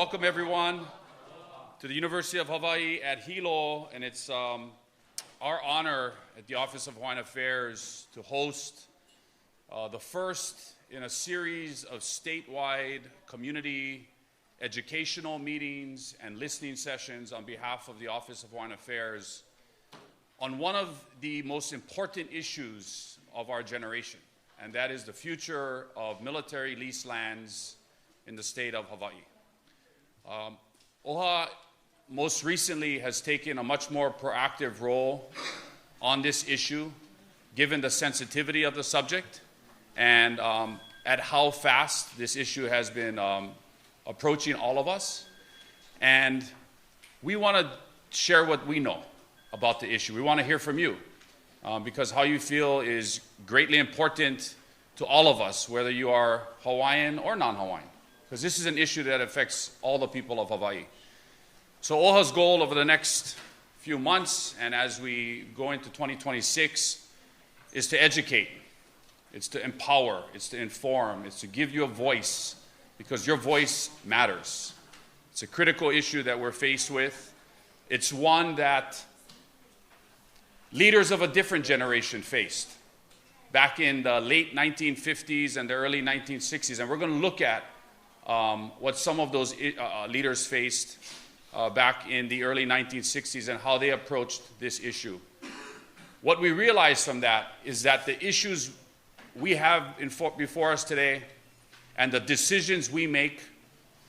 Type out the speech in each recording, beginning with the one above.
Welcome everyone to the University of Hawaii at Hilo, and it's our honor at the Office of Hawaiian Affairs to host the first in a series of statewide community educational meetings and listening sessions on behalf of the Office of Hawaiian Affairs on one of the most important issues of our generation, and that is the future of military leased lands in the state of Hawaii. OHA most recently has taken a much more proactive role on this issue, given the sensitivity of the subject and at how fast this issue has been approaching all of us. And we want to share what we know about the issue. We want to hear from you because how you feel is greatly important to all of us, whether you are Hawaiian or non-Hawaiian, because this is an issue that affects all the people of Hawaii. So OHA's goal over the next few months and as we go into 2026 is to educate, it's to empower, it's to inform, it's to give you a voice, because your voice matters. It's a critical issue that we're faced with. It's one that leaders of a different generation faced back in the late 1950s and the early 1960s, and we're going to look at what some of those leaders faced back in the early 1960s and how they approached this issue. What we realize from that is that the issues we have before us today and the decisions we make,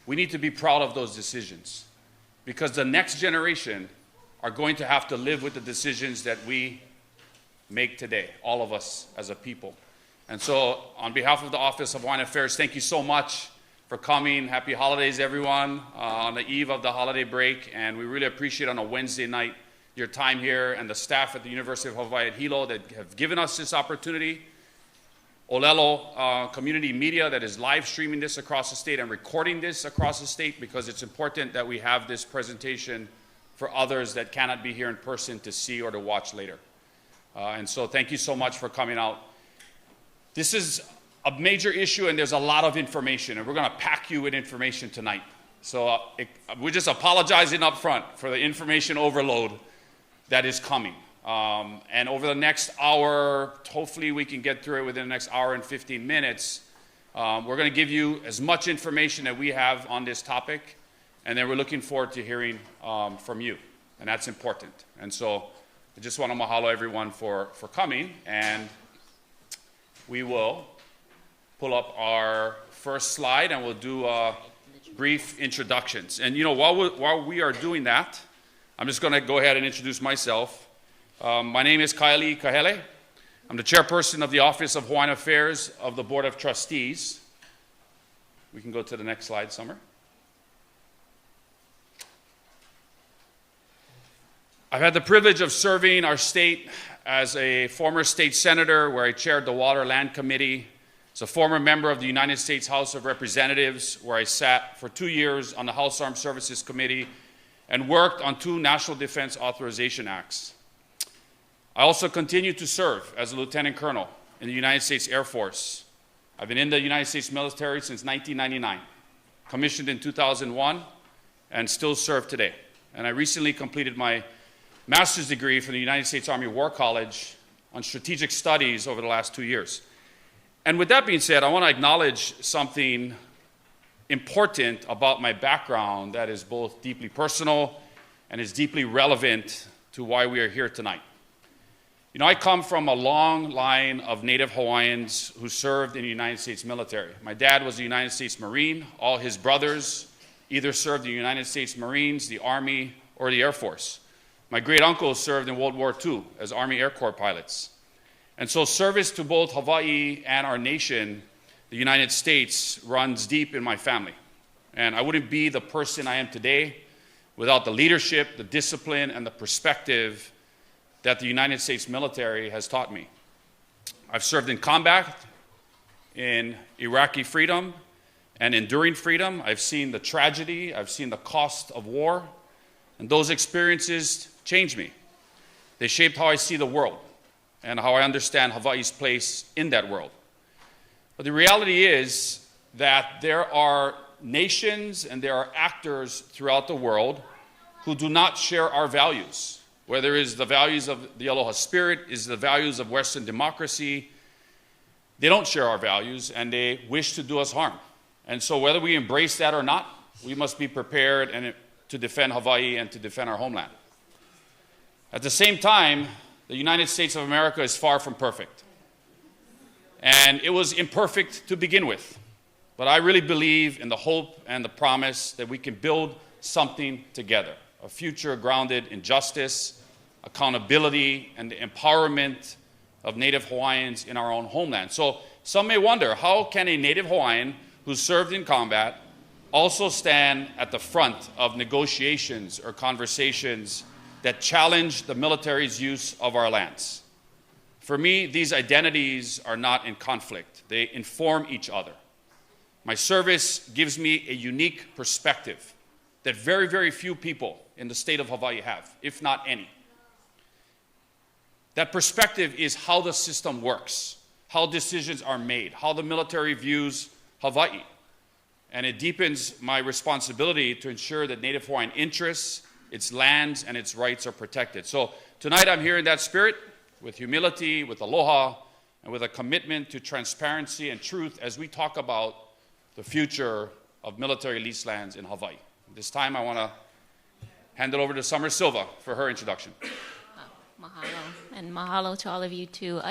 we need to be proud of those decisions, because the next generation are going to have to live with the decisions that we make today, all of us as a people. And so on behalf of the Office of Hawaiian Affairs, thank you so much for coming. Happy holidays, everyone, on the eve of the holiday break. And we really appreciate on a Wednesday night your time here, and the staff at the University of Hawaii at Hilo that have given us this opportunity. Olelo Community Media that is live streaming this across the state and recording this across the state, because it's important that we have this presentation for others that cannot be here in person to see or to watch later. And so thank you so much for coming out. This is a major issue, and there's a lot of information, and we're going to pack you with information tonight. So we're just apologizing up front for the information overload that is coming. And over the next hour, hopefully we can get through it within the next hour and 15 minutes. We're going to give you as much information that we have on this topic, and then we're looking forward to hearing from you, and that's important. And so I just want to mahalo everyone for coming, and we will pull up our first slide and we'll do brief introductions. And you know, while we are doing that, I'm just going to go ahead and introduce myself. My name is Kāwili St. I'm the chairperson of the Office of Hawaiian Affairs of the Board of Trustees. We can go to the next slide, Summer. I've had the privilege of serving our state as a former state senator, where I chaired the Water Land Committee. As a former member of the United States House of Representatives, where I sat for 2 years on the House Armed Services Committee and worked on 2 National Defense Authorization Acts. I also continue to serve as a lieutenant colonel in the United States Air Force. I've been in the United States military since 1999, commissioned in 2001, and still serve today. And I recently completed my master's degree from the United States Army War College on strategic studies over the last 2 years. And with that being said, I want to acknowledge something important about my background that is both deeply personal and is deeply relevant to why we are here tonight. You know, I come from a long line of Native Hawaiians who served in the United States military. My dad was a United States Marine. All his brothers either served in the United States Marines, the Army, or the Air Force. My great uncle served in World War II as Army Air Corps pilots. And so service to both Hawaii and our nation, the United States, runs deep in my family. And I wouldn't be the person I am today without the leadership, the discipline, and the perspective that the United States military has taught me. I've served in combat, in Iraqi freedom, and enduring freedom. I've seen the tragedy, I've seen the cost of war, and those experiences changed me. They shaped how I see the world and how I understand Hawaii's place in that world. But the reality is that there are nations and there are actors throughout the world who do not share our values, whether it is the values of the Aloha Spirit, is the values of Western democracy. They don't share our values and they wish to do us harm. And so whether we embrace that or not, we must be prepared to defend Hawaii and to defend our homeland. At the same time, the United States of America is far from perfect. And it was imperfect to begin with. But I really believe in the hope and the promise that we can build something together, a future grounded in justice, accountability, and the empowerment of Native Hawaiians in our own homeland. So some may wonder, how can a Native Hawaiian who served in combat also stand at the front of negotiations or conversations that challenge the military's use of our lands? For me, these identities are not in conflict. They inform each other. My service gives me a unique perspective that very, very few people in the state of Hawaii have, if not any. That perspective is how the system works, how decisions are made, how the military views Hawaii. And it deepens my responsibility to ensure that Native Hawaiian interests, its lands, and its rights are protected. So tonight I'm here in that spirit, with humility, with aloha, and with a commitment to transparency and truth as we talk about the future of military leased lands in Hawaii. This time I want to hand it over to Summer Silva for her introduction. Mahalo, and mahalo to all of you too.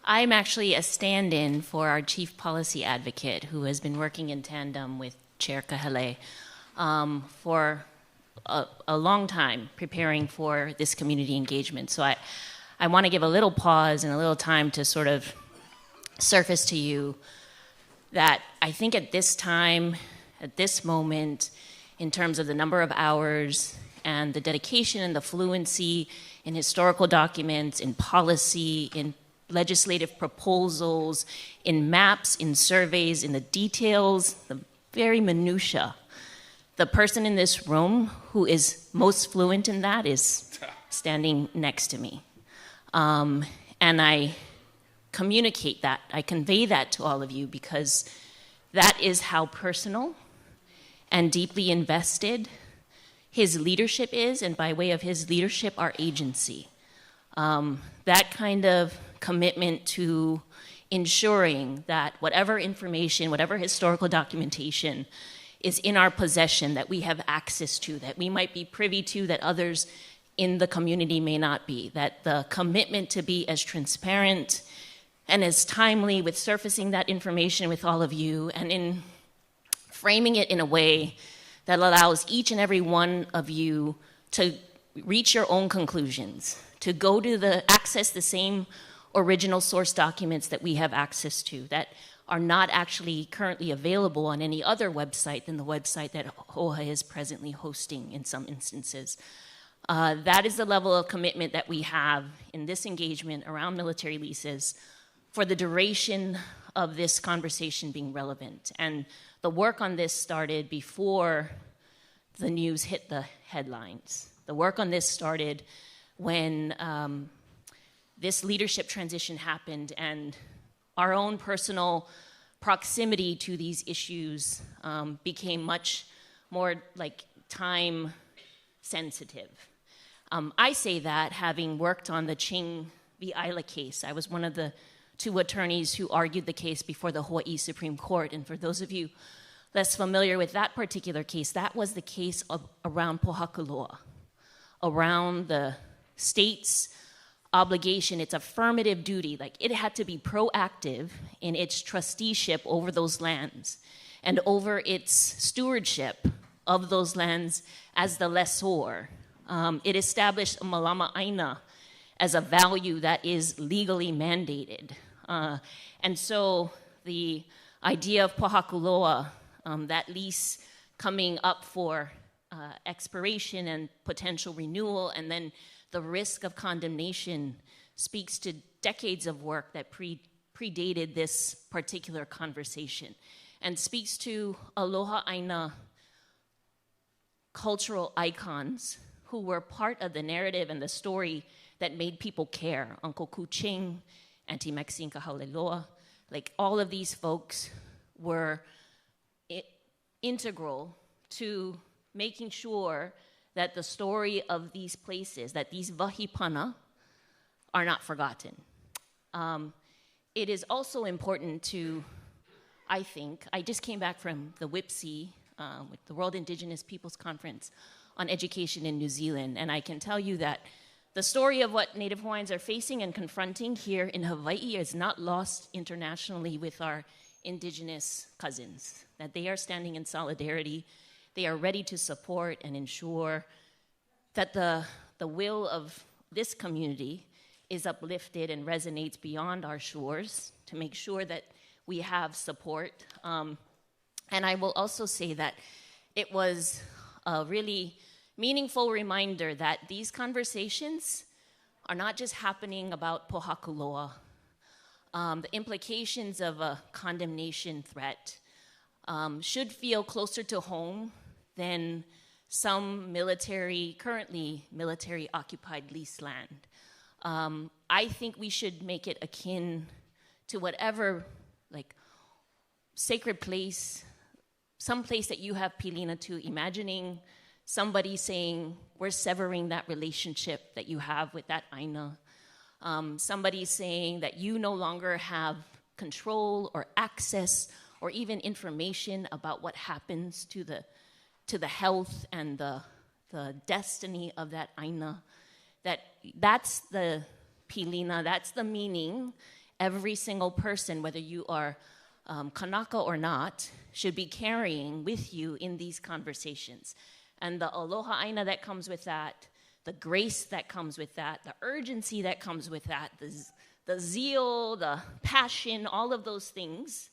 I'm actually a stand-in for our chief policy advocate who has been working in tandem with Chair Kahele for a long time preparing for this community engagement. So I want to give a little pause and a little time to sort of surface to you that I think at this time, at this moment, in terms of the number of hours and the dedication and the fluency in historical documents, in policy, in legislative proposals, in maps, in surveys, in the details, the very minutia. The person in this room who is most fluent in that is standing next to me. And I communicate that, I convey that to all of you because that is how personal and deeply invested his leadership is, and by way of his leadership, our agency. That kind of commitment to ensuring that whatever information, whatever historical documentation is in our possession, that we have access to, that we might be privy to, that others in the community may not be, that the commitment to be as transparent and as timely with surfacing that information with all of you, and in framing it in a way that allows each and every one of you to reach your own conclusions, to go to access the same original source documents that we have access to, that are not actually currently available on any other website than the website that HOHA is presently hosting in some instances. That is the level of commitment that we have in this engagement around military leases for the duration of this conversation being relevant. And the work on this started before the news hit the headlines. The work on this started when this leadership transition happened and our own personal proximity to these issues became much more like time sensitive. I say that having worked on the Ching v. Isla case. I was one of the 2 attorneys who argued the case before the Hawaii Supreme Court. And for those of you less familiar with that particular case, that was the case around Pōhakuloa, around the state's obligation, its affirmative duty, like it had to be proactive in its trusteeship over those lands and over its stewardship of those lands as the lessor. It established a malama āina as a value that is legally mandated. And so the idea of Pōhakuloa, that lease coming up for expiration and potential renewal, and then the risk of condemnation speaks to decades of work that predated this particular conversation and speaks to aloha āina cultural icons who were part of the narrative and the story that made people care. Uncle Kuching, Auntie Maxine Kahauleloa, like all of these folks were integral to making sure that the story of these places, that these wahipana, are not forgotten. It is also important to, I think, I just came back from the WIPSI, with the World Indigenous Peoples Conference on Education in New Zealand, and I can tell you that the story of what Native Hawaiians are facing and confronting here in Hawaii is not lost internationally with our indigenous cousins, that they are standing in solidarity. They are ready to support and ensure that the will of this community is uplifted and resonates beyond our shores to make sure that we have support. And I will also say that it was a really meaningful reminder that these conversations are not just happening about Pōhakuloa. The implications of a condemnation threat should feel closer to home than some currently military-occupied leased land. I think we should make it akin to whatever, like, sacred place, some place that you have pilina to, imagining somebody saying, we're severing that relationship that you have with that āina. Somebody saying that you no longer have control or access or even information about what happens to the health and the destiny of that āina. That's the pilina, that's the meaning. Every single person, whether you are Kanaka or not, should be carrying with you in these conversations. And the aloha āina that comes with that, the grace that comes with that, the urgency that comes with that, the zeal, the passion, all of those things,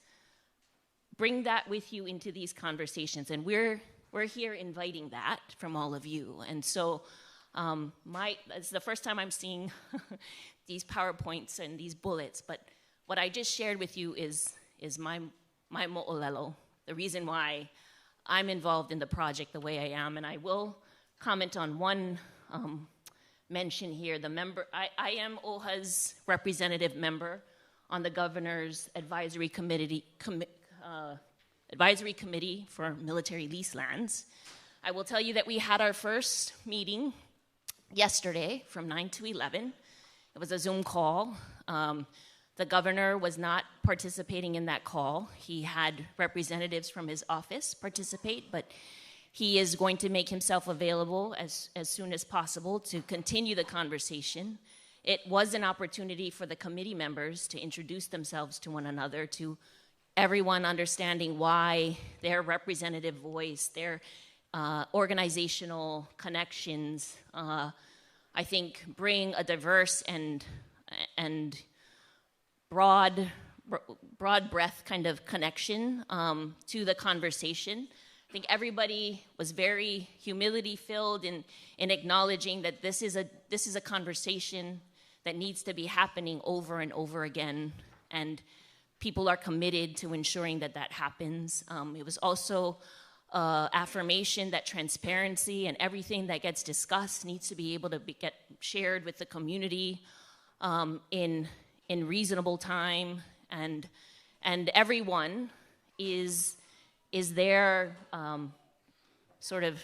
bring that with you into these conversations. And we're here inviting that from all of you. And so it's the first time I'm seeing these PowerPoints and these bullets, but what I just shared with you is my mo'olelo, the reason why I'm involved in the project the way I am. And I will comment on one mention here. I am OHA's representative member on the Governor's Advisory Committee for Military Leased Lands. I will tell you that we had our first meeting yesterday from 9 to 11. It was a Zoom call. The governor was not participating in that call. He had representatives from his office participate, but he is going to make himself available as soon as possible to continue the conversation. It was an opportunity for the committee members to introduce themselves to one another, to everyone understanding why their representative voice, their organizational connections, I think bring a diverse and broad breadth kind of connection to the conversation. I think everybody was very humility-filled in acknowledging that this is a conversation that needs to be happening over and over again, and people are committed to ensuring that happens. It was also affirmation that transparency and everything that gets discussed needs to be able to get shared with the community in reasonable time, and everyone is there sort of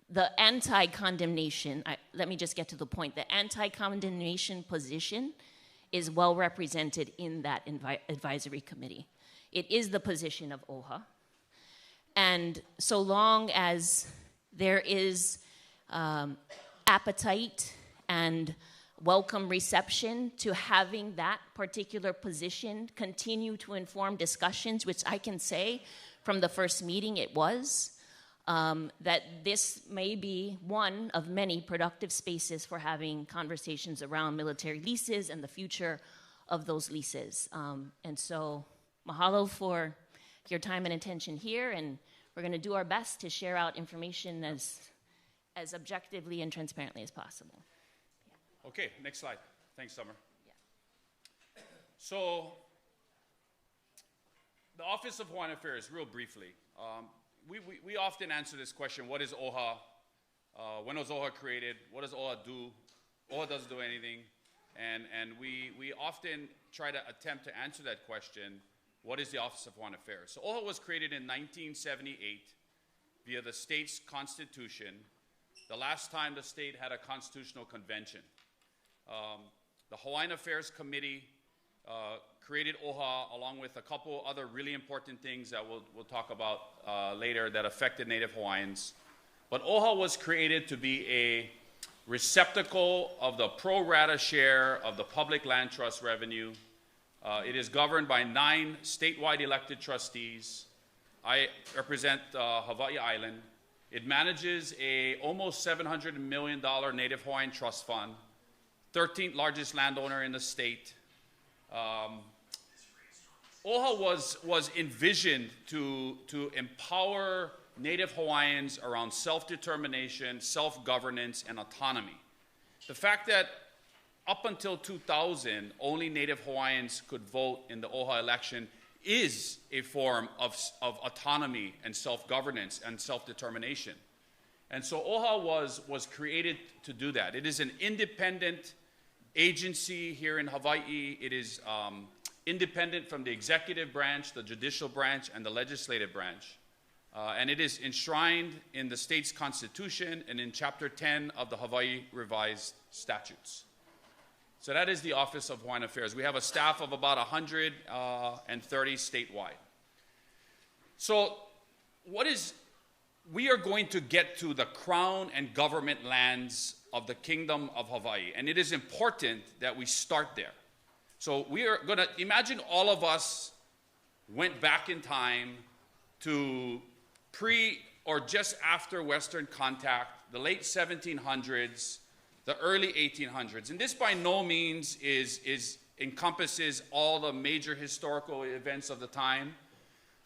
the anti-condemnation. Let me just get to the point. The anti-condemnation position is well represented in that advisory committee. It is the position of OHA. And so long as there is appetite and welcome reception to having that particular position continue to inform discussions, which I can say from the first meeting it was, that this may be one of many productive spaces for having conversations around military leases and the future of those leases. And so mahalo for your time and attention here, and we're going to do our best to share out information as objectively and transparently as possible. Yeah. Okay, next slide. Thanks, Summer. Yeah. So, the Office of Hawaiian Affairs, real briefly. We often answer this question, what is OHA? When was OHA created? What does OHA do? OHA doesn't do anything. And we often try to attempt to answer that question what is the Office of Hawaiian Affairs? So OHA was created in 1978 via the state's constitution, the last time the state had a constitutional convention. The Hawaiian Affairs Committee created OHA along with a couple other really important things that we'll talk about later that affected Native Hawaiians. But OHA was created to be a receptacle of the pro rata share of the public land trust revenue. It is governed by 9 statewide elected trustees. I represent Hawaii Island. It manages a almost $700 million Native Hawaiian trust fund, 13th largest landowner in the state. OHA was envisioned to empower Native Hawaiians around self-determination, self-governance, and autonomy. The fact that up until 2000, only Native Hawaiians could vote in the OHA election is a form of autonomy and self-governance and self-determination. And so OHA was created to do that. It is an independent agency here in Hawaii. It is independent from the executive branch, the judicial branch, and the legislative branch. And it is enshrined in the state's constitution and in Chapter 10 of the Hawaii Revised Statutes. So that is the Office of Hawaiian Affairs. We have a staff of about 130 statewide. So we are going to get to the crown and government lands of the Kingdom of Hawaii. And it is important that we start there. So we are going to imagine all of us went back in time to pre or just after Western contact, the late 1700s, the early 1800s. And this by no means encompasses all the major historical events of the time,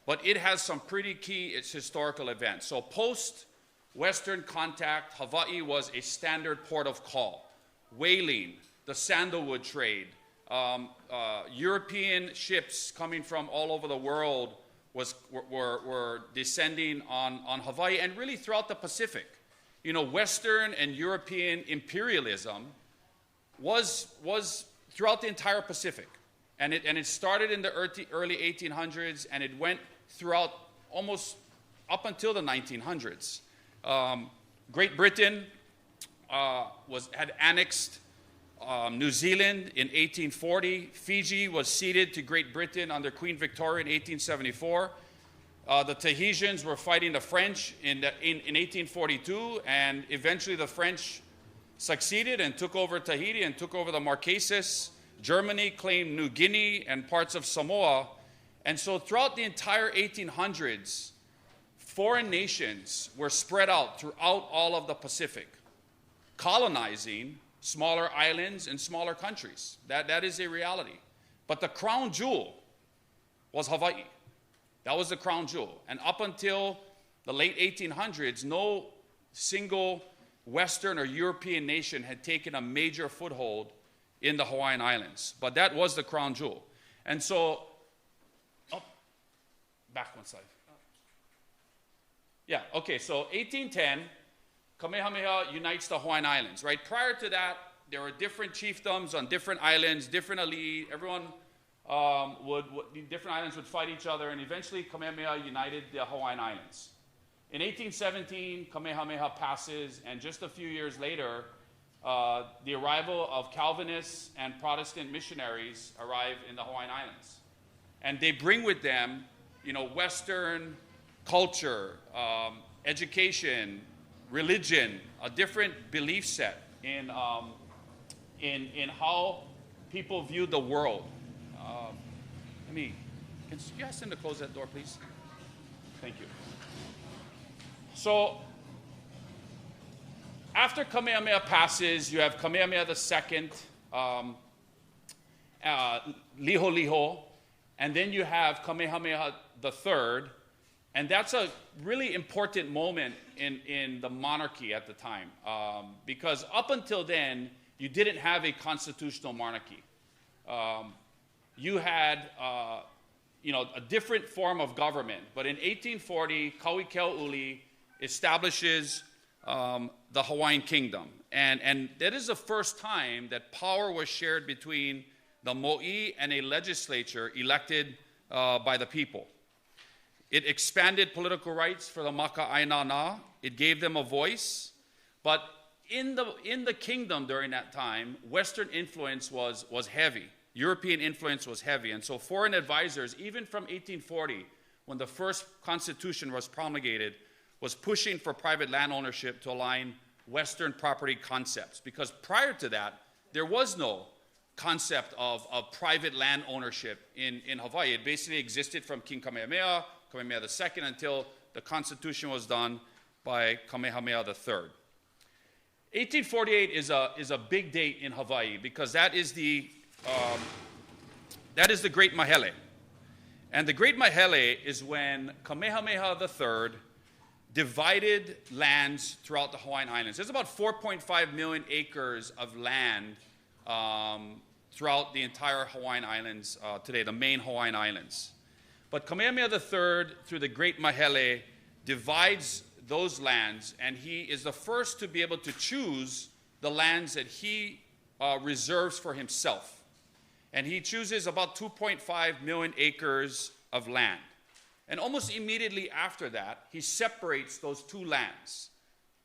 but it has some pretty key historical events. So post-Western contact, Hawaii was a standard port of call. Whaling, the sandalwood trade, European ships coming from all over the world were descending on Hawaii and really throughout the Pacific. You know, Western and European imperialism was throughout the entire Pacific. And it started in the early 1800s, and it went throughout almost up until the 1900s. Great Britain had annexed New Zealand in 1840. Fiji was ceded to Great Britain under Queen Victoria in 1874. The Tahitians were fighting the French in 1842, and eventually the French succeeded and took over Tahiti and took over the Marquesas. Germany claimed New Guinea and parts of Samoa. And so throughout the entire 1800s, foreign nations were spread out throughout all of the Pacific, colonizing smaller islands and smaller countries. That is a reality. But the crown jewel was Hawaii. That was the crown jewel. And up until the late 1800s, no single Western or European nation had taken a major foothold in the Hawaiian Islands. But that was the crown jewel. And so, back one slide. Yeah, okay, so 1810, Kamehameha unites the Hawaiian Islands, right? Prior to that, there were different chiefdoms on different islands, different elite. Everyone different islands would fight each other, and eventually Kamehameha united the Hawaiian Islands. In 1817, Kamehameha passes, and just a few years later, the arrival of Calvinists and Protestant missionaries arrive in the Hawaiian Islands. And they bring with them, you know, Western culture, education, religion, a different belief set in how people view the world. Can you ask them to close that door, please? Thank you. So, after Kamehameha passes, you have Kamehameha II, Liho, and then you have Kamehameha III, and that's a really important moment in the monarchy at the time, because up until then, you didn't have a constitutional monarchy. You had a different form of government, but in 1840, Kauikeaʻuli establishes the Hawaiian Kingdom, and that is the first time that power was shared between the mo'i and a legislature elected by the people. It expanded political rights for the maka āina nā. It gave them a voice. But in the kingdom during that time, Western influence was heavy. European influence was heavy. And so foreign advisors, even from 1840, when the first constitution was promulgated, was pushing for private land ownership to align Western property concepts. Because prior to that, there was no concept of private land ownership in Hawaii. It basically existed from King Kamehameha II, until the constitution was done by Kamehameha III. 1848 is a big date in Hawaii because that is the Great Mahele. And the Great Mahele is when Kamehameha III divided lands throughout the Hawaiian Islands. There's about 4.5 million acres of land throughout the entire Hawaiian Islands today, the main Hawaiian Islands. But Kamehameha III, through the Great Mahele, divides those lands, and he is the first to be able to choose the lands that he reserves for himself. And he chooses about 2.5 million acres of land. And almost immediately after that, he separates those two lands.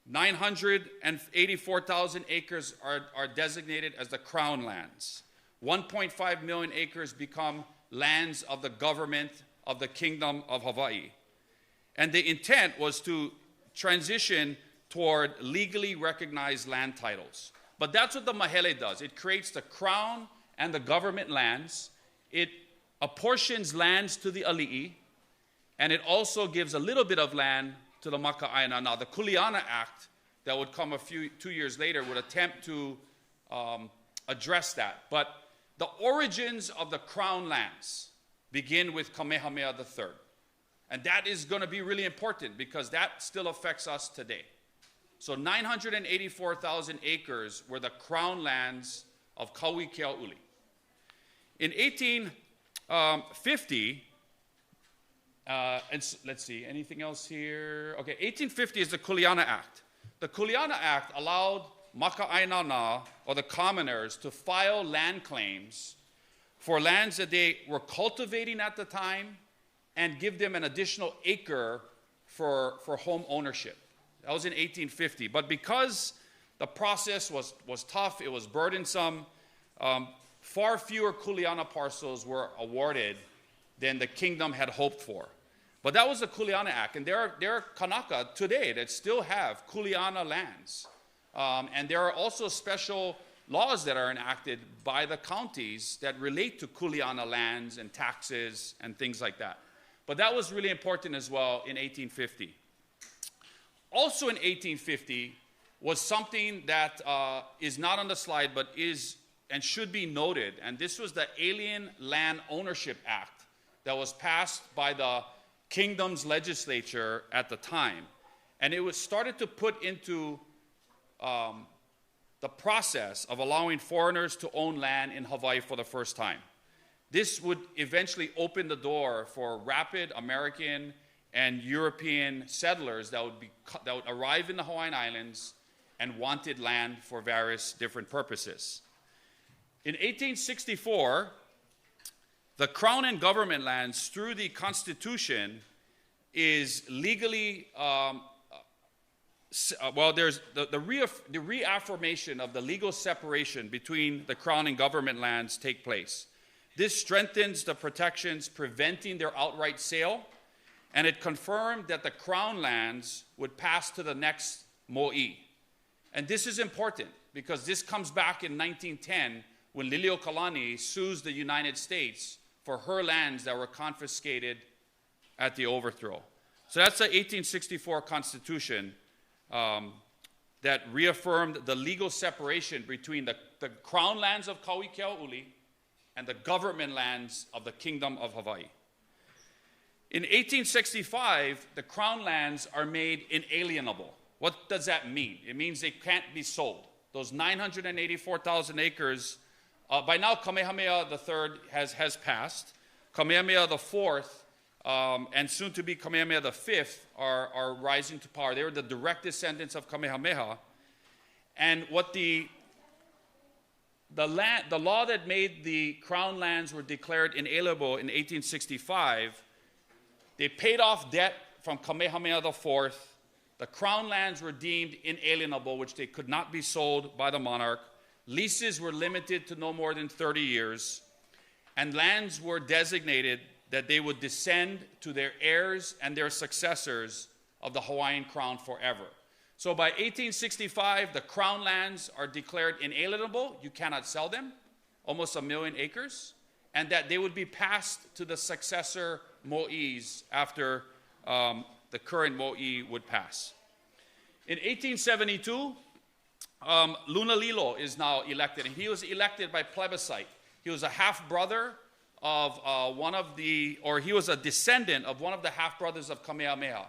984,000 acres are designated as the crown lands. 1.5 million acres become lands of the government of the Kingdom of Hawaii. And the intent was to transition toward legally recognized land titles. But that's what the Mahele does. It creates the crown and the government lands. It apportions lands to the ali'i, and it also gives a little bit of land to the maka āina. Now, the Kuleana Act that would come 2 years later would attempt to address that. But the origins of the crown lands begin with Kamehameha III. And that is going to be really important because that still affects us today. So 984,000 acres were the crown lands of Kāwili St. In 1850, and let's see, anything else here? Okay, 1850 is the Kuleana Act. The Kuleana Act allowed maka āina nā, or the commoners, to file land claims for lands that they were cultivating at the time and give them an additional acre for home ownership. That was in 1850. But because the process was tough, it was burdensome, far fewer Kuleana parcels were awarded than the kingdom had hoped for. But that was the Kuleana Act. And there are Kanaka today that still have Kuleana lands. And there are also special laws that are enacted by the counties that relate to Kuleana lands and taxes and things like that. But that was really important as well in 1850. Also in 1850 was something that is not on the slide but is and should be noted. And this was the Alien Land Ownership Act that was passed by the kingdom's legislature at the time. And it was started to put into the process of allowing foreigners to own land in Hawaii for the first time. This would eventually open the door for rapid American and European settlers that would arrive in the Hawaiian Islands and wanted land for various different purposes. In 1864, the crown and government lands through the Constitution is legally there's the reaffirmation of the legal separation between the crown and government lands take place. This strengthens the protections preventing their outright sale, and it confirmed that the crown lands would pass to the next mo'i. And this is important because this comes back in 1910 when Liliuokalani sues the United States for her lands that were confiscated at the overthrow. So that's the 1864 Constitution that reaffirmed the legal separation between the crown lands of Kāwili St. and the government lands of the Kingdom of Hawaii. In 1865, the crown lands are made inalienable. What does that mean? It means they can't be sold. Those 984,000 acres, by now Kamehameha III has passed. Kamehameha IV and soon to be Kamehameha V are rising to power. They were the direct descendants of Kamehameha. And what the the law that made the Crown lands were declared inalienable in 1865, they paid off debt from Kamehameha IV. The Crown lands were deemed inalienable, which they could not be sold by the monarch. Leases were limited to no more than 30 years. And lands were designated that they would descend to their heirs and their successors of the Hawaiian Crown forever. So by 1865, the Crown lands are declared inalienable. You cannot sell them, almost 1 million acres, and that they would be passed to the successor mo'is after the current mo'i would pass. In 1872, Lunalilo is now elected, and he was elected by plebiscite. He was a half-brother of he was a descendant of one of the half-brothers of Kamehameha.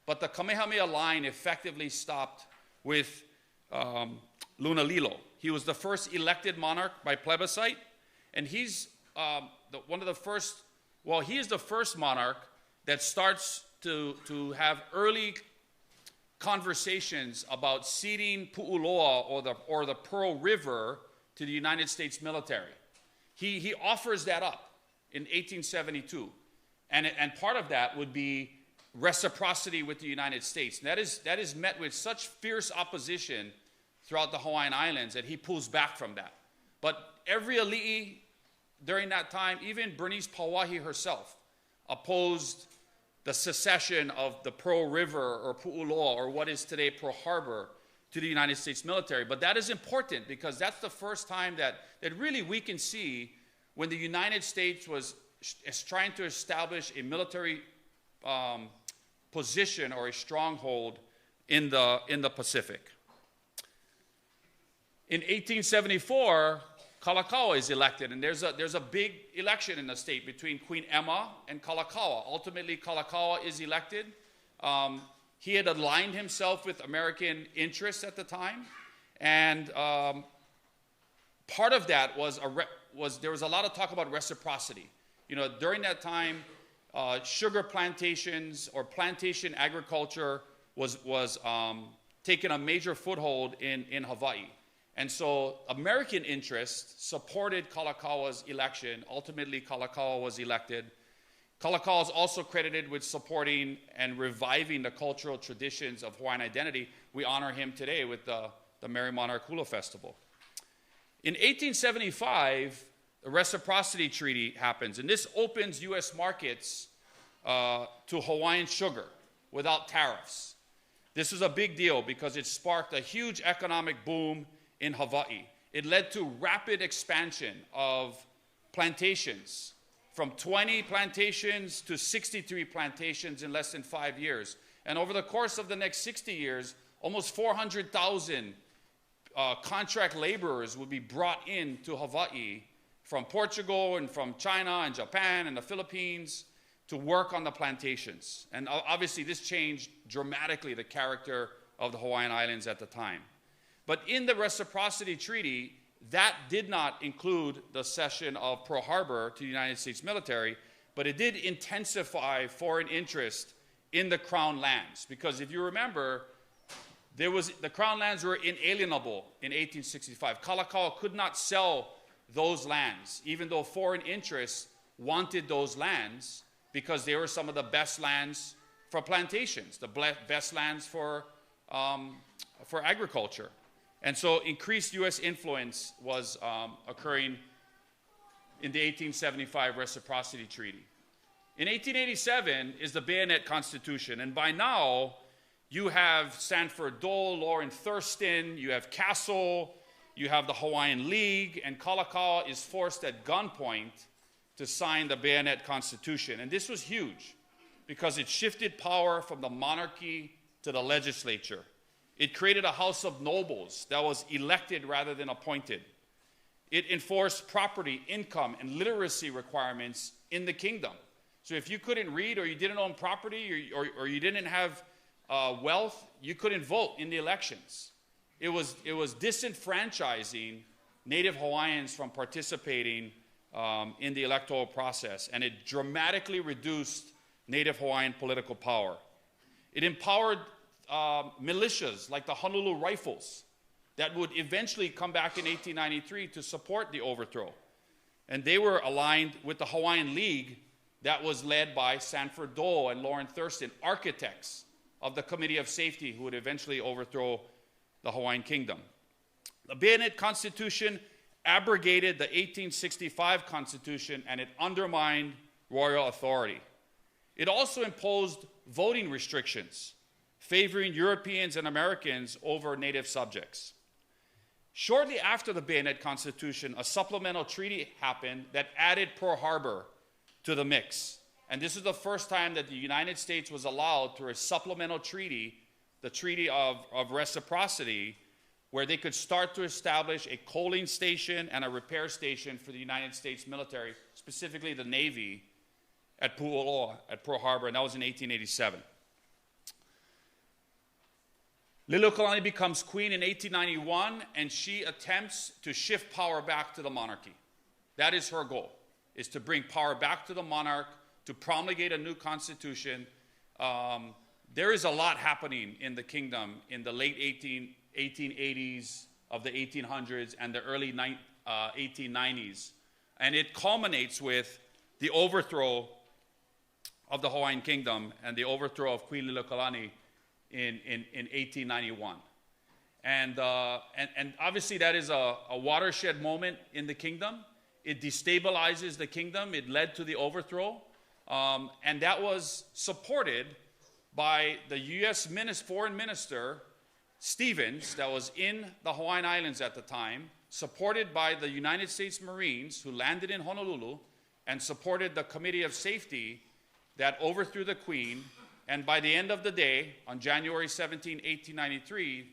But the Kamehameha line effectively stopped with Lunalilo. He was the first elected monarch by plebiscite, and he's he is the first monarch that starts to have early conversations about ceding Pu'uloa or the Pearl River to the United States military. He offers that up in 1872, and part of that would be reciprocity with the United States. And that is met with such fierce opposition throughout the Hawaiian Islands that he pulls back from that. But every ali'i during that time, even Bernice Pauahi herself, opposed the secession of the Pearl River or Pu'uloa, or what is today Pearl Harbor, to the United States military. But that is important because that's the first time that really we can see when the United States is trying to establish a military position or a stronghold in the Pacific. In 1874, Kalakaua is elected, and there's a big election in the state between Queen Emma and Kalakaua. Ultimately, Kalakaua is elected. He had aligned himself with American interests at the time, and part of that was there was a lot of talk about reciprocity. During that time, sugar plantations or plantation agriculture was taking a major foothold in Hawaii. And so American interests supported Kalakaua's election. Ultimately, Kalakaua was elected. Kalakaua is also credited with supporting and reviving the cultural traditions of Hawaiian identity. We honor him today with the Merry Monarch Hula Festival. In 1875, the Reciprocity Treaty happens, and this opens U.S. markets to Hawaiian sugar without tariffs. This was a big deal because it sparked a huge economic boom in Hawaii. It led to rapid expansion of plantations, from 20 plantations to 63 plantations in less than 5 years. And over the course of the next 60 years, almost 400,000 contract laborers would be brought into Hawaii from Portugal and from China and Japan and the Philippines to work on the plantations. And obviously this changed dramatically the character of the Hawaiian Islands at the time. But in the Reciprocity Treaty, that did not include the cession of Pearl Harbor to the United States military, but it did intensify foreign interest in the Crown lands. Because if you remember, the Crown lands were inalienable in 1865. Kalakaua could not sell those lands, even though foreign interests wanted those lands because they were some of the best lands for plantations, the best lands for agriculture. And so increased U.S. influence was occurring in the 1875 Reciprocity Treaty. In 1887 is the Bayonet Constitution, and by now you have Sanford Dole, Lauren Thurston, you have Castle, you have the Hawaiian League, and Kalakaua is forced at gunpoint to sign the Bayonet Constitution. And this was huge because it shifted power from the monarchy to the legislature. It created a House of Nobles that was elected rather than appointed. It enforced property, income, and literacy requirements in the kingdom. So if you couldn't read or you didn't own property or you didn't have wealth, you couldn't vote in the elections. It was disenfranchising Native Hawaiians from participating in the electoral process, and it dramatically reduced Native Hawaiian political power. It empowered militias like the Honolulu Rifles, that would eventually come back in 1893 to support the overthrow. And they were aligned with the Hawaiian League that was led by Sanford Dole and Lauren Thurston, architects of the Committee of Safety who would eventually overthrow the Hawaiian Kingdom. The Bayonet Constitution abrogated the 1865 Constitution, and it undermined royal authority. It also imposed voting restrictions, favoring Europeans and Americans over native subjects. Shortly after the Bayonet Constitution, a supplemental treaty happened that added Pearl Harbor to the mix. And this is the first time that the United States was allowed through a supplemental treaty, the Treaty of Reciprocity, where they could start to establish a coaling station and a repair station for the United States military, specifically the Navy, at Pu'uloa, at Pearl Harbor, and that was in 1887. Liliuokalani becomes queen in 1891, and she attempts to shift power back to the monarchy. That is her goal, is to bring power back to the monarch, to promulgate a new constitution. There is a lot happening in the kingdom in the late 1880s of the 1800s and the early 1890s. And it culminates with the overthrow of the Hawaiian Kingdom and the overthrow of Queen Liliuokalani in 1891. And obviously that is a watershed moment in the kingdom. It destabilizes the kingdom. It led to the overthrow. And that was supported by the U.S. Foreign Minister Stevens, that was in the Hawaiian Islands at the time, supported by the United States Marines who landed in Honolulu, and supported the Committee of Safety that overthrew the Queen. And by the end of the day, on January 17, 1893,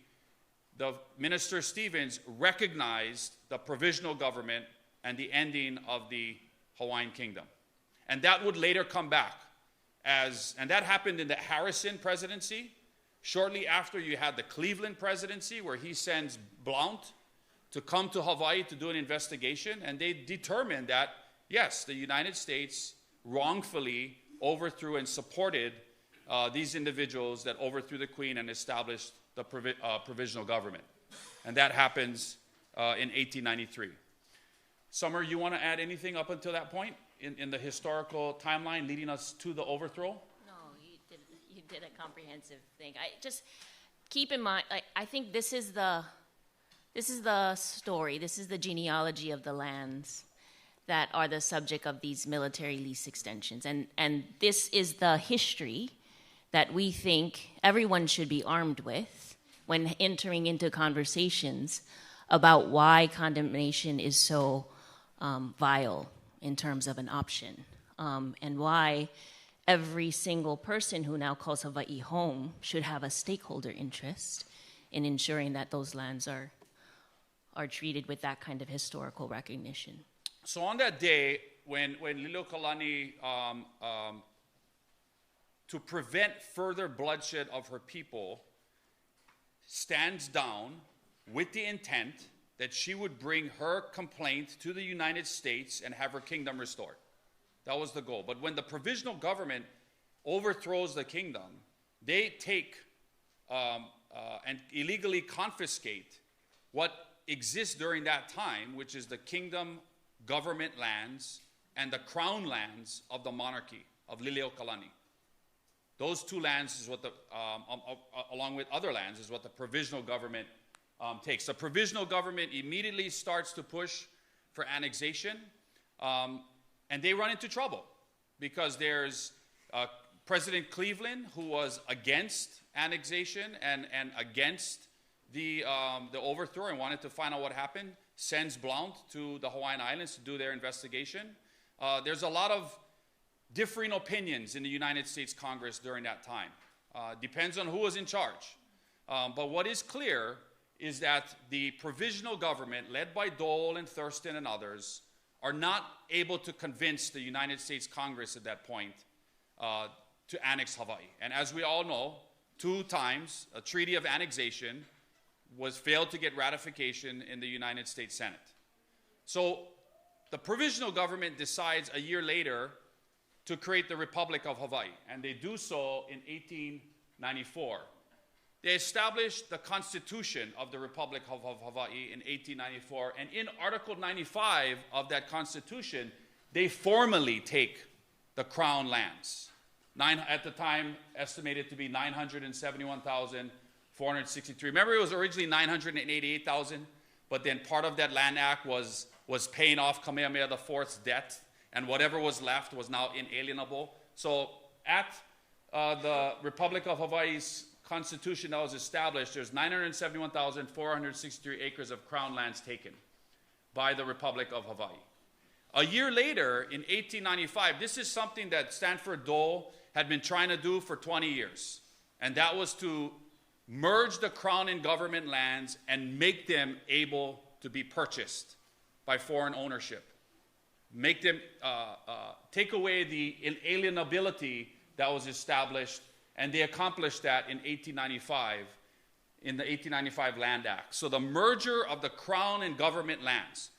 the Minister Stevens recognized the provisional government and the ending of the Hawaiian Kingdom. And that would later come back and that happened in the Harrison presidency. Shortly after, you had the Cleveland presidency, where he sends Blount to come to Hawaii to do an investigation, and they determined that, yes, the United States wrongfully overthrew and supported these individuals that overthrew the Queen and established the provisional government. And that happens in 1893. Summer, you want to add anything up until that point in the historical timeline leading us to the overthrow? No, you did a comprehensive thing. I just keep in mind, I think this is the story, this is the genealogy of the lands that are the subject of these military lease extensions. And this is the history that we think everyone should be armed with when entering into conversations about why condemnation is so vile in terms of an option, and why every single person who now calls Hawaii home should have a stakeholder interest in ensuring that those lands are treated with that kind of historical recognition. So on that day, when Liliuokalani, to prevent further bloodshed of her people, stands down with the intent that she would bring her complaint to the United States and have her kingdom restored. That was the goal. But when the provisional government overthrows the kingdom, they take and illegally confiscate what exists during that time, which is the kingdom government lands and the crown lands of the monarchy of Liliuokalani. Those two lands is what along with other lands, is what the provisional government takes. The provisional government immediately starts to push for annexation, and they run into trouble because there's President Cleveland, who was against annexation and against the overthrow and wanted to find out what happened, sends Blount to the Hawaiian Islands to do their investigation. There's a lot of differing opinions in the United States Congress during that time. Depends on who was in charge. But what is clear is that the provisional government, led by Dole and Thurston and others, are not able to convince the United States Congress at that point to annex Hawaii. And as we all know, 2 times a treaty of annexation was failed to get ratification in the United States Senate. So the provisional government decides a year later to create the Republic of Hawaii, and they do so in 1894. they established the Constitution of the Republic of Hawaii in 1894, and in Article 95 of that Constitution, they formally take the Crown lands. At the time, estimated to be 971,463. Remember, it was originally 988,000, but then part of that land act was paying off Kamehameha IV's debt, and whatever was left was now inalienable. So at the Republic of Hawaii's Constitution that was established, there's 971,463 acres of Crown lands taken by the Republic of Hawaii. A year later, in 1895, this is something that Stanford Dole had been trying to do for 20 years, and that was to merge the Crown and government lands and make them able to be purchased by foreign ownership. Make them take away the inalienability that was established, and they accomplished that in 1895, in the 1895 Land Act. So the merger of the Crown and government lands.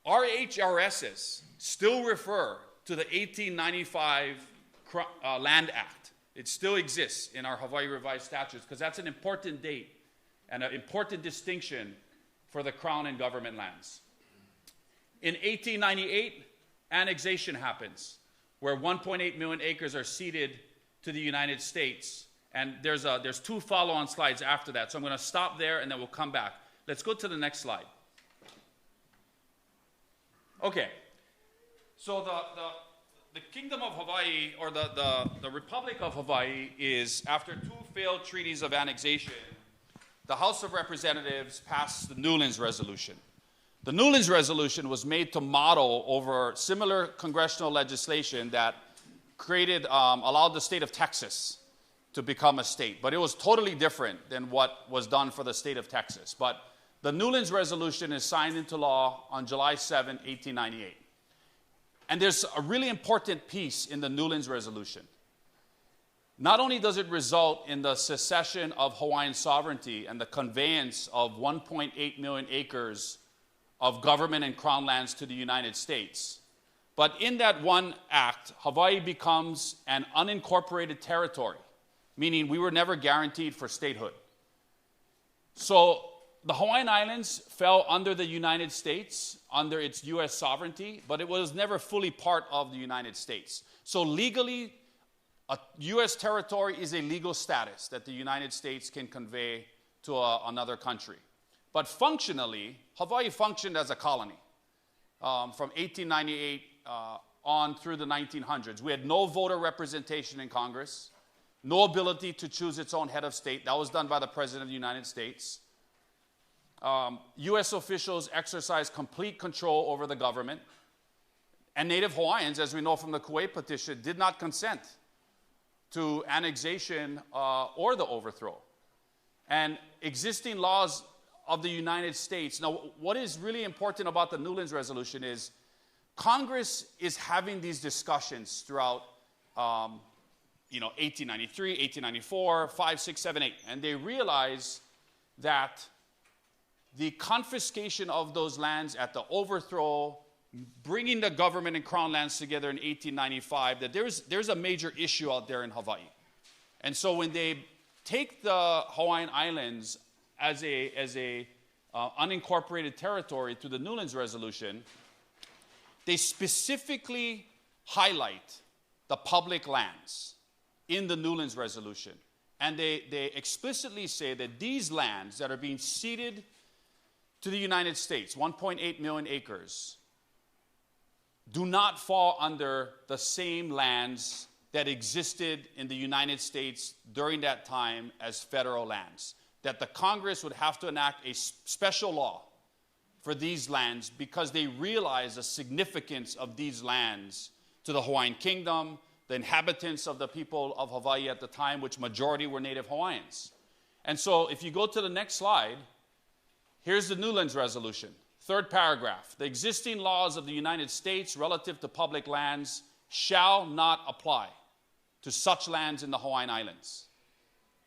RHRSs still refer to the 1895 Land Act. It still exists in our Hawaii Revised Statutes because that's an important date and an important distinction for the Crown and government lands. In 1898, annexation happens, where 1.8 million acres are ceded to the United States. And there's two follow-on slides after that. So I'm going to stop there and then we'll come back. Let's go to the next slide. Okay. So the Kingdom of Hawaii, or the Republic of Hawaii, is, after two failed treaties of annexation, the House of Representatives passed the Newlands Resolution. The Newlands Resolution was made to model over similar congressional legislation that allowed the state of Texas to become a state. But it was totally different than what was done for the state of Texas. But the Newlands Resolution is signed into law on July 7, 1898. And there's a really important piece in the Newlands Resolution. Not only does it result in the secession of Hawaiian sovereignty and the conveyance of 1.8 million acres of government and crown lands to the United States, but in that one act, Hawaii becomes an unincorporated territory, meaning we were never guaranteed for statehood. So the Hawaiian Islands fell under the United States, under its U.S. sovereignty, but it was never fully part of the United States. So legally, a U.S. territory is a legal status that the United States can convey to another country. But functionally, Hawaii functioned as a colony from 1898 on through the 1900s. We had no voter representation in Congress, no ability to choose its own head of state. That was done by the President of the United States. U.S. officials exercised complete control over the government. And Native Hawaiians, as we know from the Kauai petition, did not consent to annexation or the overthrow. And existing laws of the United States. Now, what is really important about the Newlands Resolution is Congress is having these discussions throughout 1893, 1894, 5, 6, 7, 8. And they realize that the confiscation of those lands at the overthrow, bringing the government and crown lands together in 1895, that there's a major issue out there in Hawaii. And so when they take the Hawaiian Islands as a unincorporated territory through the Newlands Resolution, they specifically highlight the public lands in the Newlands Resolution. And they explicitly say that these lands that are being ceded to the United States, 1.8 million acres, do not fall under the same lands that existed in the United States during that time as federal lands. That the Congress would have to enact a special law for these lands because they realize the significance of these lands to the Hawaiian Kingdom, the inhabitants of the people of Hawaii at the time, which majority were Native Hawaiians. And so if you go to the next slide, here's the Newlands Resolution. Third paragraph. The existing laws of the United States relative to public lands shall not apply to such lands in the Hawaiian Islands.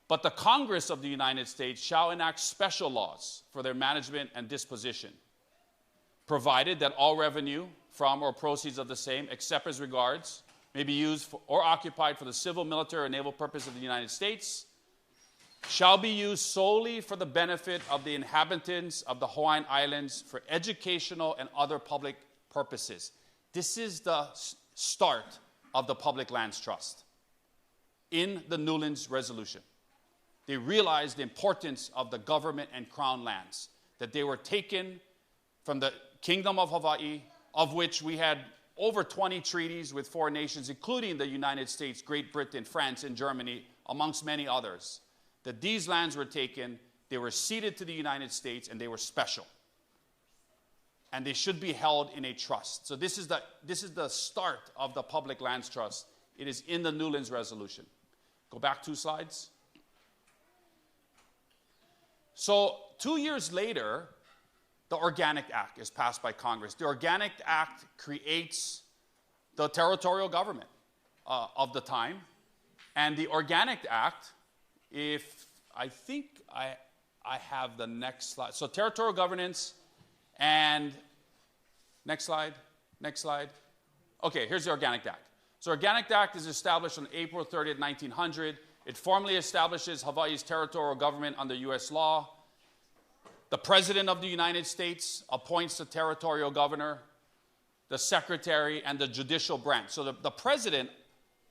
But the Congress of the United States shall enact special laws for their management and disposition, provided that all revenue from or proceeds of the same, except as regards, may be used for, or occupied for the civil, military, or naval purpose of the United States, shall be used solely for the benefit of the inhabitants of the Hawaiian Islands for educational and other public purposes. This is the start of the Public Lands Trust in the Newlands resolution. They realized the importance of the government and crown lands, that they were taken from the Kingdom of Hawaii, of which we had over 20 treaties with foreign nations, including the United States, Great Britain, France, and Germany, amongst many others. That these lands were taken, they were ceded to the United States, and they were special. And they should be held in a trust. So this is the start of the Public Lands Trust. It is in the Newlands resolution. Go back 2 slides. So 2 years later, the Organic Act is passed by Congress. The Organic Act creates the territorial government of the time. And the Organic Act, if I think I have the next slide. So territorial governance and next slide. Okay, here's the Organic Act. So Organic Act is established on April 30th, 1900. It formally establishes Hawaii's territorial government under U.S. law. The President of the United States appoints the territorial governor, the secretary, and the judicial branch. So the president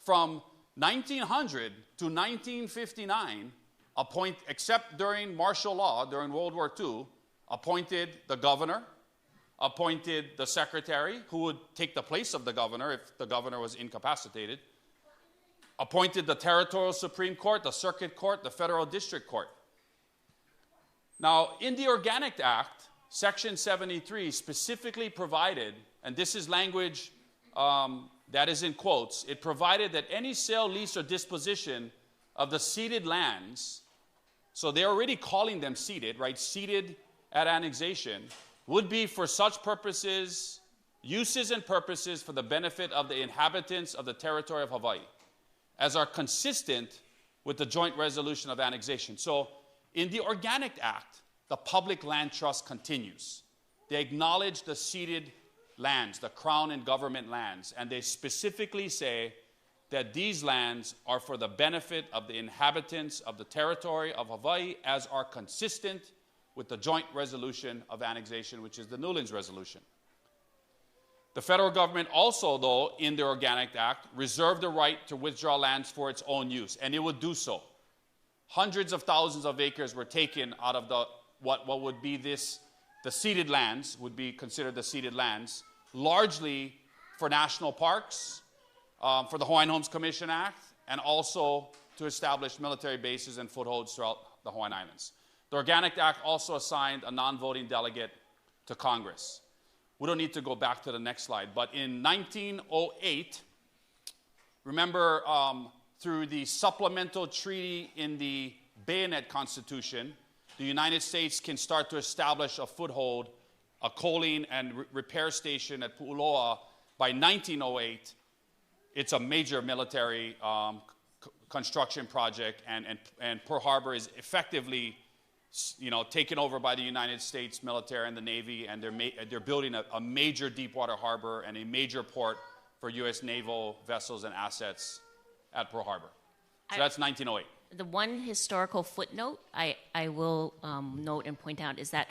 from 1900 to 1959 except during martial law, during World War II, appointed the governor, appointed the secretary, who would take the place of the governor if the governor was incapacitated, appointed the Territorial Supreme Court, the Circuit Court, the Federal District Court. Now, in the Organic Act, Section 73 specifically provided, and this is language that is in quotes, it provided that any sale, lease, or disposition of the ceded lands, so they're already calling them ceded, right? Ceded at annexation, would be for such purposes, uses and purposes for the benefit of the inhabitants of the territory of Hawaii, as are consistent with the joint resolution of annexation. So in the Organic Act, the Public Land Trust continues. They acknowledge the ceded lands, the crown and government lands, and they specifically say that these lands are for the benefit of the inhabitants of the territory of Hawaii, as are consistent with the joint resolution of annexation, which is the Newlands resolution. The federal government also, though, in the Organic Act, reserved the right to withdraw lands for its own use, and it would do so. Hundreds of thousands of acres were taken out of what would be the ceded lands, would be considered the ceded lands, largely for national parks, for the Hawaiian Homes Commission Act, and also to establish military bases and footholds throughout the Hawaiian Islands. The Organic Act also assigned a non-voting delegate to Congress. We don't need to go back to the next slide, but in 1908, remember through the supplemental treaty in the Bayonet Constitution, the United States can start to establish a foothold, a coaling and repair station at Pu'uloa. By 1908, it's a major military construction project, and Pearl Harbor is effectively, taken over by the United States military and the Navy, and they're building a major deepwater harbor and a major port for U.S. naval vessels and assets at Pearl Harbor. So that's 1908. The one historical footnote I will note and point out is that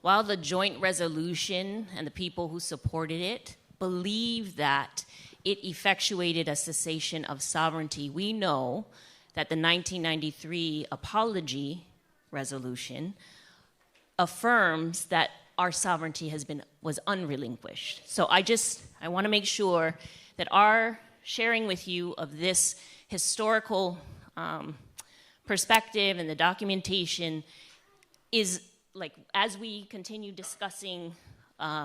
while the joint resolution and the people who supported it believe that it effectuated a cessation of sovereignty, we know that the 1993 apology resolution affirms that our sovereignty was unrelinquished. So I want to make sure that our sharing with you of this historical perspective and the documentation is, like, as we continue discussing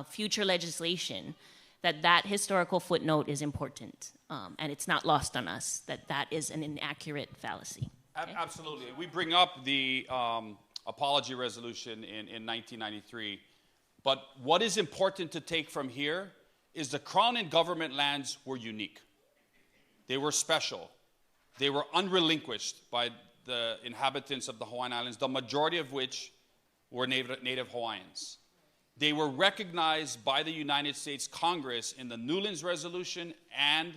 future legislation, that historical footnote is important, and it's not lost on us that is an inaccurate fallacy. Okay? Absolutely. We bring up the apology resolution in 1993, but what is important to take from here is the Crown and government lands were unique. They were special. They were unrelinquished by the inhabitants of the Hawaiian Islands, the majority of which were Native Hawaiians. They were recognized by the United States Congress in the Newlands Resolution and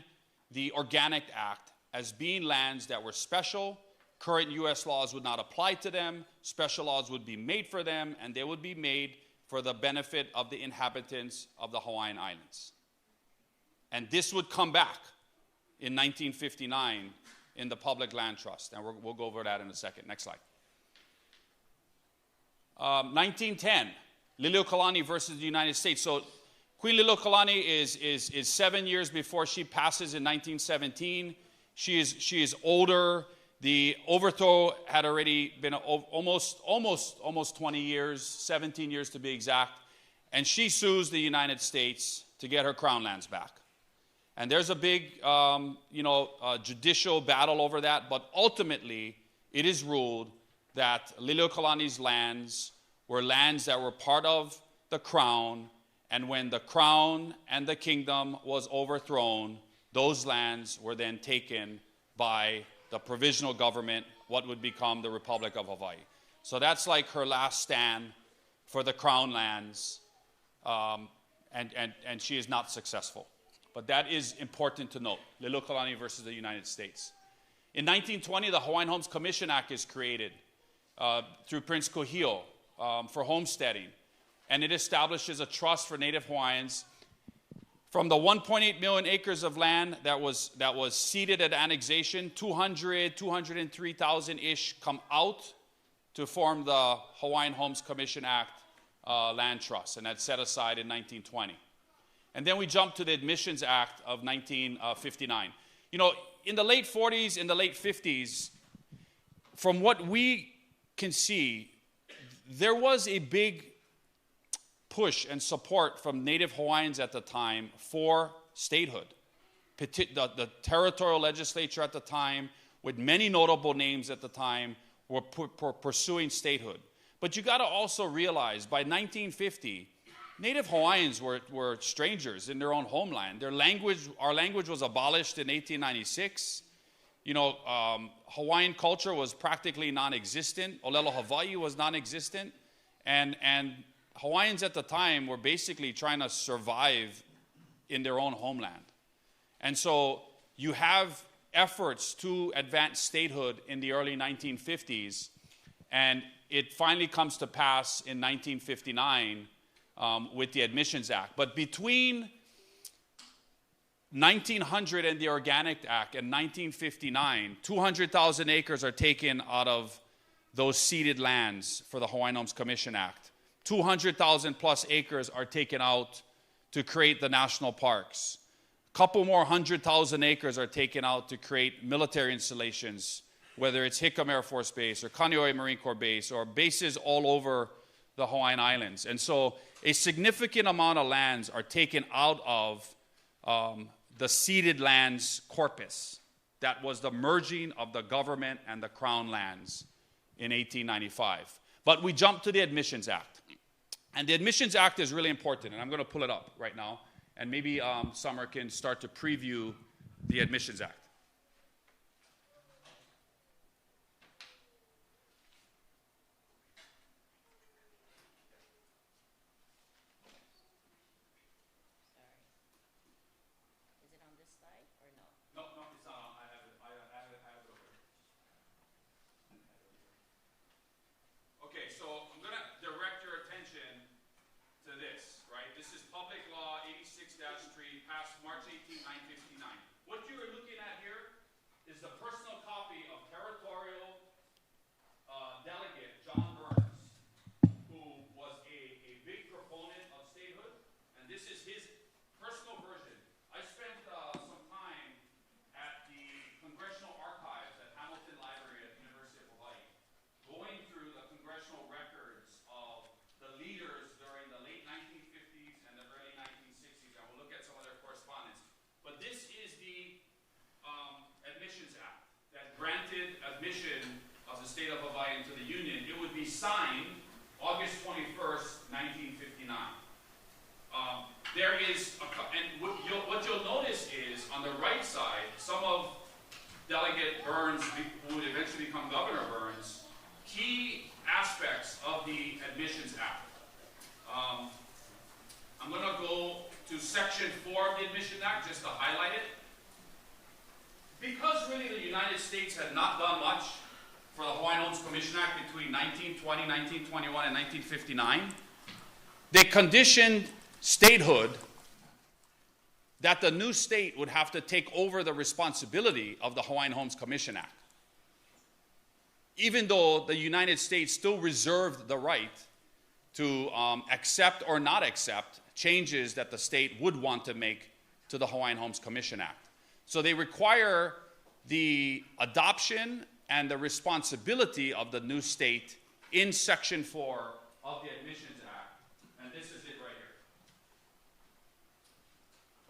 the Organic Act as being lands that were special current U.S. laws would not apply to them, special laws would be made for them, and they would be made for the benefit of the inhabitants of the Hawaiian Islands. And this would come back in 1959 in the Public Land Trust, and we'll go over that in a second. Next slide. 1910, Liliuokalani versus the United States. So Queen Liliuokalani is 7 years before she passes in 1917. She is older. The overthrow had already been almost 20 years, 17 years to be exact. And she sues the United States to get her crown lands back. And there's a big, judicial battle over that. But ultimately, it is ruled that Liliuokalani's lands were lands that were part of the crown. And when the crown and the kingdom was overthrown, those lands were then taken by the provisional government, what would become the Republic of Hawaii. So that's like her last stand for the crown lands, and she is not successful. But that is important to note, Liliuokalani versus the United States. In 1920, the Hawaiian Homes Commission Act is created through Prince Kuhio for homesteading, and it establishes a trust for Native Hawaiians. From the 1.8 million acres of land that was ceded at annexation, 203,000-ish come out to form the Hawaiian Homes Commission Act land trust, and that's set aside in 1920. And then we jump to the Admissions Act of 1959. You know, in the late 40s, in the late 50s, from what we can see, there was a big push and support from Native Hawaiians at the time for statehood. The territorial legislature at the time, with many notable names at the time, were pursuing statehood. But you got to also realize, by 1950, Native Hawaiians were strangers in their own homeland. Our language was abolished in 1896. You know, Hawaiian culture was practically non-existent. Olelo Hawaii was non-existent. And Hawaiians at the time were basically trying to survive in their own homeland. And so you have efforts to advance statehood in the early 1950s, and it finally comes to pass in 1959 with the Admissions Act. But between 1900 and the Organic Act and 1959, 200,000 acres are taken out of those ceded lands for the Hawaiian Homes Commission Act. 200,000 plus acres are taken out to create the national parks. A couple more 100,000 acres are taken out to create military installations, whether it's Hickam Air Force Base or Kaneohe Marine Corps Base or bases all over the Hawaiian Islands. And so a significant amount of lands are taken out of the ceded lands corpus. That was the merging of the government and the crown lands in 1895. But we jump to the Admissions Act. And the Admissions Act is really important, and I'm going to pull it up right now, and maybe Summer can start to preview the Admissions Act. Okay, so I'm going to direct your attention to this, right? This is Public Law 86-3, passed March 18, 1959. What you are looking at here is the personal copy of Territorial Delegate John Burns, who was a big proponent of statehood, and this is his personal version. I spent some time at the Congressional Archives at Hamilton Library at the University of Hawaii, going through the congressional records of the leaders during the late 1950s and the early 1960s, and we'll look at some of their correspondence. But this is the Admissions Act that granted admission of the state of Hawaii into the Union. It would be signed August 21st, 1959. There is, and what you'll notice is, on the right side, some of Delegate Burns, who would eventually become Governor Burns, key aspects of the Admissions Act. I'm going to go to Section 4 of the Admissions Act just to highlight it. Because really the United States had not done much for the Hawaiian Homes Commission Act between 1920, 1921, and 1959, they conditioned statehood that the new state would have to take over the responsibility of the Hawaiian Homes Commission Act, even though the United States still reserved the right to accept or not accept changes that the state would want to make to the Hawaiian Homes Commission Act. So they require the adoption and the responsibility of the new state in Section 4 of the Admissions Act, and this is it right here.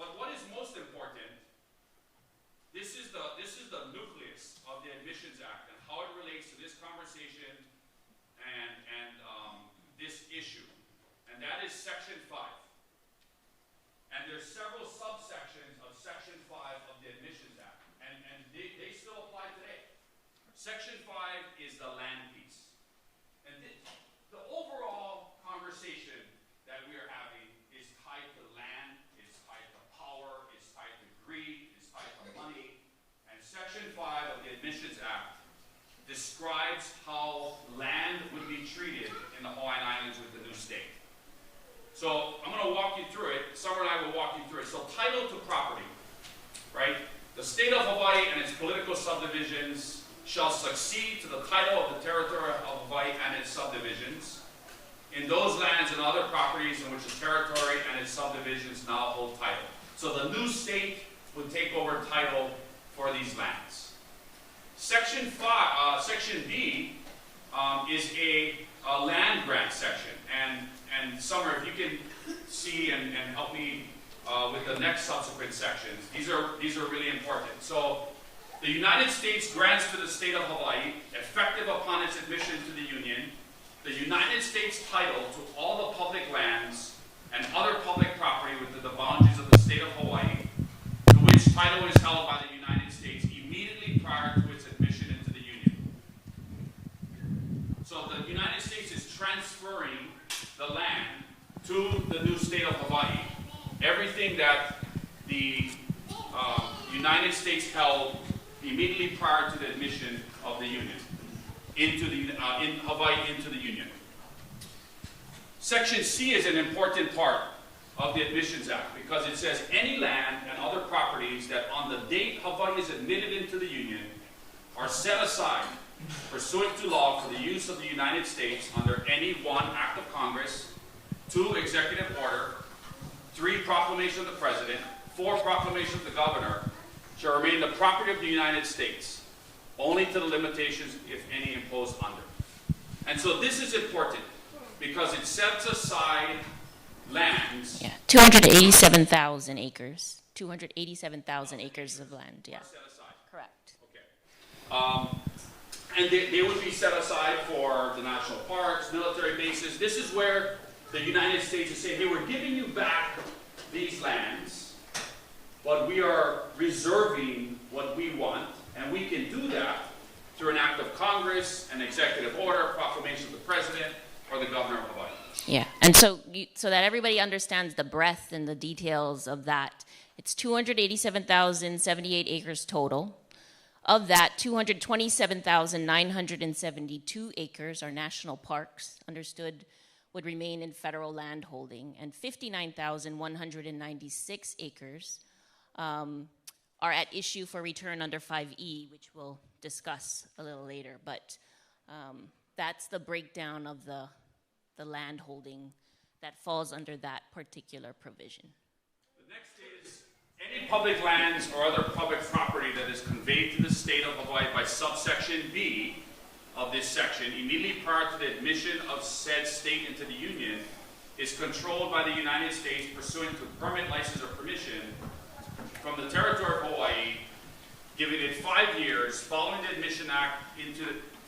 But what is most important, this is the nucleus of the Admissions Act and how it relates to this conversation and this issue, and that is Section 5. And there's several subsections of Section 5 of the Admissions Act, and they still apply today. Section 5 is the land piece. And the overall conversation that we are having is tied to land, is tied to power, is tied to greed, is tied to money. And Section 5 of the Admissions Act describes how land would be treated in the Hawaiian Islands with the new state. So I'm going to walk you through it. Summer and I will walk you through it. So title to property, right? The state of Hawaii and its political subdivisions shall succeed to the title of the Territorial of Hawaii and its subdivisions in those lands and other properties in which the territory and its subdivisions now hold title. So the new state would take over title for these lands. Section B is a land grant section, and Summer, if you can see and help me with the next subsequent sections, these are really important. So the United States grants to the state of Hawaii, effective upon its admission to the Union, the United States title to all the public lands and other public property within the boundaries of the state of Hawaii, to which title is held by the United States immediately prior to its admission into the Union. So the United States is transferring the land to the new state of Hawaii. Everything that the United States held immediately prior to the admission of the Union in Hawaii into the Union. Section C is an important part of the Admissions Act because it says any land and other properties that on the date Hawaii is admitted into the Union are set aside pursuant to law for the use of the United States under any 1 act of Congress, 2 executive order, 3 proclamation of the President, 4 proclamation of the Governor, shall remain the property of the United States, only to the limitations, if any, imposed under. And so this is important because it sets aside lands. Yeah, 287,000 acres. 287,000 acres of land, yeah. Set aside. Correct. Okay. And they would be set aside for the national parks, military bases. This is where the United States is saying, hey, we're giving you back these lands, but we are reserving what we want, and we can do that through an act of Congress, an executive order, proclamation of the President, or the Governor of Hawaii. Yeah, and so that everybody understands the breadth and the details of that, it's 287,078 acres total. Of that, 227,972 acres are national parks, understood would remain in federal land holding, and 59,196 acres are at issue for return under 5E, which we'll discuss a little later. But that's the breakdown of the land holding that falls under that particular provision. The next is any public lands or other public property that is conveyed to the state of Hawaii by subsection B of this section immediately prior to the admission of said state into the Union is controlled by the United States pursuant to permit, license, or permission from the Territorial of Hawaii, giving it 5 years following the admission of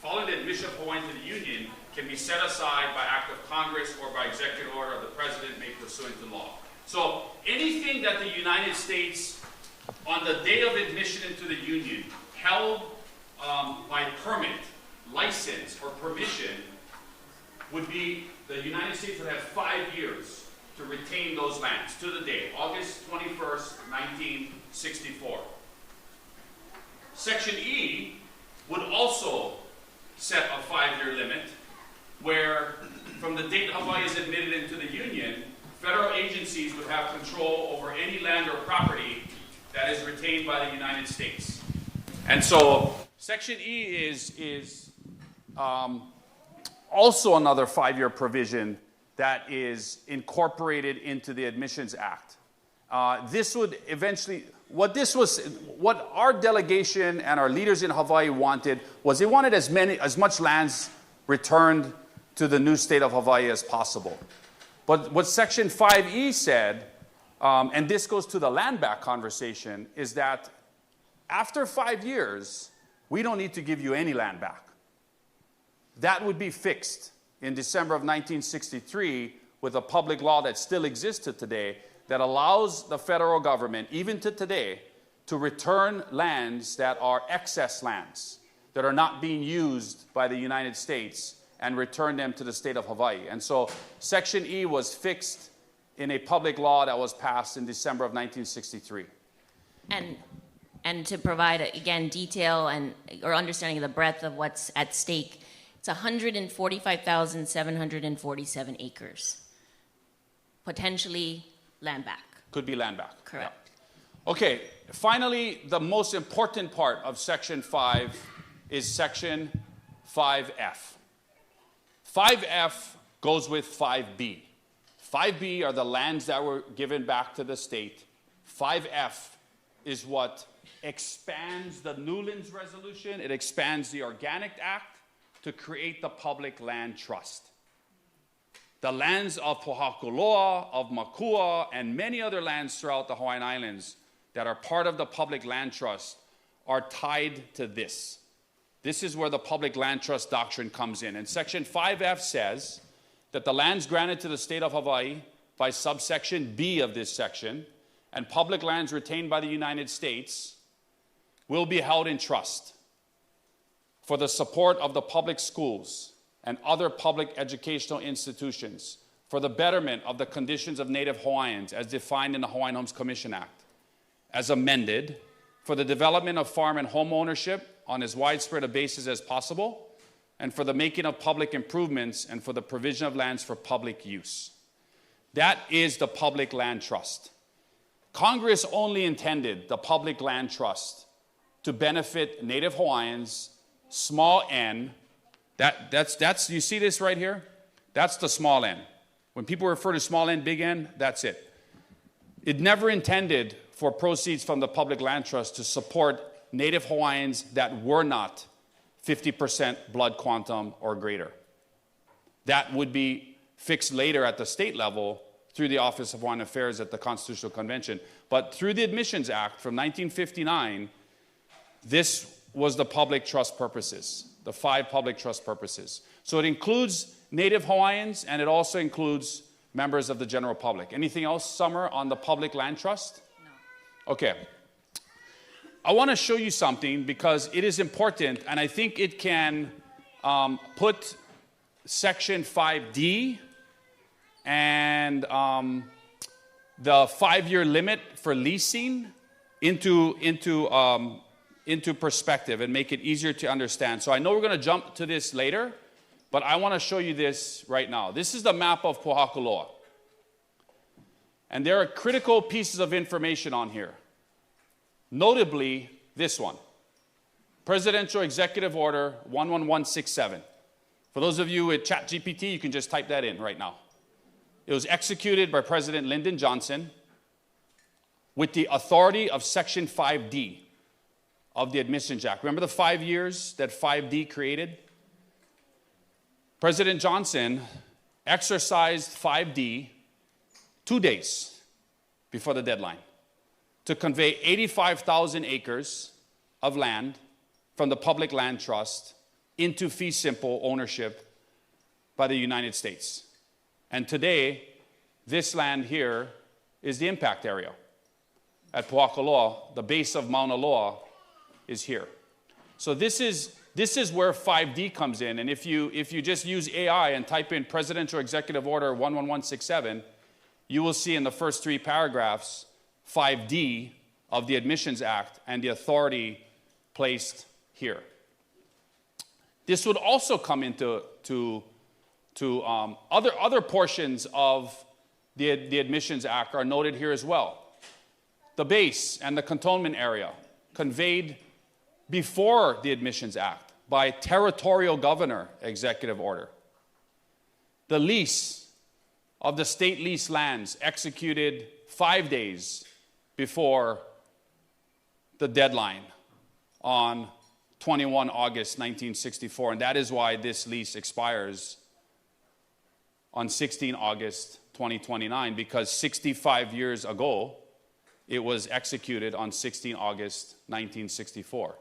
Hawaii into the Union, can be set aside by act of Congress or by executive order of the President made pursuant to law. So anything that the United States, on the day of admission into the Union, held by permit, license, or permission, would be, the United States would have 5 years to retain those lands to the day, August 21st, 1964. Section E would also set a 5-year limit, where from the date Hawaii is admitted into the Union, federal agencies would have control over any land or property that is retained by the United States. And so Section E is also another 5-year provision that is incorporated into the Admissions Act. This would eventually, what our delegation and our leaders in Hawaii wanted was they wanted as much lands returned to the new state of Hawaii as possible. But what Section 5E said, and this goes to the land back conversation, is that after 5 years, we don't need to give you any land back. That would be fixed in December of 1963 with a public law that still existed today that allows the federal government, even to today, to return lands that are excess lands, that are not being used by the United States, and return them to the state of Hawaii. And so Section E was fixed in a public law that was passed in December of 1963. And to provide, again, detail or understanding of the breadth of what's at stake, it's 145,747 acres, potentially land back. Could be land back. Correct. Yeah. Okay, finally, the most important part of Section 5 is Section 5F. 5F goes with 5B. 5B are the lands that were given back to the state. 5F is what expands the Newlands resolution. It expands the Organic Act to create the public land trust. The lands of Pōhakuloa, of Makua, and many other lands throughout the Hawaiian Islands that are part of the public land trust are tied to this. This is where the public land trust doctrine comes in. And Section 5F says that the lands granted to the state of Hawaii by subsection B of this section and public lands retained by the United States will be held in trust for the support of the public schools and other public educational institutions, for the betterment of the conditions of Native Hawaiians as defined in the Hawaiian Homes Commission Act, as amended, for the development of farm and home ownership on as widespread a basis as possible, and for the making of public improvements and for the provision of lands for public use. That is the public land trust. Congress only intended the public land trust to benefit Native Hawaiians, small n. That's you see this right here? That's the small n. When people refer to small n, big N, that's it. It never intended for proceeds from the public land trust to support Native Hawaiians that were not 50% blood quantum or greater. That would be fixed later at the state level through the Office of Hawaiian Affairs at the Constitutional Convention. But through the Admissions Act from 1959, this was the public trust purposes, the 5 public trust purposes. So it includes Native Hawaiians, and it also includes members of the general public. Anything else, Summer, on the public land trust? No. Okay. I want to show you something because it is important, and I think it can put Section 5D and the 5-year limit for leasing into perspective and make it easier to understand. So I know we're going to jump to this later, but I want to show you this right now. This is the map of Pōhakuloa. And there are critical pieces of information on here. Notably, this one. Presidential Executive Order 11167. For those of you with ChatGPT, you can just type that in right now. It was executed by President Lyndon Johnson with the authority of Section 5D of the Admissions Act. Remember the 5 years that 5D created? President Johnson exercised 5D 2 days before the deadline to convey 85,000 acres of land from the public land trust into fee simple ownership by the United States. And today, this land here is the impact area. At Pōhakuloa, the base of Mauna Loa is here. So this is where 5D comes in. And if you just use AI and type in Presidential Executive Order 11167, you will see in the first 3 paragraphs 5D of the Admissions Act and the authority placed here. This would also come into other portions of the Admissions Act are noted here as well. The base and the cantonment area conveyed before the Admissions Act by Territorial Governor Executive Order. The lease of the state leased lands executed 5 days before the deadline on 21 August 1964, and that is why this lease expires on 16 August 2029, because 65 years ago, it was executed on 16 August 1964.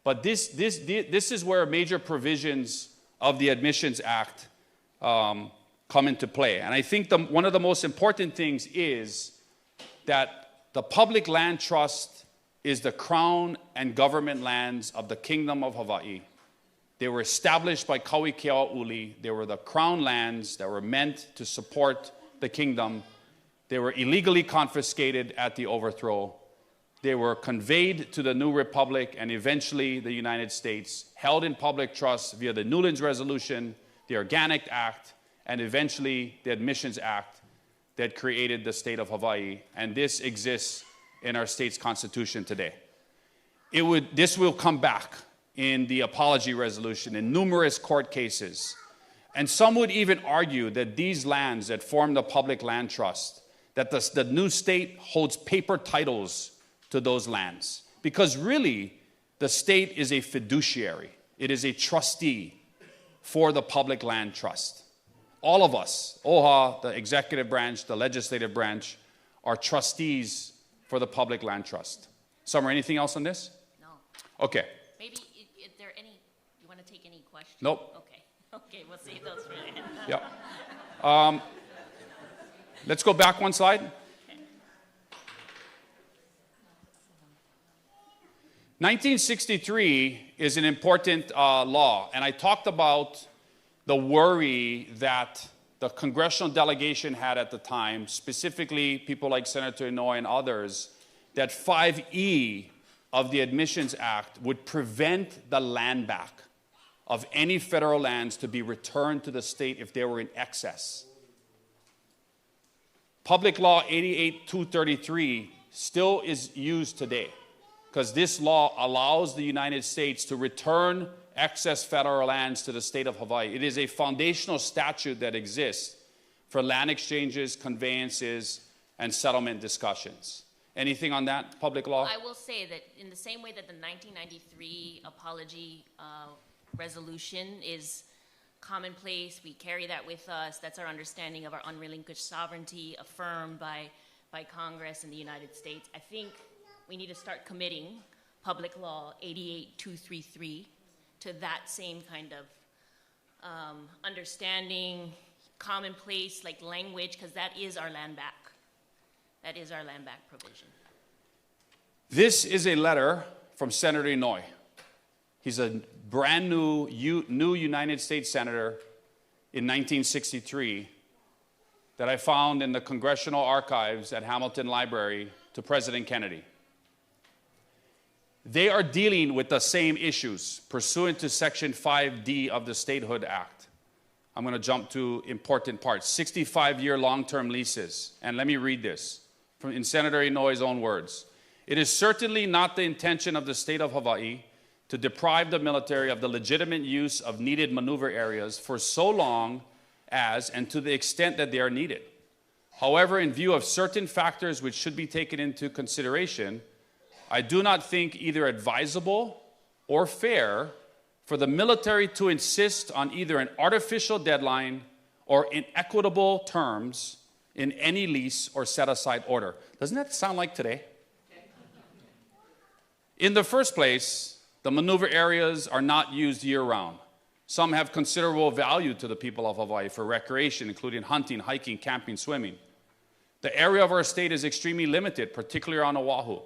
But this is where major provisions of the Admissions Act come into play. And I think one of the most important things is that the public land trust is the crown and government lands of the Kingdom of Hawaii. They were established by Kāwili. They were the crown lands that were meant to support the kingdom. They were illegally confiscated at the overthrow. They were conveyed to the new republic and eventually the United States, held in public trust via the Newlands Resolution, the Organic Act, and eventually the Admissions Act that created the state of Hawaii. And this exists in our state's constitution today. This will come back in the apology resolution in numerous court cases. And some would even argue that these lands that form the public land trust, that the new state holds paper titles to those lands. Because really, the state is a fiduciary. It is a trustee for the public land trust. All of us, OHA, the executive branch, the legislative branch, are trustees for the public land trust. Summer, anything else on this? No. Okay. Maybe, is there any, you want to take any questions? Nope. Okay, we'll save those for the end. Yeah. Let's go back one slide. Okay. 1963 is an important law, and I talked about the worry that the congressional delegation had at the time, specifically people like Senator Inouye and others, that 5E of the Admissions Act would prevent the land back of any federal lands to be returned to the state if they were in excess. Public Law 88-233 still is used today because this law allows the United States to return excess federal lands to the state of Hawaii. It is a foundational statute that exists for land exchanges, conveyances, and settlement discussions. Anything on that, public law? I will say that in the same way that the 1993 apology resolution is commonplace, we carry that with us. That's our understanding of our unrelinquished sovereignty affirmed by Congress in the United States. I think we need to start committing Public Law 88-233 to that same kind of understanding, commonplace, like language, because that is our land back. That is our land back provision. This is a letter from Senator Inouye. He's a brand new United States Senator in 1963 that I found in the Congressional Archives at Hamilton Library to President Kennedy. They are dealing with the same issues pursuant to Section 5D of the Statehood Act. I'm going to jump to important parts. 65-year long-term leases. And let me read this in Senator Inouye's own words. It is certainly not the intention of the state of Hawaii to deprive the military of the legitimate use of needed maneuver areas for so long as and to the extent that they are needed. However, in view of certain factors which should be taken into consideration, I do not think either advisable or fair for the military to insist on either an artificial deadline or inequitable terms in any lease or set-aside order. Doesn't that sound like today? In the first place, the maneuver areas are not used year-round. Some have considerable value to the people of Hawaii for recreation, including hunting, hiking, camping, swimming. The area of our state is extremely limited, particularly on Oahu,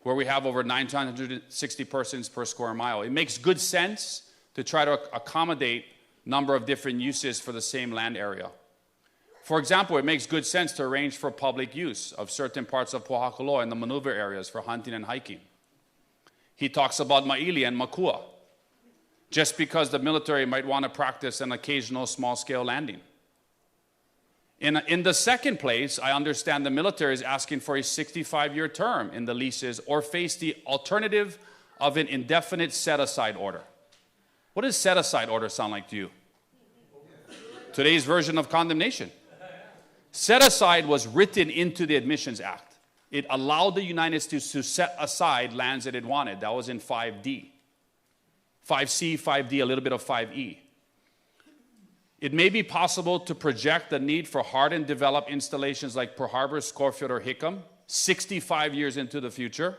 where we have over 960 persons per square mile. It makes good sense to try to accommodate a number of different uses for the same land area. For example, it makes good sense to arrange for public use of certain parts of Pōhakuloa and the maneuver areas for hunting and hiking. He talks about Maili and Makua. just because the military might want to practice an occasional small-scale landing. In the second place, I understand the military is asking for a 65-year term in the leases or face the alternative of an indefinite set-aside order. What does set-aside order sound like to you? Today's version of condemnation. Set-aside was written into the Admissions Act. It allowed the United States to set aside lands that it wanted. That was in 5D. 5C, 5D, a little bit of 5E. It may be possible to project the need for hardened developed installations like Pearl Harbor, Scorfield, or Hickam 65 years into the future,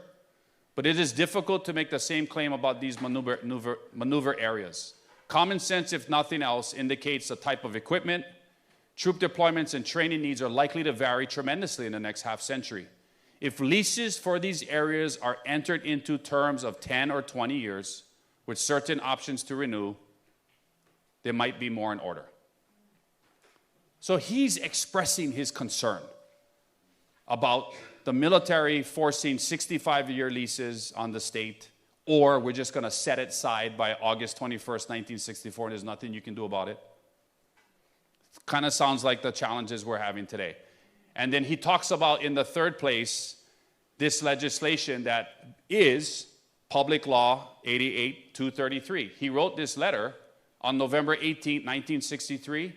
but it is difficult to make the same claim about these maneuver areas. Common sense, if nothing else, indicates the type of equipment, troop deployments, and training needs are likely to vary tremendously in the next half century. If leases for these areas are entered into terms of 10 or 20 years, with certain options to renew, there might be more in order. So he's expressing his concern about the military forcing 65-year leases on the state, or we're just going to set it aside by August 21st, 1964, and there's nothing you can do about it. Kind of sounds like the challenges we're having today. And then he talks about, in the third place, this legislation that is Public Law 88-233. He wrote this letter on November 18, 1963.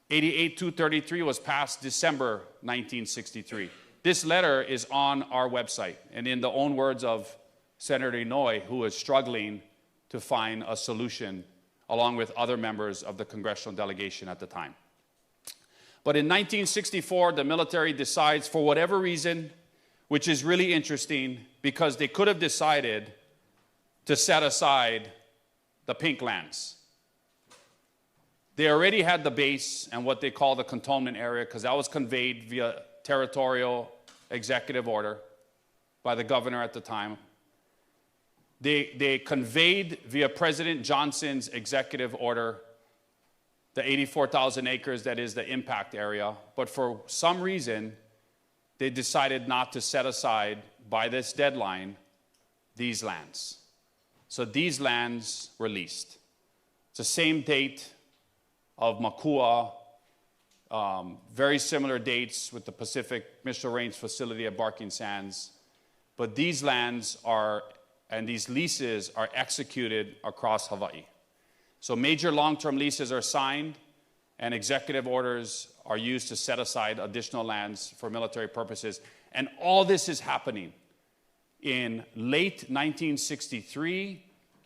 88-233 was passed December 1963. This letter is on our website, and in the own words of Senator Inouye, who is struggling to find a solution along with other members of the congressional delegation at the time. But in 1964, the military decides, for whatever reason, which is really interesting, because they could have decided to set aside the pink lands. They already had the base and what they call the cantonment area, because that was conveyed via territorial executive order by the governor at the time. They conveyed via President Johnson's executive order the 84,000 acres that is the impact area, but for some reason, they decided not to set aside by this deadline these lands. So these lands were leased. It's the same date of Makua, very similar dates with the Pacific Missile Range facility at Barking Sands. But these lands are, and these leases are executed across Hawaii. So major long-term leases are signed and executive orders are used to set aside additional lands for military purposes. And all this is happening in late 1963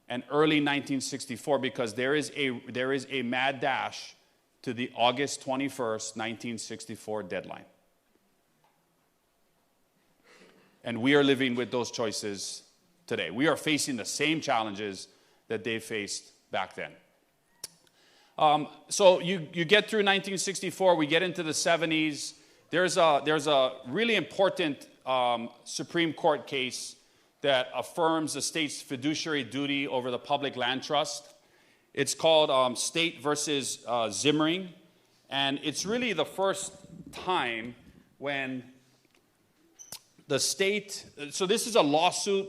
and early 1964 because there is a mad dash to the August 21st, 1964 deadline. And we are living with those choices today. We are facing the same challenges that they faced back then. So you get through 1964, we get into the 70s. There's a really important Supreme Court case that affirms the state's fiduciary duty over the public land trust. It's called State versus Zimmering, and it's really the first time when the state, so this is a lawsuit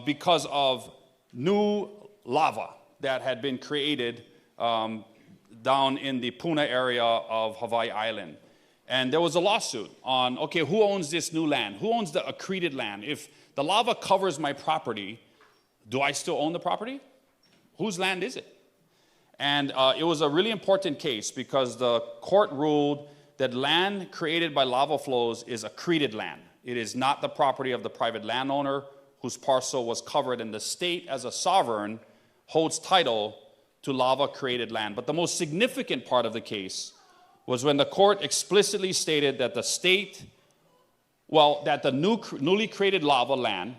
because of new lava that had been created down in the Puna area of Hawaii Island. And there was a lawsuit on, okay, who owns this new land? Who owns the accreted land? If the lava covers my property, do I still own the property? Whose land is it? And it was a really important case because the court ruled that land created by lava flows is accreted land. It is not the property of the private landowner whose parcel was covered, and the state as a sovereign holds title to lava-created land. But the most significant part of the case was when the court explicitly stated that the state, that the newly created lava land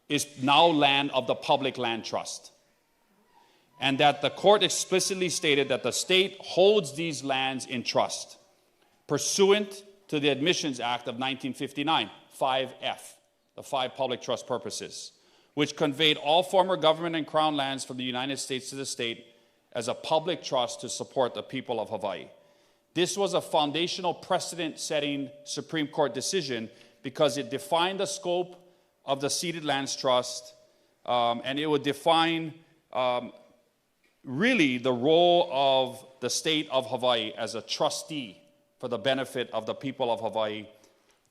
is now land of the public land trust. And that the court explicitly stated that the state holds these lands in trust, pursuant to the Admissions Act of 1959, 5F, the 5 public trust purposes, which conveyed all former government and crown lands from the United States to the state as a public trust to support the people of Hawaii. This was a foundational precedent-setting Supreme Court decision because it defined the scope of the ceded lands trust, and it would define really the role of the state of Hawaii as a trustee for the benefit of the people of Hawaii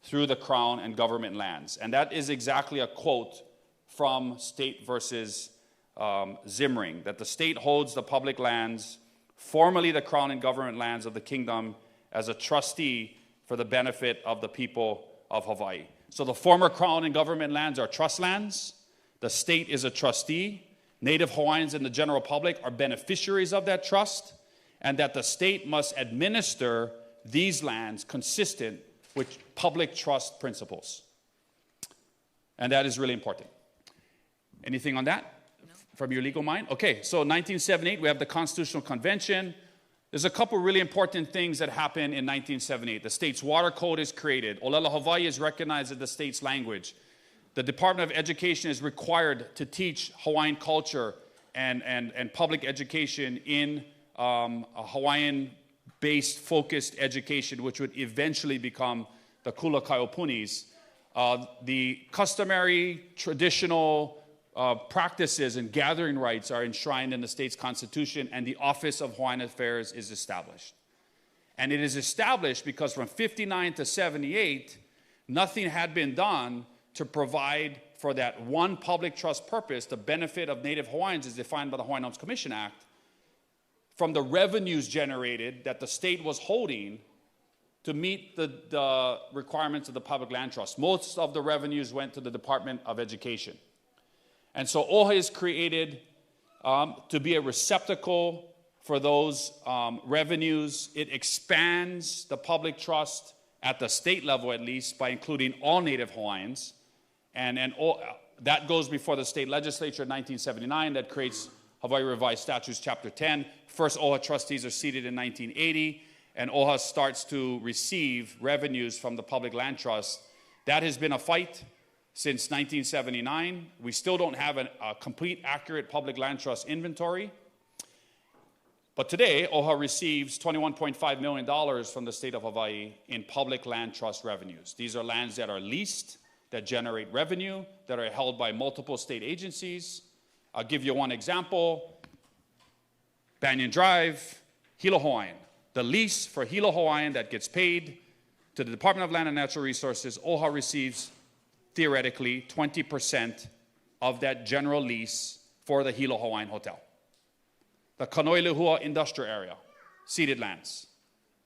through the Crown and government lands. And that is exactly a quote from State versus Zimring, that the state holds the public lands, formerly the Crown and government lands of the kingdom, as a trustee for the benefit of the people of Hawaii. So the former Crown and government lands are trust lands. The state is a trustee. Native Hawaiians and the general public are beneficiaries of that trust, and that the state must administer these lands consistent with public trust principles. And that is really important. Anything on that from your legal mind? Okay, so 1978, we have the Constitutional Convention. There's a couple really important things that happened in 1978. The state's water code is created. Olelo Hawaii is recognized as the state's language. The Department of Education is required to teach Hawaiian culture and public education in a Hawaiian-based focused education, which would eventually become the Kula Kaiopunis. The customary, traditional practices and gathering rights are enshrined in the state's constitution, and the Office of Hawaiian Affairs is established. And it is established because from 59 to 78, nothing had been done to provide for that one public trust purpose, the benefit of Native Hawaiians as defined by the Hawaiian Homes Commission Act, from the revenues generated that the state was holding to meet the requirements of the public land trust. Most of the revenues went to the Department of Education. And so OHA is created to be a receptacle for those revenues. It expands the public trust at the state level, at least, by including all Native Hawaiians. And that goes before the state legislature in 1979 that creates Hawaii Revised Statutes Chapter 10. First OHA trustees are seated in 1980, and OHA starts to receive revenues from the public land trust. That has been a fight since 1979. We still don't have a complete, accurate public land trust inventory. But today, OHA receives $21.5 million from the state of Hawaii in public land trust revenues. These are lands that are leased, that generate revenue, that are held by multiple state agencies. I'll give you one example. Banyan Drive, Hilo Hawaiian. The lease for Hilo Hawaiian that gets paid to the Department of Land and Natural Resources, OHA receives theoretically 20% of that general lease for the Hilo Hawaiian Hotel. The Kanoilehua industrial area, ceded lands.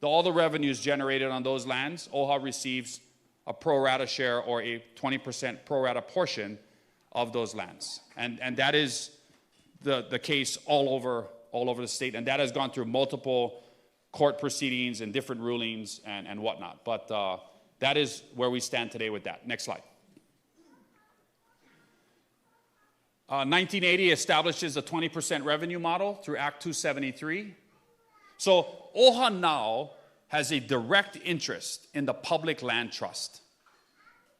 All the revenues generated on those lands, OHA receives a pro rata share or a 20% pro rata portion of those lands. And that is the case all over the state. And that has gone through multiple court proceedings and different rulings and whatnot. But that is where we stand today with that. Next slide. 1980 establishes a 20% revenue model through Act 273. So OHA now has a direct interest in the public land trust,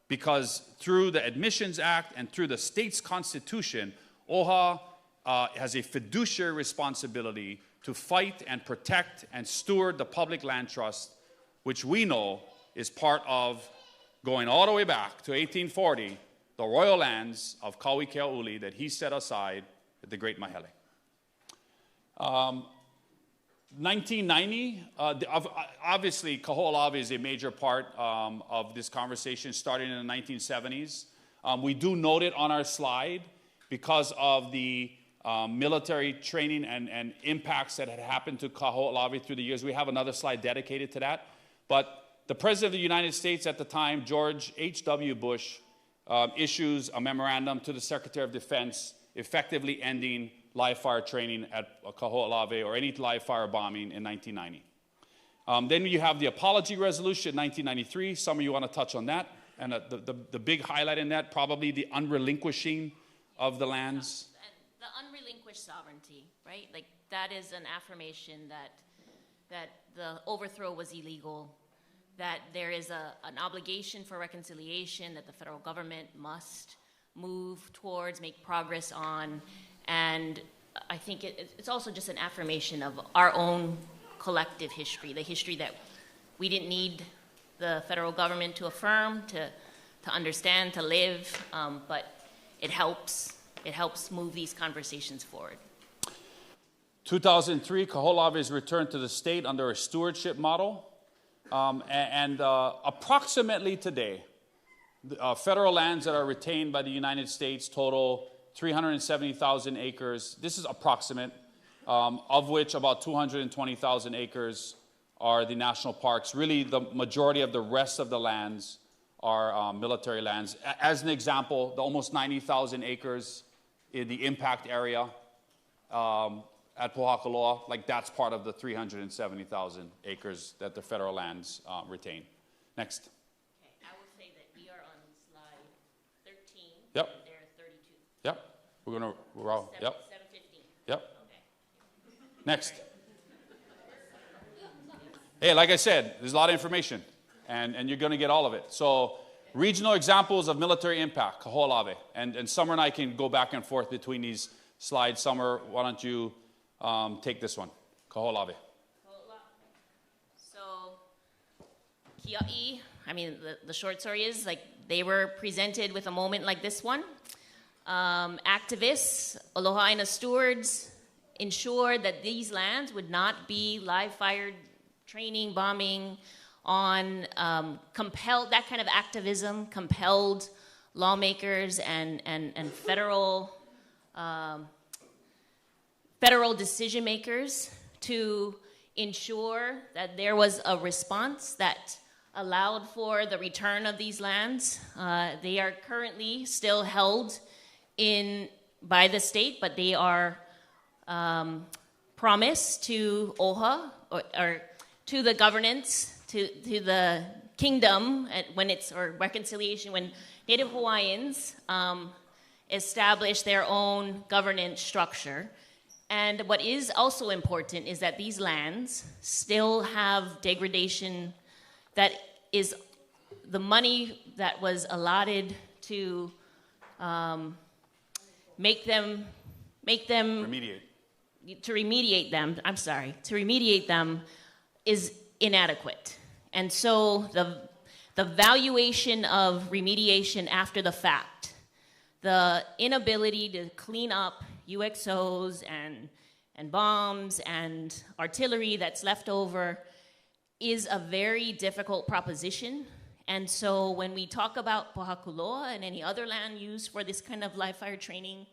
because through the Admissions Act and through the state's constitution, OHA has a fiduciary responsibility to fight and protect and steward the public land trust, which we know is part of, going all the way back to 1840, the royal lands of Kāwili that he set aside at the Great Mahele. 1990, obviously Kaho'olawe is a major part of this conversation starting in the 1970s. We do note it on our slide because of the military training and impacts that had happened to Kaho'olawe through the years. We have another slide dedicated to that. But the President of the United States at the time, George H.W. Bush, issues a memorandum to the Secretary of Defense effectively ending live fire training at Kaho'olawe or any live fire bombing in 1990. Then you have the Apology Resolution in 1993. Some of you want to touch on that. And the big highlight in that, probably the unrelinquishing of the lands. And the unrelinquished sovereignty, right? Like that is an affirmation that the overthrow was illegal, that there is an obligation for reconciliation that the federal government must move towards, make progress on. And I think it's also just an affirmation of our own collective history, the history that we didn't need the federal government to affirm, to understand, to live, but it helps it helps move these conversations forward. 2003, Kaho'olawe is returned to the state under a stewardship model. Approximately today, federal lands that are retained by the United States total 370,000 acres. This is approximate, of which about 220,000 acres are the national parks. Really, the majority of the rest of the lands are military lands. As an example, the almost 90,000 acres in the impact area at Pōhakuloa, like that's part of the 370,000 acres that the federal lands retain. Next. Okay, I will say that we are on slide 13. Yep. And there are 32. Yep. We're all, yep. 715. Yep. Okay. Next. Hey, like I said, there's a lot of information, and you're going to get all of it. So, regional examples of military impact, Kaho'olawe. And Summer and I can go back and forth between these slides. Summer, why don't you take this one, Kaho'olawe. So, Kia'i, I mean, the short story is, like, they were presented with a moment like this one. Activists, aloha āina stewards, ensured that these lands would not be live-fired training, bombing on compelled, that kind of activism compelled lawmakers and federal decision makers to ensure that there was a response that allowed for the return of these lands. They are currently still held by the state, but they are promised to OHA or to the governance, to the kingdom, or reconciliation, when Native Hawaiians establish their own governance structure. And what is also important is that these lands still have degradation, that is the money that was allotted to remediate them is inadequate. And so the valuation of remediation after the fact, the inability to clean up UXOs and bombs and artillery that's left over is a very difficult proposition. And so when we talk about Pōhakuloa and any other land used for this kind of live fire training,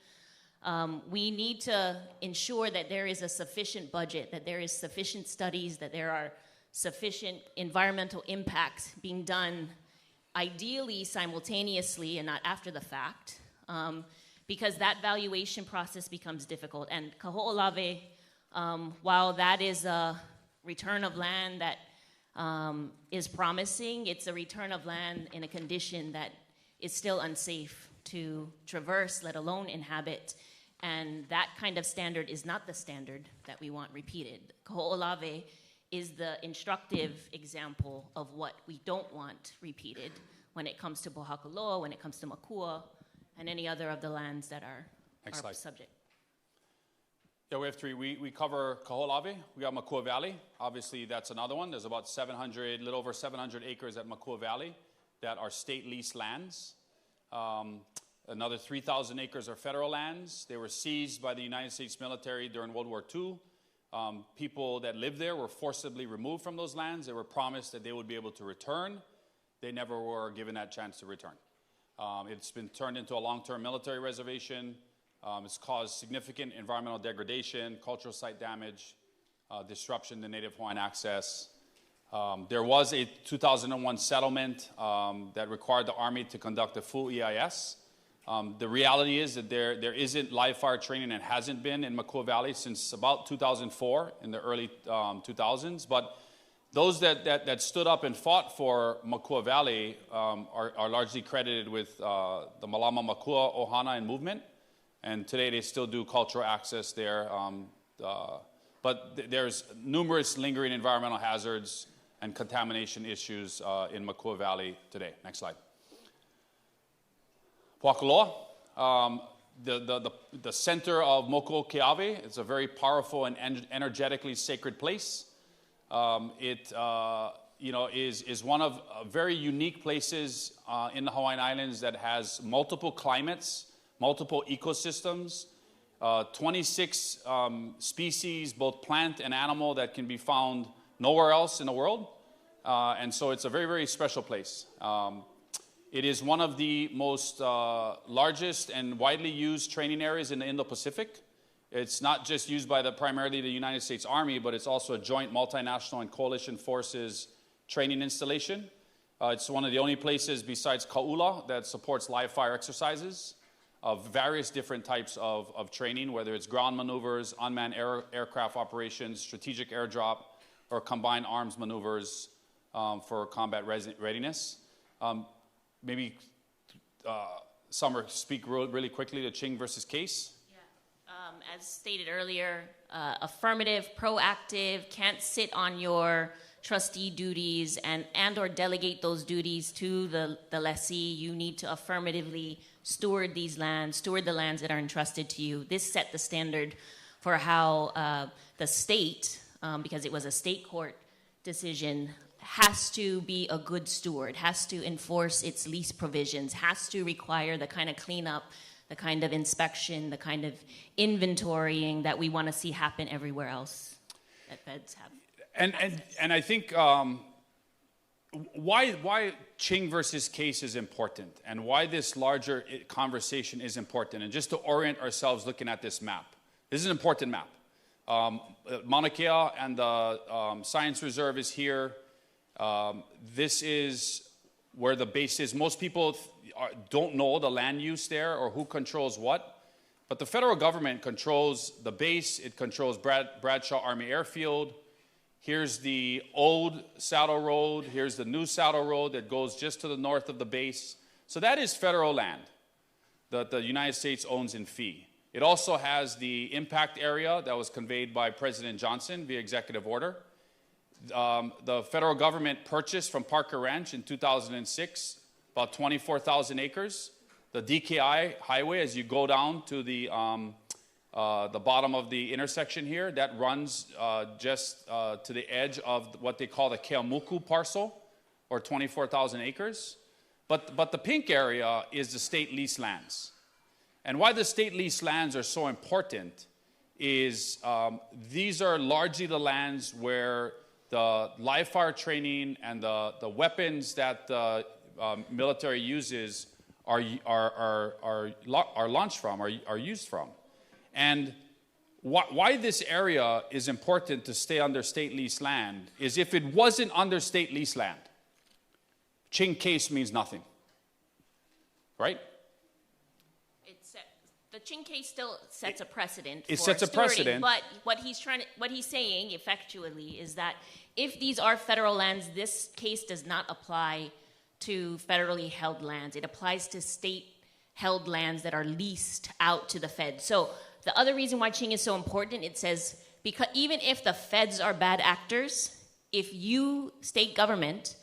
we need to ensure that there is a sufficient budget, that there is sufficient studies, that there are sufficient environmental impacts being done, ideally simultaneously and not after the fact, because that valuation process becomes difficult. And Kaho'olawe, while that is a return of land that is promising, it's a return of land in a condition that is still unsafe to traverse, let alone inhabit. And that kind of standard is not the standard that we want repeated. Kaho'olawe is the instructive example of what we don't want repeated when it comes to Pōhakuloa, when it comes to Makua, and any other of the lands that are our subject. Yeah, we have three. We cover Kaho'olawe. We got Makua Valley. Obviously, that's another one. There's about 700, little over 700 acres at Makua Valley that are state leased lands. Another 3,000 acres are federal lands. They were seized by the United States military during World War II. People that lived there were forcibly removed from those lands. They were promised that they would be able to return. They never were given that chance to return. It's been turned into a long-term military reservation. It's caused significant environmental degradation, cultural site damage, disruption to Native Hawaiian access. There was a 2001 settlement that required the Army to conduct a full EIS. The reality is that there isn't live fire training and hasn't been in Makua Valley since about 2004, in the early 2000s. But those that stood up and fought for Makua Valley are largely credited with the Malama Makua Ohana and movement. And today they still do cultural access there. But there's numerous lingering environmental hazards and contamination issues in Makua Valley today. Next slide. Pōhakuloa, the center of Moko Keawe. It's a very powerful and energetically sacred place. It is one of very unique places in the Hawaiian Islands that has multiple climates, multiple ecosystems, 26 species, both plant and animal, that can be found nowhere else in the world. And so it's a very, very special place. It is one of the most largest and widely used training areas in the Indo-Pacific. It's not just used by primarily the United States Army, but it's also a joint multinational and coalition forces training installation. It's one of the only places besides Kāula that supports live fire exercises of various different types of training, whether it's ground maneuvers, unmanned aircraft operations, strategic airdrop, or combined arms maneuvers for combat readiness. Maybe Summer, speak really quickly to Ching versus Case. As stated earlier, affirmative, proactive, can't sit on your trustee duties and or delegate those duties to the lessee. You need to affirmatively steward these lands, steward the lands that are entrusted to you. This set the standard for how the state, because it was a state court decision, has to be a good steward, has to enforce its lease provisions, has to require the kind of cleanup, the kind of inspection, the kind of inventorying that we want to see happen everywhere else that feds have. And I think why Ching versus Case is important, and why this larger conversation is important, and just to orient ourselves looking at this map. This is an important map. Mauna Kea and the Science Reserve is here. This is where the base is. Most people don't know the land use there or who controls what, but the federal government controls the base. It controls Bradshaw Army Airfield. Here's the old Saddle Road. Here's the new Saddle Road that goes just to the north of the base. So that is federal land that the United States owns in fee. It also has the impact area that was conveyed by President Johnson via executive order. The federal government purchased from Parker Ranch in 2006 about 24,000 acres. The DKI highway, as you go down to the bottom of the intersection here, that runs just to the edge of what they call the Keamuku parcel, or 24,000 acres. But the pink area is the state leased lands. And why the state leased lands are so important is these are largely the lands where the live fire training and the weapons that the military uses are launched from, are used from. And why this area is important to stay under state leased land is if it wasn't under state leased land, Ching Case means nothing, right? The Ching Case still sets a precedent. It sets a precedent. But what he's saying effectually is that if these are federal lands, this case does not apply to federally held lands. It applies to state-held lands that are leased out to the feds. So the other reason why Ching is so important, it says, because even if the feds are bad actors, if you, state government,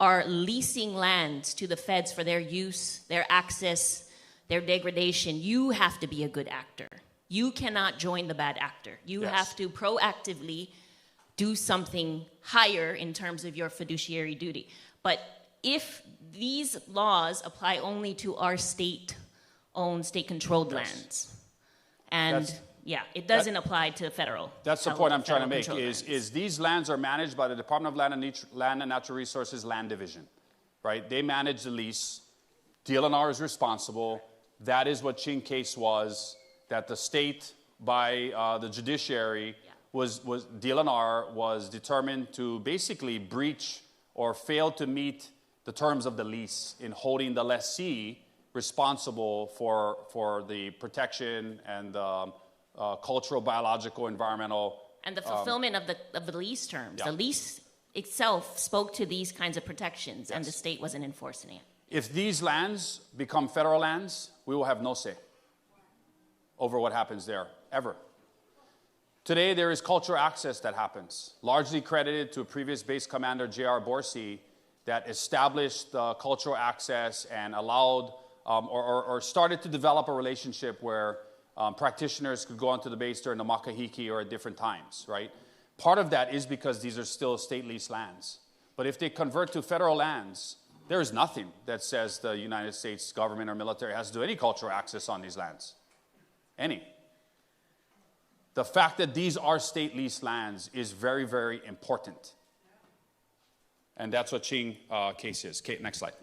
are leasing lands to the feds for their use, their access, their degradation, you have to be a good actor. You cannot join the bad actor. You have to proactively do something higher in terms of your fiduciary duty. But if these laws apply only to our state-owned, state-controlled lands, and it doesn't apply to federal. That's the point I'm trying to make, is these lands are managed by the Department of Land and Natural Resources Land Division, right? They manage the lease. DLNR is responsible. That is what Ching Case was, that the state, by the judiciary, DLNR was determined to basically breach or fail to meet the terms of the lease in holding the lessee responsible for the protection and cultural, biological, environmental. And the fulfillment of the lease terms. The lease itself spoke to these kinds of protections, and the state wasn't enforcing it. If these lands become federal lands, we will have no say over what happens there, ever. Today, there is cultural access that happens, largely credited to a previous base commander, J.R. Borsey, that established cultural access and allowed or started to develop a relationship where practitioners could go onto the base during the makahiki or at different times, right? Part of that is because these are still state leased lands. But if they convert to federal lands, There is nothing that says the United States government or military has to do any cultural access on these lands. Any. The fact that these are state leased lands is very, very important. And that's what Ching case is. Okay, next slide.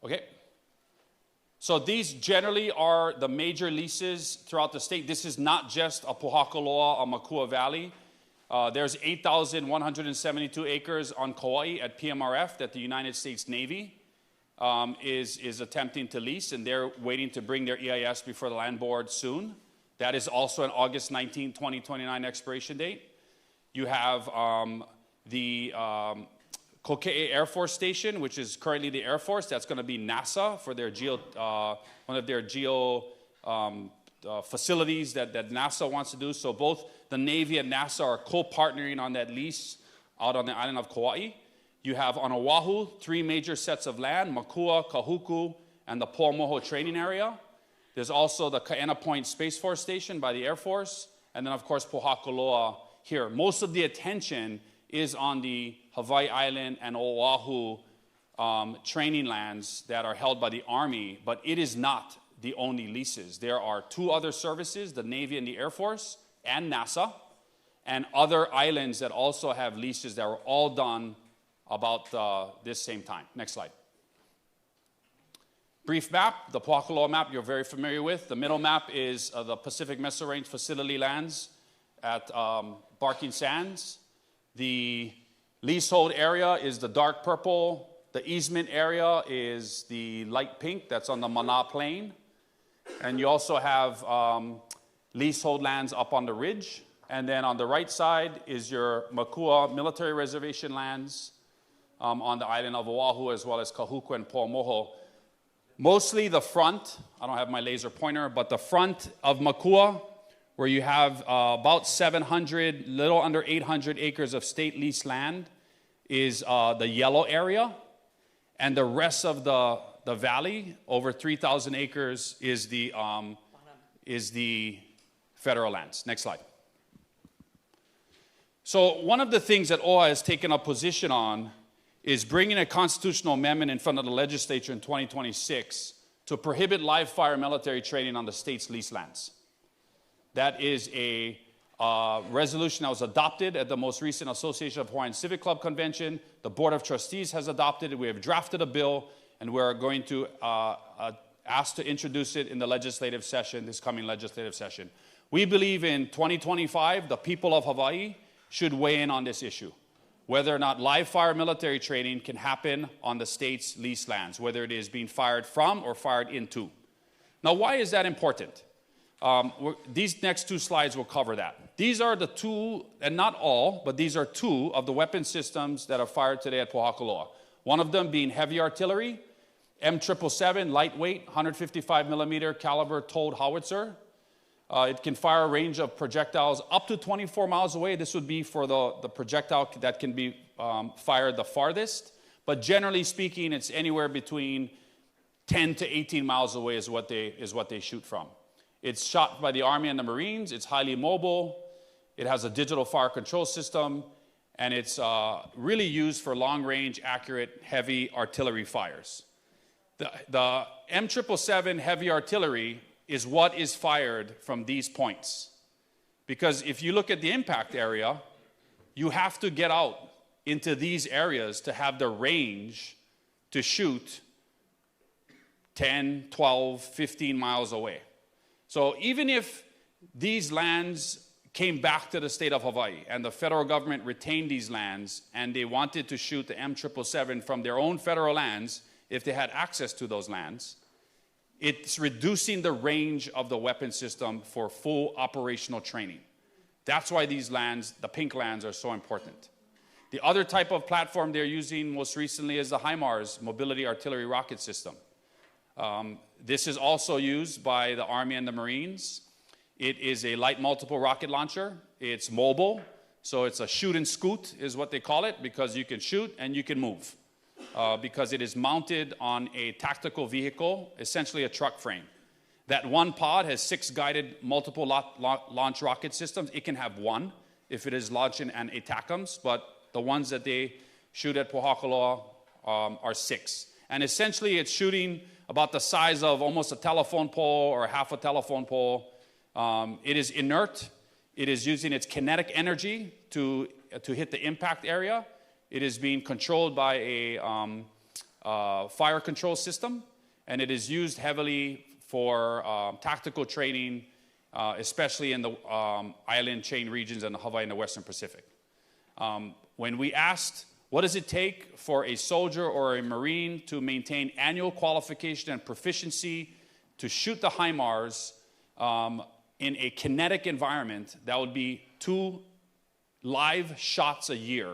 Okay. So these generally are the major leases throughout the state. This is not just a Pōhakuloa or Makua Valley. There's 8,172 acres on Kauai at PMRF that the United States Navy is attempting to lease, and they're waiting to bring their EIS before the land board soon. That is also an August 19, 2029 expiration date. You have the Koke'e Air Force Station, which is currently the Air Force. That's going to be NASA for their one of their geo facilities that NASA wants to do. So both the Navy and NASA are co-partnering on that lease out on the island of Kauai. You have on Oahu 3 major sets of land, Makua, Kahuku, and the Paumoho training area. There's also the Kaena Point Space Force Station by the Air Force, and then of course Pōhakuloa here. Most of the attention is on the Hawaii Island and Oahu training lands that are held by the Army, but it is not the only leases. There are 2 other services, the Navy and the Air Force, and NASA, and other islands that also have leases that were all done about this same time. Next slide. Brief map, the Pōhakuloa map you're very familiar with. The middle map is the Pacific Mesa Range facility lands at Barking Sands. The leasehold area is the dark purple. The easement area is the light pink. That's on the Mana Plain. And you also have leasehold lands up on the ridge. And then on the right side is your Makua military reservation lands on the island of Oahu, as well as Kahuku and Paumoho. Mostly the front, I don't have my laser pointer, but the front of Makua, where you have about 700, little under 800 acres of state leased land, is the yellow area. And the rest of the valley, over 3,000 acres, is the federal lands. Next slide. So one of the things that OHA has taken a position on is bringing a constitutional amendment in front of the legislature in 2026 to prohibit live fire military training on the state's leased lands. That is a resolution that was adopted at the most recent Association of Hawaiian Civic Club Convention. The Board of Trustees has adopted it. We have drafted a bill, and we're going to ask to introduce it in the legislative session, this coming legislative session. We believe in 2025, the people of Hawaii should weigh in on this issue, whether or not live fire military training can happen on the state's leased lands, whether it is being fired from or fired into. Now, why is that important? These next 2 slides will cover that. These are the 2, and not all, but these are 2 of the weapon systems that are fired today at Pōhakuloa. One of them being heavy artillery, M777, lightweight, 155 millimeter caliber towed howitzer. It can fire a range of projectiles up to 24 miles away. This would be for the projectile that can be fired the farthest. But generally speaking, it's anywhere between 10 to 18 miles away is what they shoot from. It's shot by the Army and the Marines. It's highly mobile. It has a digital fire control system. And it's really used for long-range, accurate, heavy artillery fires. The M777 heavy artillery is what is fired from these points. Because if you look at the impact area, you have to get out into these areas to have the range to shoot 10, 12, 15 miles away. So even if these lands came back to the state of Hawaii and the federal government retained these lands and they wanted to shoot the M777 from their own federal lands, if they had access to those lands, it's reducing the range of the weapon system for full operational training. That's why these lands, the pink lands, are so important. The other type of platform they're using most recently is the HIMARS, Mobility Artillery Rocket System. This is also used by the Army and the Marines. It is a light multiple rocket launcher. It's mobile, so it's a shoot and scoot is what they call it, because you can shoot and you can move. Because it is mounted on a tactical vehicle, essentially a truck frame. That one pod has 6 guided multiple launch rocket systems. It can have 1 if it is launching an ATACMS, but the ones that they shoot at Pōhakuloa are 6. And essentially, it's shooting about the size of almost a telephone pole or half a telephone pole. It is inert. It is using its kinetic energy to hit the impact area. It is being controlled by a fire control system, and it is used heavily for tactical training, especially in the island chain regions in Hawaii and the Western Pacific. When we asked, what does it take for a soldier or a Marine to maintain annual qualification and proficiency to shoot the HIMARS in a kinetic environment, that would be 2 live shots a year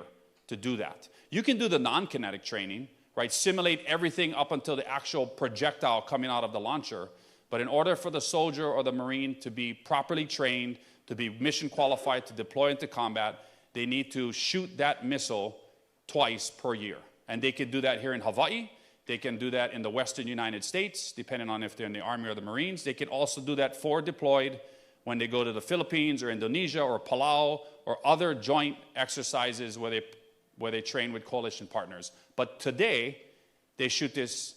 to do that. You can do the non-kinetic training, right? Simulate everything up until the actual projectile coming out of the launcher. But in order for the soldier or the Marine to be properly trained, to be mission qualified to deploy into combat, they need to shoot that missile twice per year. And they can do that here in Hawaii. They can do that in the Western United States, depending on if they're in the Army or the Marines. They can also do that forward deployed when they go to the Philippines or Indonesia or Palau or other joint exercises where they train with coalition partners. But today, they shoot this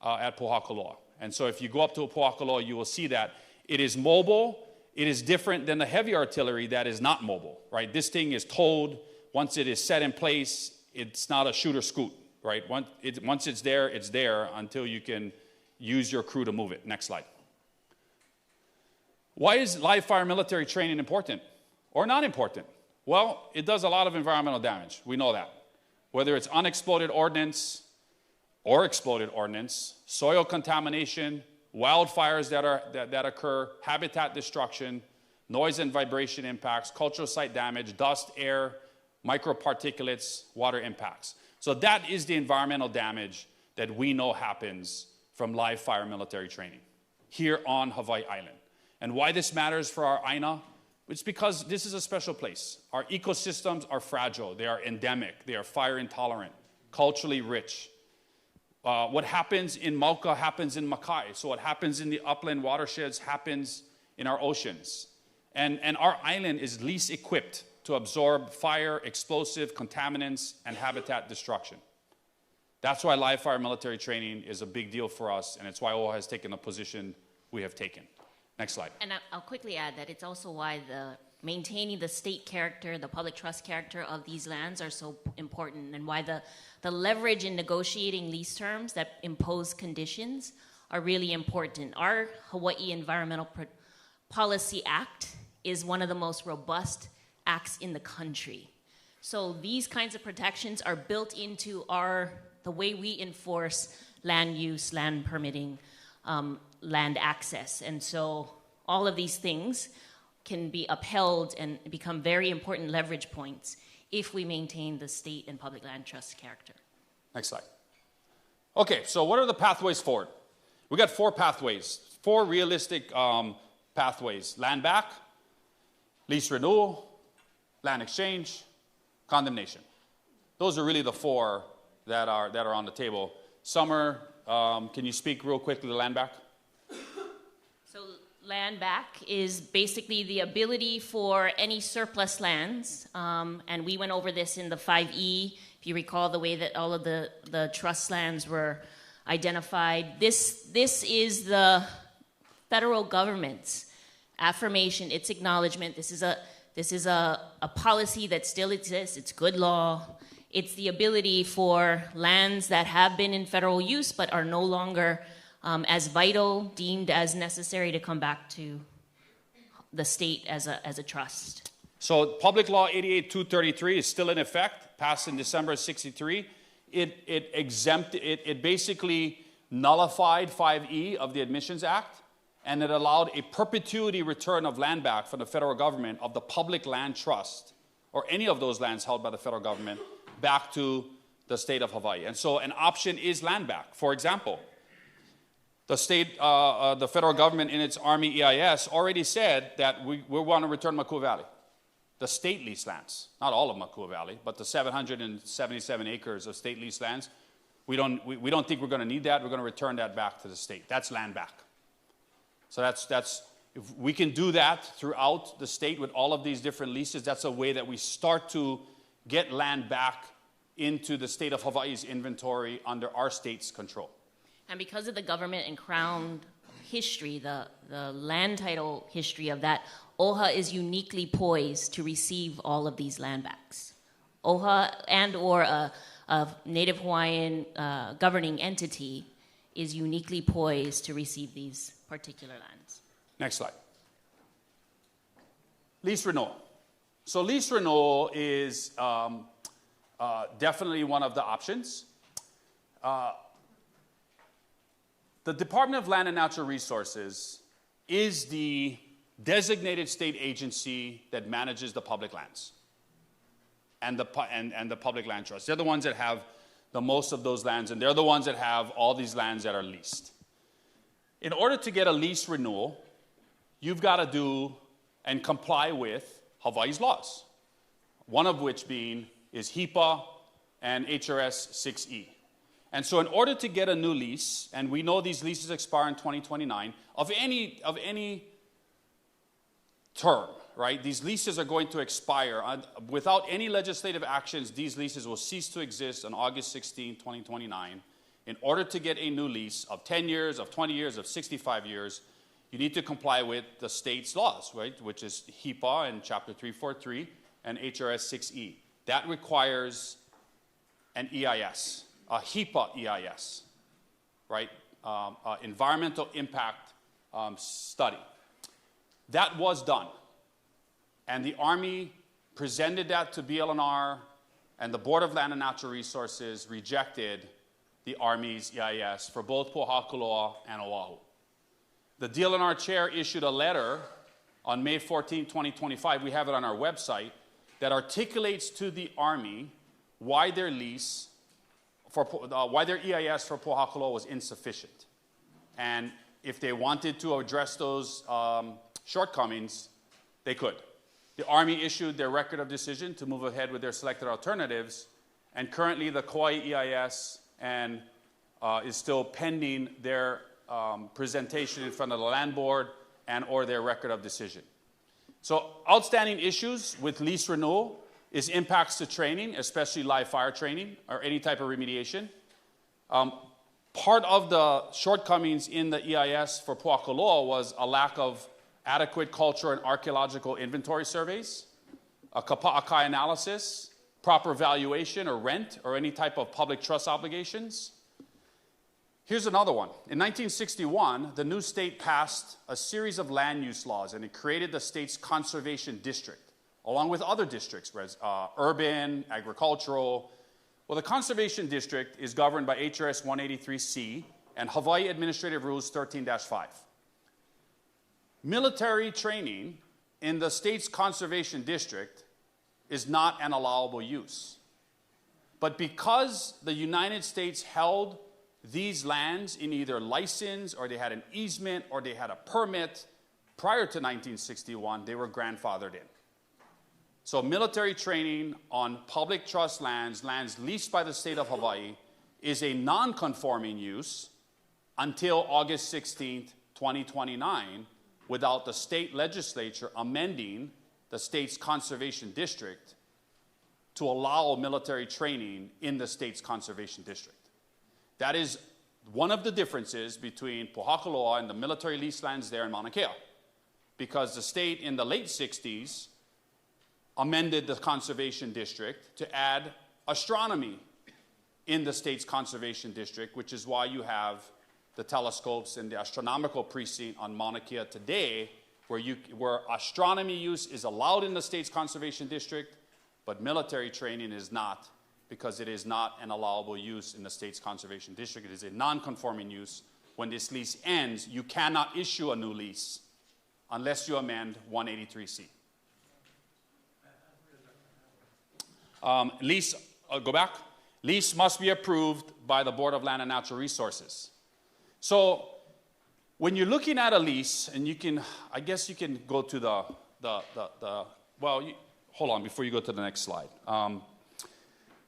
at Pōhakuloa. And so if you go up to Pōhakuloa, you will see that it is mobile. It is different than the heavy artillery that is not mobile, right? This thing is towed. Once it is set in place, it's not a shoot or scoot, right? Once it's there until you can use your crew to move it. Next slide. Why is live fire military training important or not important? Well, it does a lot of environmental damage. We know that. Whether it's unexploded ordnance or exploded ordnance, soil contamination, wildfires that occur, habitat destruction, noise and vibration impacts, cultural site damage, dust, air, microparticulates, water impacts. So that is the environmental damage that we know happens from live fire military training here on Hawaii Island. And why this matters for our āina? It's because this is a special place. Our ecosystems are fragile. They are endemic. They are fire intolerant, culturally rich. What happens in Mauka happens in Makai. So what happens in the upland watersheds happens in our oceans. And our island is least equipped to absorb fire, explosive, contaminants, and habitat destruction. That's why live fire military training is a big deal for us, and it's why OHA has taken the position we have taken. Next slide. And I'll quickly add that it's also why maintaining the state character, the public trust character of these lands are so important, and why the leverage in negotiating lease terms that impose conditions are really important. Our Hawaii Environmental Policy Act is one of the most robust acts in the country. So these kinds of protections are built into the way we enforce land use, land permitting, land access. And so all of these things can be upheld and become very important leverage points if we maintain the state and public land trust character. Next slide. Okay, so what are the pathways forward? We got 4 pathways, 4 realistic pathways. Land back, lease renewal, land exchange, condemnation. Those are really the 4 that are on the table. Summer, can you speak real quickly to land back? So land back is basically the ability for any surplus lands, and we went over this in the 5E, if you recall the way that all of the trust lands were identified. This is the federal government's affirmation, its acknowledgement. This is a policy that still exists. It's good law. It's the ability for lands that have been in federal use but are no longer as vital, deemed as necessary to come back to the state as a trust. So Public Law 88-233 is still in effect, passed in December of '63. It basically nullified 5E of the Admissions Act, and it allowed a perpetuity return of land back from the federal government of the public land trust, or any of those lands held by the federal government, back to the state of Hawaii. And so an option is land back. For example, the federal government in its Army EIS already said that we want to return Makua Valley, the state leased lands. Not all of Makua Valley, but the 777 acres of state leased lands. We don't think we're going to need that. We're going to return that back to the state. That's land back. So that's if we can do that throughout the state with all of these different leases, that's a way that we start to get land back into the state of Hawaii's inventory under our state's control. And because of the government and crown history, the land title history of that, OHA is uniquely poised to receive all of these land backs. OHA and or a Native Hawaiian governing entity is uniquely poised to receive these particular lands. Next slide. Lease renewal. So lease renewal is definitely one of the options. The Department of Land and Natural Resources is the designated state agency that manages the public lands and the public land trusts. They're the ones that have the most of those lands, and they're the ones that have all these lands that are leased. In order to get a lease renewal, you've got to do and comply with Hawaii's laws, one of which being is HIPAA and HRS 6E. And so in order to get a new lease, and we know these leases expire in 2029, of any term, right? These leases are going to expire. Without any legislative actions, these leases will cease to exist on August 16, 2029. In order to get a new lease of 10 years, of 20 years, of 65 years, you need to comply with the state's laws, right? Which is HIPAA in Chapter 343 and HRS 6E. That requires an EIS, a HIPAA EIS, right? Environmental impact study. That was done. And the Army presented that to BLNR, and the Board of Land and Natural Resources rejected the Army's EIS for both Pōhakuloa and Oahu. The DLNR chair issued a letter on May 14, 2025, we have it on our website, that articulates to the Army why their EIS for Pōhakuloa was insufficient. And if they wanted to address those shortcomings, they could. The Army issued their record of decision to move ahead with their selected alternatives, and currently the Kauai EIS and is still pending their presentation in front of the Land Board and or their record of decision. So outstanding issues with lease renewal is impacts to training, especially live fire training or any type of remediation. Part of the shortcomings in the EIS for Pōhakuloa was a lack of adequate cultural and archaeological inventory surveys, a kapa'akai analysis, proper valuation or rent or any type of public trust obligations. Here's another one. In 1961, the new state passed a series of land use laws, and it created the state's conservation district, along with other districts, urban, agricultural. Well, the conservation district is governed by HRS 183C and Hawaii Administrative Rules 13-5. Military training in the state's conservation district is not an allowable use. But because the United States held these lands in either license or they had an easement or they had a permit prior to 1961, they were grandfathered in. So military training on public trust lands, lands leased by the state of Hawaii, is a non-conforming use until August 16th, 2029, without the state legislature amending the state's conservation district to allow military training in the state's conservation district. That is one of the differences between Pōhakuloa and the military leased lands there in Mauna Kea, because the state in the late 60s amended the conservation district to add astronomy in the state's conservation district, which is why you have the telescopes and the astronomical precinct on Mauna Kea today, where astronomy use is allowed in the state's conservation district, but military training is not, because it is not an allowable use in the state's conservation district. It is a non-conforming use. When this lease ends, you cannot issue a new lease unless you amend 183C. Go back. Lease must be approved by the Board of Land and Natural Resources. So when you're looking at a lease, and you can, I guess you can go to hold on before you go to the next slide.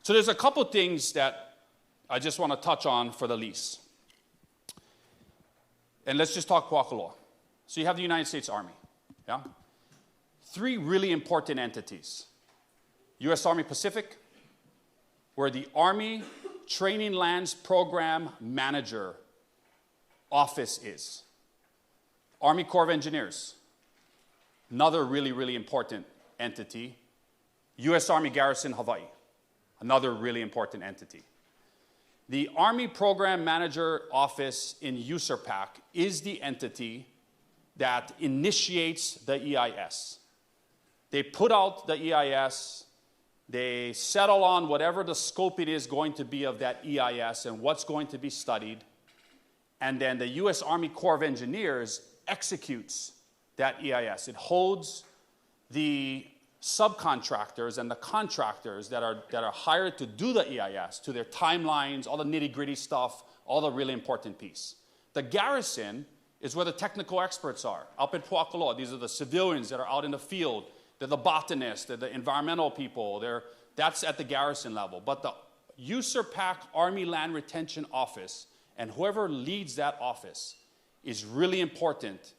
So there's a couple things that I just want to touch on for the lease. And let's just talk Pōhakuloa. So you have the United States Army, yeah? 3 really important entities: U.S. Army Pacific, where the Army Training Lands Program Manager office is. Army Corps of Engineers, another really, really important entity. U.S. Army Garrison, Hawaii, another really important entity. The Army Program Manager Office in USERPAC is the entity that initiates the EIS. They put out the EIS, they settle on whatever the scope it is going to be of that EIS and what's going to be studied, and then the U.S. Army Corps of Engineers executes that EIS. It holds the subcontractors and the contractors that are hired to do the EIS to their timelines, all the nitty-gritty stuff, all the really important piece. The garrison is where the technical experts are. Up in Pōhakuloa, these are the civilians that are out in the field. They're the botanists, they're the environmental people. That's at the garrison level. But the USERPAC Army Land Retention Office and whoever leads that office is really important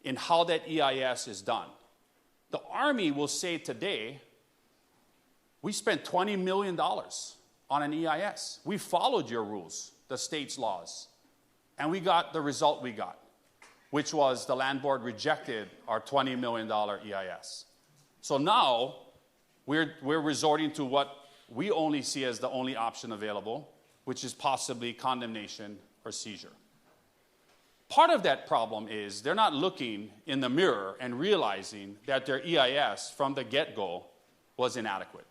in how that EIS is done. The Army will say today, we spent $20 million on an EIS. We followed your rules, the state's laws, and we got the result we got, which was the land board rejected our $20 million EIS. So now we're resorting to what we only see as the only option available, which is possibly condemnation or seizure. Part of that problem is they're not looking in the mirror and realizing that their EIS from the get-go was inadequate.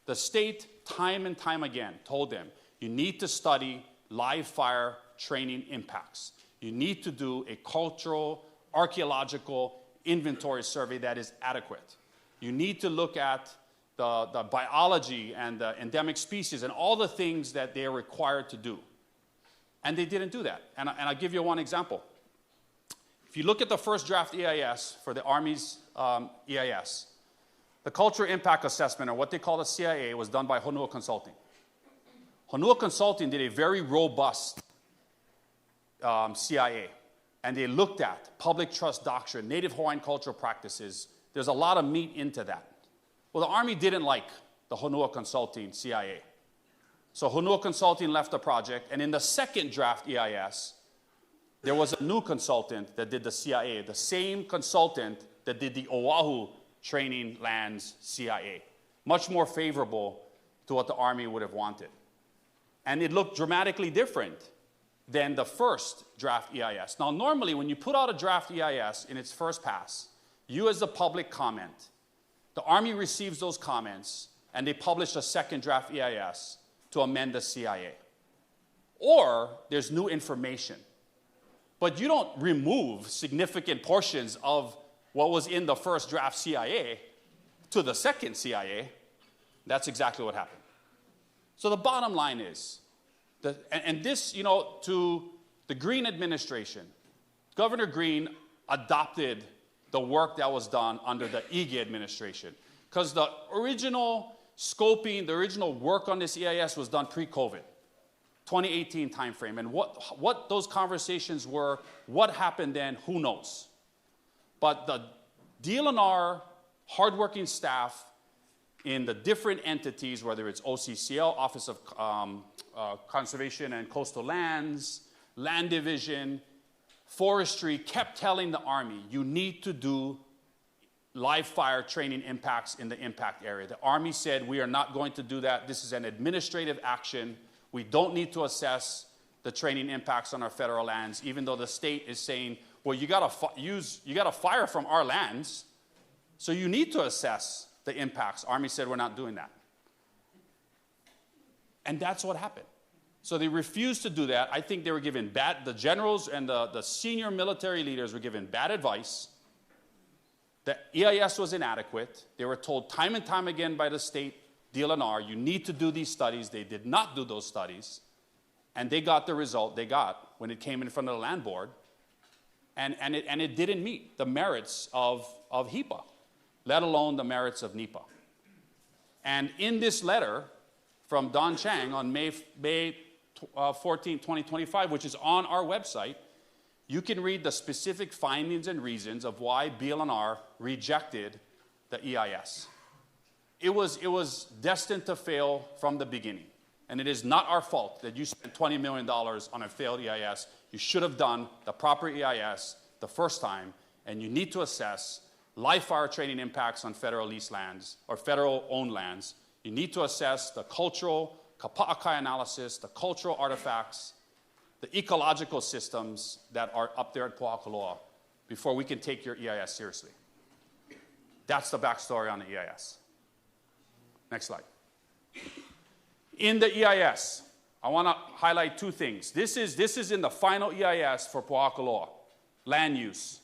The state, time and time again, told them, you need to study live fire training impacts. You need to do a cultural, archaeological inventory survey that is adequate. You need to look at the biology and the endemic species and all the things that they are required to do. And they didn't do that. And I'll give you one example. If you look at the first draft EIS for the Army's EIS, the cultural impact assessment, or what they call the CIA, was done by Honua Consulting. Honua Consulting did a very robust CIA, and they looked at public trust doctrine, native Hawaiian cultural practices. There's a lot of meat into that. Well, the Army didn't like the Honua Consulting CIA. So Honua Consulting left the project, and in the second draft EIS, there was a new consultant that did the CIA, the same consultant that did the Oahu Training Lands CIA, much more favorable to what the Army would have wanted. And it looked dramatically different than the first draft EIS. Now, normally, when you put out a draft EIS in its first pass, you as the public comment. The Army receives those comments, and they publish a second draft EIS to amend the CIA. Or there's new information. But you don't remove significant portions of what was in the first draft CIA to the second CIA. That's exactly what happened. So the bottom line is, and this, to the Green administration, Governor Green adopted the work that was done under the Ige administration. Because the original scoping, the original work on this EIS was done pre-COVID, 2018 timeframe. And what those conversations were, what happened then, who knows? But the DLNR hardworking staff in the different entities, whether it's OCCL, Office of Conservation and Coastal Lands, Land Division, Forestry, kept telling the Army, you need to do live fire training impacts in the impact area. The Army said, we are not going to do that. This is an administrative action. We don't need to assess the training impacts on our federal lands, even though the state is saying, well, you got to fire from our lands, so you need to assess the impacts. Army said, we're not doing that. And that's what happened. So they refused to do that. I think they were given the generals and the senior military leaders were given bad advice. The EIS was inadequate. They were told time and time again by the state DLNR, you need to do these studies. They did not do those studies. And they got the result they got when it came in front of the land board. And it didn't meet the merits of HIPAA, let alone the merits of NEPA. And in this letter from Don Chang on May 14, 2025, which is on our website, you can read the specific findings and reasons of why BLNR rejected the EIS. it was destined to fail from the beginning. And it is not our fault that you spent $20 million on a failed EIS. You should have done the proper EIS the first time, and you need to assess live fire training impacts on federal leased lands or federal owned lands. You need to assess the cultural kapa'akai analysis, the cultural artifacts, the ecological systems that are up there at Pōhakuloa before we can take your EIS seriously. That's the backstory on the EIS. Next slide. In the EIS, I want to highlight two things. This is in the final EIS for Pōhakuloa, land use.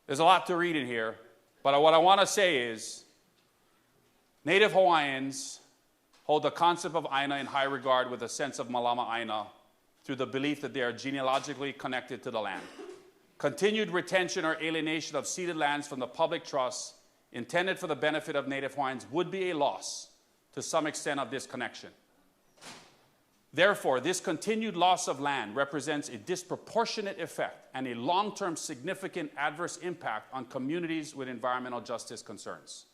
There's a lot to read in here, but what I want to say is Native Hawaiians hold the concept of āina in high regard with a sense of malama āina through the belief that they are genealogically connected to the land. Continued retention or alienation of ceded lands from the public trust intended for the benefit of Native Hawaiians would be a loss to some extent of this connection. Therefore, this continued loss of land represents a disproportionate effect and a long-term significant adverse impact on communities with environmental justice concerns.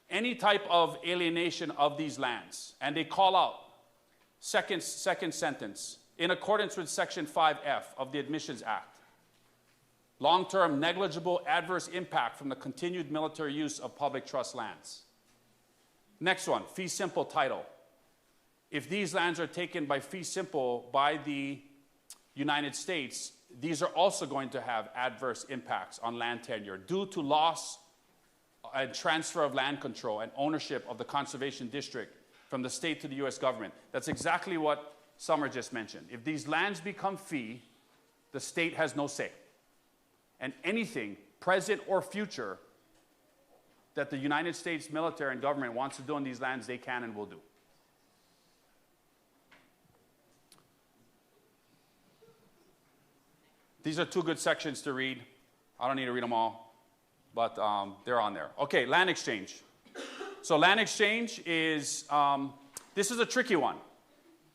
Any type of alienation of these lands, and they call out, second sentence, in accordance with Section 5F of the Admissions Act, long-term negligible adverse impact from the continued military use of public trust lands. Next one, fee simple title. If these lands are taken by fee simple by the United States, these are also going to have adverse impacts on land tenure due to loss and transfer of land control and ownership of the conservation district from the state to the U.S. government. That's exactly what Summer just mentioned. If these lands become fee, the state has no say. And anything, present or future, that the United States military and government wants to do on these lands, they can and will do. These are two good sections to read. I don't need to read them all, but they're on there. Okay, land exchange. So land exchange is, this is a tricky one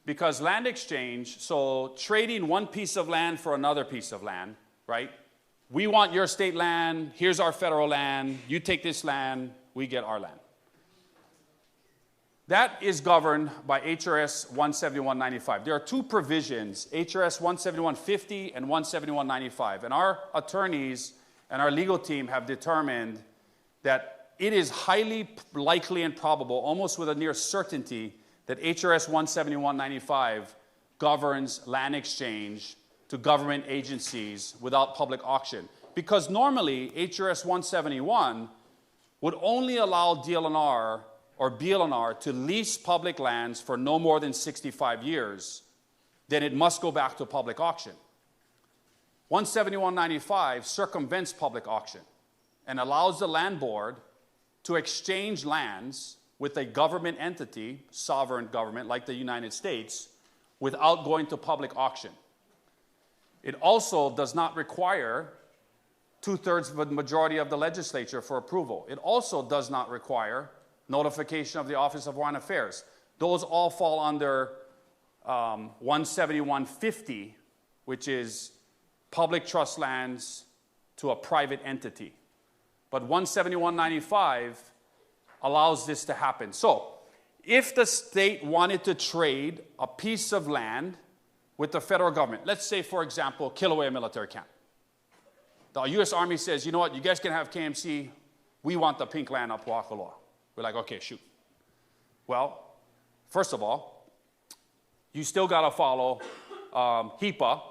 because land exchange, so trading one piece of land for another piece of land, right? We want your state land, here's our federal land, you take this land, we get our land. That is governed by HRS 17195. There are two provisions, HRS 17150 and 17195. And our attorneys and our legal team have determined that it is highly likely and probable, almost with a near certainty, that HRS 17195 governs land exchange to government agencies without public auction. Because normally, HRS 171 would only allow DLNR or BLNR to lease public lands for no more than 65 years, then it must go back to public auction. 17195 circumvents public auction and allows the land board to exchange lands with a government entity, sovereign government like the United States, without going to public auction. It also does not require 2/3 of the majority of the legislature for approval. It also does not require notification of the Office of Hawaiian Affairs. Those all fall under 17150, which is public trust lands to a private entity. But 17195 allows this to happen. So, if the state wanted to trade a piece of land with the federal government, let's say, for example, Kilauea military camp. The U.S. Army says, you know what, you guys can have KMC, we want the pink land of Pōhakuloa. We're like, okay, shoot. Well, first of all, you still got to follow HIPAA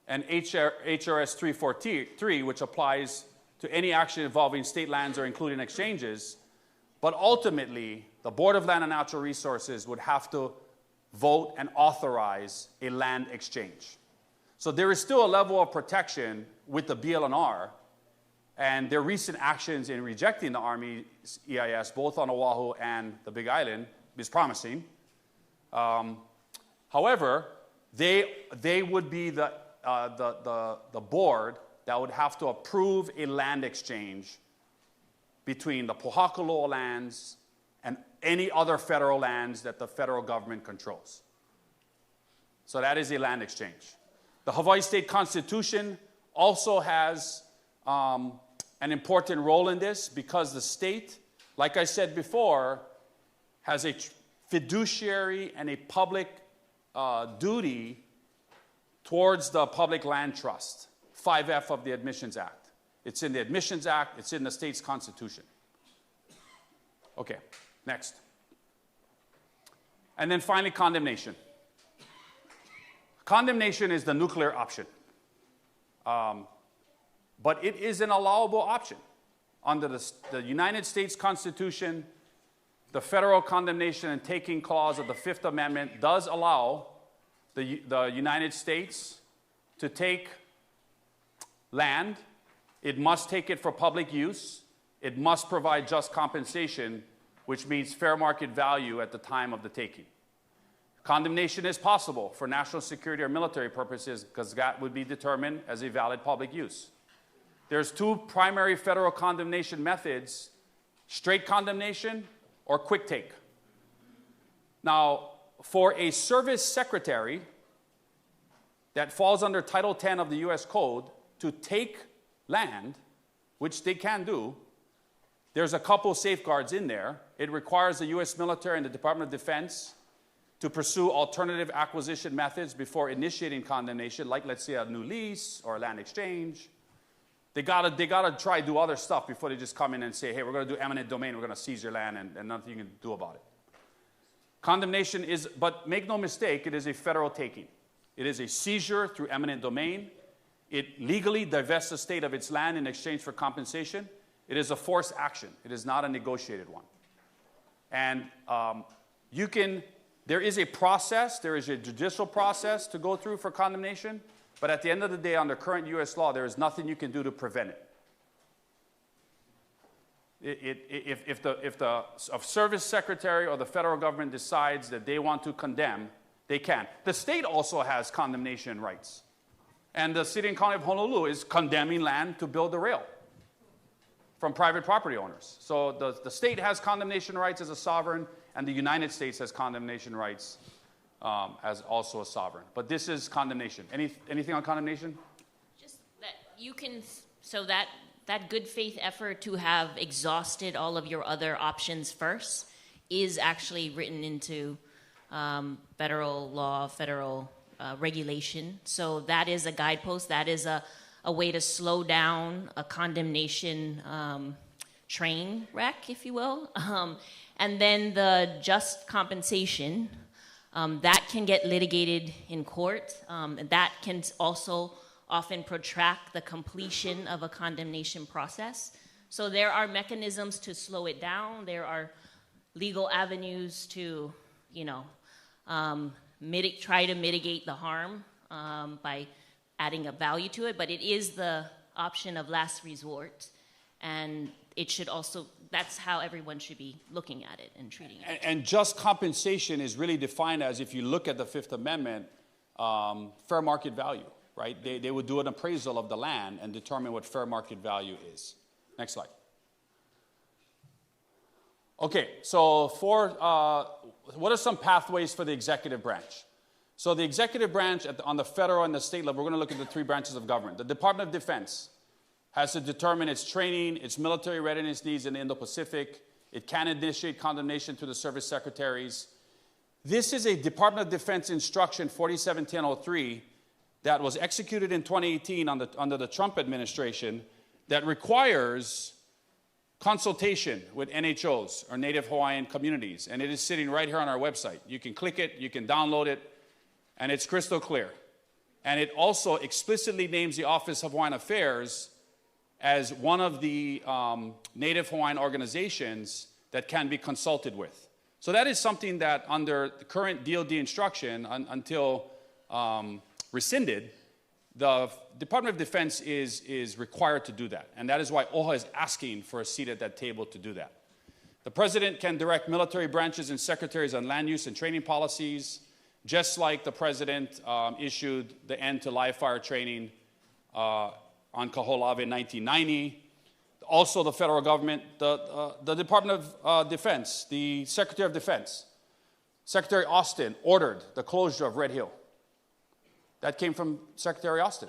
and HRS 343, which applies to any action involving state lands or including exchanges. But ultimately, the Board of Land and Natural Resources would have to vote and authorize a land exchange. So there is still a level of protection with the BLNR, and their recent actions in rejecting the Army's EIS, both on Oahu and the Big Island, is promising. However, they would be the board that would have to approve a land exchange between the Pōhakuloa lands and any other federal lands that the federal government controls. So that is a land exchange. The Hawaii State Constitution also has an important role in this because the state like I said before, has a fiduciary and a public duty towards the public land trust, 5F of the Admissions Act. It's in the Admissions Act, it's in the state's constitution. Okay, next. And then finally, condemnation. Condemnation is the nuclear option. But it is an allowable option. Under the United States Constitution, the federal condemnation and taking clause of the Fifth Amendment does allow the United States to take land. It must take it for public use. It must provide just compensation, which means fair market value at the time of the taking. Condemnation is possible for national security or military purposes because that would be determined as a valid public use. There's two primary federal condemnation methods: straight condemnation or quick take. Now, for a service secretary that falls under Title 10 of the U.S. Code to take land, which they can do, there's a couple safeguards in there. It requires the U.S. military and the Department of Defense to pursue alternative acquisition methods before initiating condemnation, like, let's say, a new lease or a land exchange. They gotta try to do other stuff before they just come in and say, hey, we're going to do eminent domain, we're going to seize your land, and nothing you can do about it. Condemnation is, but make no mistake, it is a federal taking. It is a seizure through eminent domain. It legally divests the state of its land in exchange for compensation. It is a forced action. It is not a negotiated one. And there is a process, there is a judicial process to go through for condemnation, but at the end of the day, under current U.S. law, there is nothing you can do to prevent it. If the service secretary or the federal government decides that they want to condemn, they can. The state also has condemnation rights. And the city and county of Honolulu is condemning land to build the rail from private property owners. So the state has condemnation rights as a sovereign, and the United States has condemnation rights as also a sovereign. But this is condemnation. Anything on condemnation? Just that you can, so that good faith effort to have exhausted all of your other options first is actually written into federal law, federal regulation. So that is a guidepost. That is a way to slow down a condemnation train wreck, if you will. And then the just compensation, that can get litigated in court. And that can also often protract the completion of a condemnation process. So there are mechanisms to slow it down. There are legal avenues to, try to mitigate the harm by adding a value to it. But it is the option of last resort. And it should also, that's how everyone should be looking at it and treating it. And just compensation is really defined as, if you look at the Fifth Amendment, fair market value, right? They would do an appraisal of the land and determine what fair market value is. Next slide. Okay, so what are some pathways for the executive branch? So the executive branch on the federal and the state level, we're going to look at the three branches of government. The Department of Defense has to determine its training, its military readiness needs in the Indo-Pacific. It can initiate condemnation to the service secretaries. This is a Department of Defense instruction 47-1003 that was executed in 2018 under the Trump administration that requires consultation with NHOs, or Native Hawaiian communities. And it is sitting right here on our website. You can click it, you can download it, and it's crystal clear. And it also explicitly names the Office of Hawaiian Affairs as one of the Native Hawaiian organizations that can be consulted with. So that is something that under the current DoD instruction, until rescinded, the Department of Defense is required to do that. And that is why OHA is asking for a seat at that table to do that. The President can direct military branches and secretaries on land use and training policies, just like the President issued the end to live fire training on Kaho'olawe in 1990. Also the federal government, the Department of Defense, the Secretary of Defense, Secretary Austin ordered the closure of Red Hill. That came from Secretary Austin.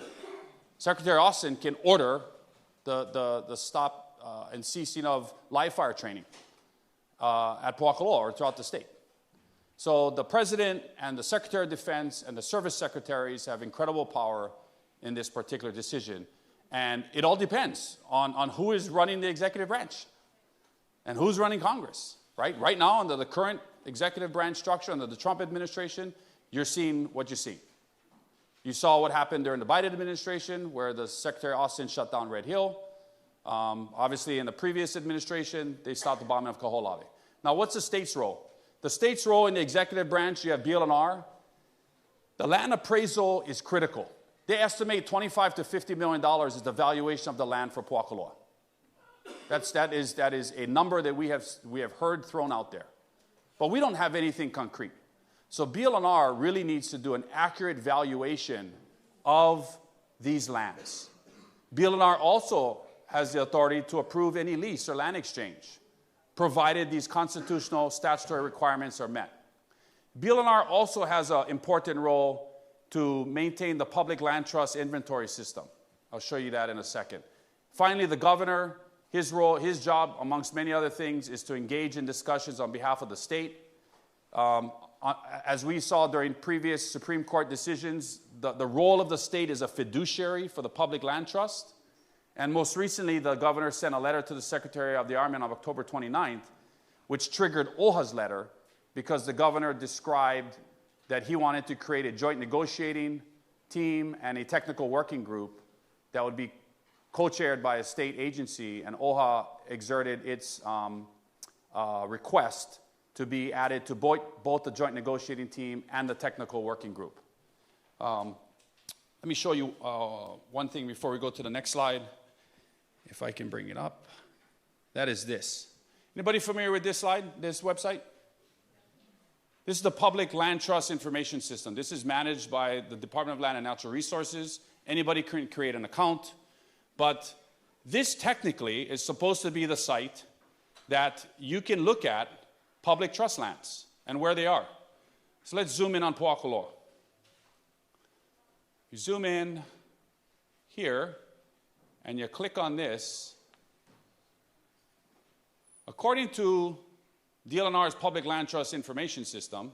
Secretary Austin can order the stop and ceasing of live fire training. at Pōhakuloa or throughout the state. So the president and the secretary of defense and the service secretaries have incredible power in this particular decision. And it all depends on who is running the executive branch and who's running Congress, right? Right now, under the current executive branch structure, under the Trump administration, you're seeing what you see. You saw what happened during the Biden administration, where the Secretary Austin shut down Red Hill. Obviously, in the previous administration, they stopped the bombing of Kaho'olawe. Now, what's the state's role? The state's role in the executive branch, you have BLNR. The land appraisal is critical. They estimate $25 to $50 million is the valuation of the land for Pōhakuloa. That is a number that we have heard thrown out there. But we don't have anything concrete. So BLNR really needs to do an accurate valuation of these lands. BLNR also has the authority to approve any lease or land exchange, provided these constitutional statutory requirements are met. BLNR also has an important role to maintain the public land trust inventory system. I'll show you that in a second. Finally, the governor, his role, his job, amongst many other things, is to engage in discussions on behalf of the state. As we saw during previous Supreme Court decisions, the role of the state is a fiduciary for the public land trust. And most recently, the governor sent a letter to the Secretary of the Army on October 29th, which triggered OHA's letter, because the governor described that he wanted to create a joint negotiating team and a technical working group that would be co-chaired by a state agency, and OHA exerted its request to be added to both the joint negotiating team and the technical working group. Let me show you one thing before we go to the next slide, if I can bring it up. That is this. Anybody familiar with this slide, this website? This is the Public Land Trust Information System. This is managed by the Department of Land and Natural Resources. Anybody can create an account. But this technically is supposed to be the site that you can look at public trust lands and where they are. So let's zoom in on Pōhakuloa. You zoom in here and you click on this. According to DLNR's Public Land Trust Information System,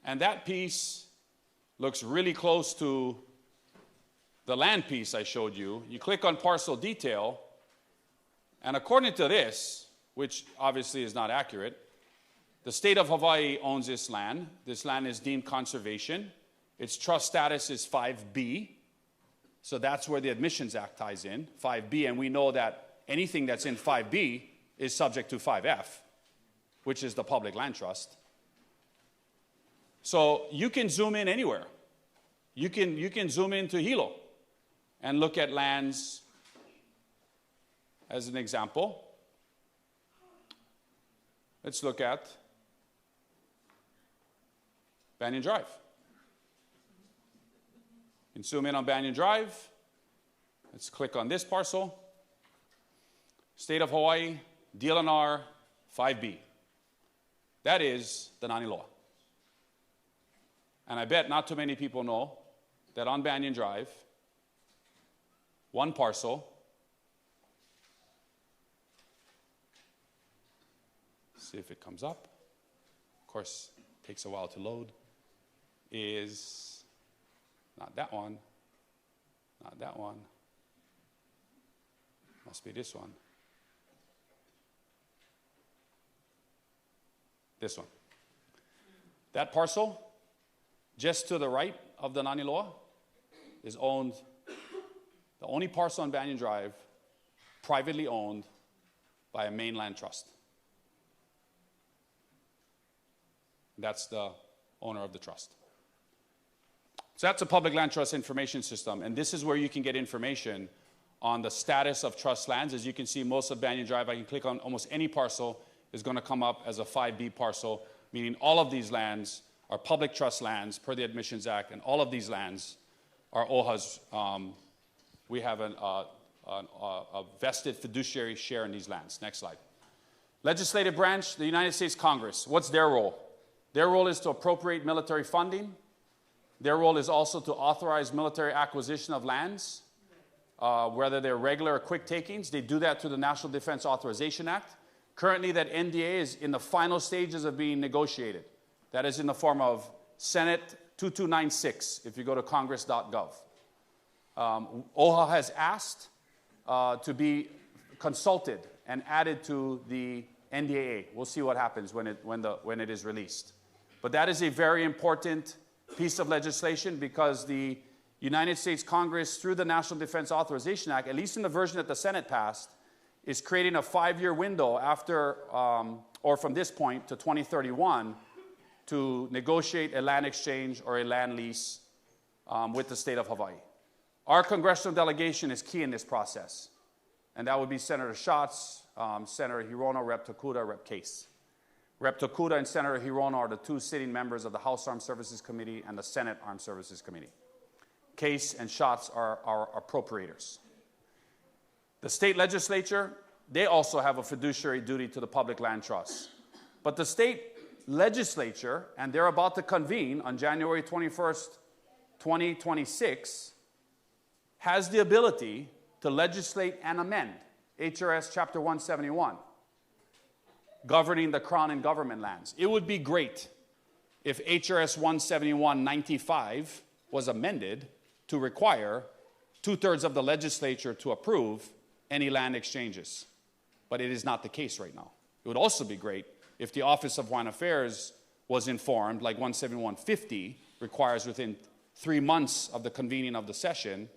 and that piece looks really close to the land piece I showed you. You click on parcel detail, and according to this, which obviously is not accurate, the state of Hawaii owns this land. This land is deemed conservation. Its trust status is 5B, so that's where the Admissions Act ties in, 5B, and we know that anything that's in 5B is subject to 5F, which is the public land trust. So you can zoom in anywhere. You can zoom into Hilo and look at lands as an example. Let's look at Banyan Drive. You can zoom in on Banyan Drive. Let's click on this parcel. State of Hawaii, DLNR, 5B. That is the Nani Loa. And I bet not too many people know that on Banyan Drive, one parcel, see if it comes up. Of course, it takes a while to load. Is not that one, not that one. Must be this one. This one. That parcel, just to the right of the Nani Loa, is owned, the only parcel on Banyan Drive, privately owned by a mainland trust. That's the owner of the trust. So that's a public land trust information system, and this is where you can get information on the status of trust lands. As you can see, most of Banyan Drive, I can click on almost any parcel, is going to come up as a 5B parcel, meaning all of these lands are public trust lands per the Admissions Act, and all of these lands are OHA's. We have a vested fiduciary share in these lands. Next slide. Legislative branch, the United States Congress. What's their role? Their role is to appropriate military funding. Their role is also to authorize military acquisition of lands, whether they're regular or quick takings. They do that through the National Defense Authorization Act. Currently, that NDA is in the final stages of being negotiated. That is in the form of Senate 2296, if you go to congress.gov. OHA has asked to be consulted and added to the NDAA. We'll see what happens when it is released. But that is a very important piece of legislation because the United States Congress, through the National Defense Authorization Act, at least in the version that the Senate passed, is creating a 5-year window after, or from this point to 2031, to negotiate a land exchange or a land lease with the state of Hawaii. Our congressional delegation is key in this process, and that would be Senator Schatz, Senator Hirono, Rep. Tokuda, Rep. Case. Rep. Tokuda and Senator Hirono are the 2 sitting members of the House Armed Services Committee and the Senate Armed Services Committee. Case and Schatz are appropriators. The state legislature, they also have a fiduciary duty to the public land trust. But the state legislature, and they're about to convene on January 21st, 2026, has the ability to legislate and amend HRS Chapter 171, governing the Crown and government lands. It would be great if HRS 171-95 was amended to require 2/3 of the legislature to approve any land exchanges. But it is not the case right now. It would also be great if the Office of Hawaiian Affairs was informed, like 171-50 requires within 3 months of the convening of the session,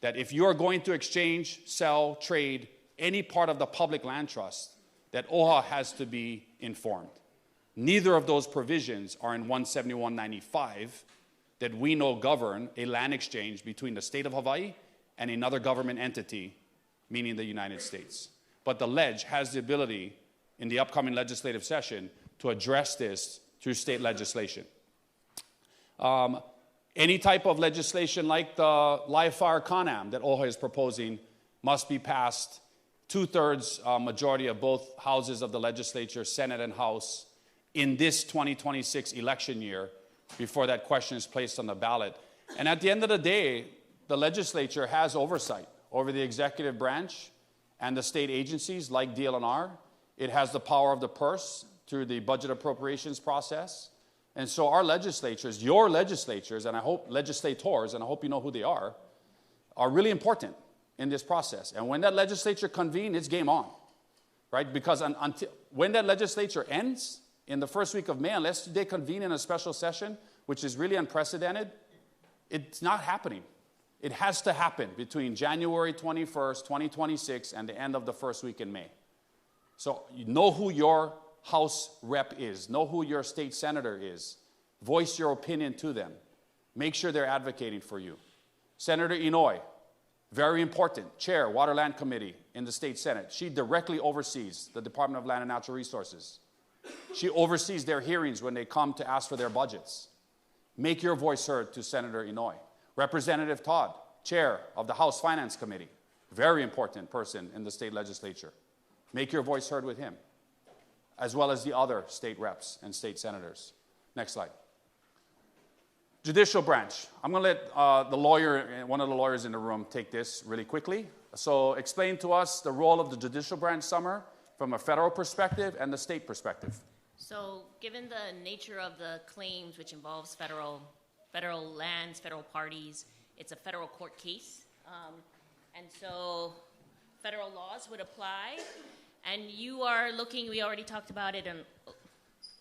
that if you're going to exchange, sell, trade any part of the public land trust, that OHA has to be informed. Neither of those provisions are in 171-95 that we know govern a land exchange between the state of Hawaii and another government entity, meaning the United States. But the ledge has the ability in the upcoming legislative session to address this through state legislation. Any type of legislation like the live fire CONAM that OHA is proposing must be passed 2/3 majority of both houses of the legislature, Senate and House, in this 2026 election year before that question is placed on the ballot. And at the end of the day, the legislature has oversight over the executive branch and the state agencies like DLNR. It has the power of the purse through the budget appropriations process. And so our legislatures, your legislatures, and I hope legislators, and I hope you know who they are really important in this process. And when that legislature convenes, it's game on, right? Because until, when that legislature ends in the first week of May, unless they convene in a special session, which is really unprecedented, it's not happening. It has to happen between January 21st, 2026, and the end of the first week in May. So you know who your House rep is. Know who your state senator is. Voice your opinion to them. Make sure they're advocating for you. Senator Inouye, very important, chair, Waterland Committee in the state Senate. She directly oversees the Department of Land and Natural Resources. She oversees their hearings when they come to ask for their budgets. Make your voice heard to Senator Inouye. Representative Todd, chair of the House Finance Committee, very important person in the state legislature. Make your voice heard with him, as well as the other state reps and state senators. Next slide. Judicial branch. I'm going to let the lawyer, one of the lawyers in the room, take this really quickly. So explain to us the role of the judicial branch, Summer, from a federal perspective and the state perspective. So given the nature of the claims, which involves federal lands, federal parties, it's a federal court case. And so federal laws would apply. And you are looking, we already talked about it,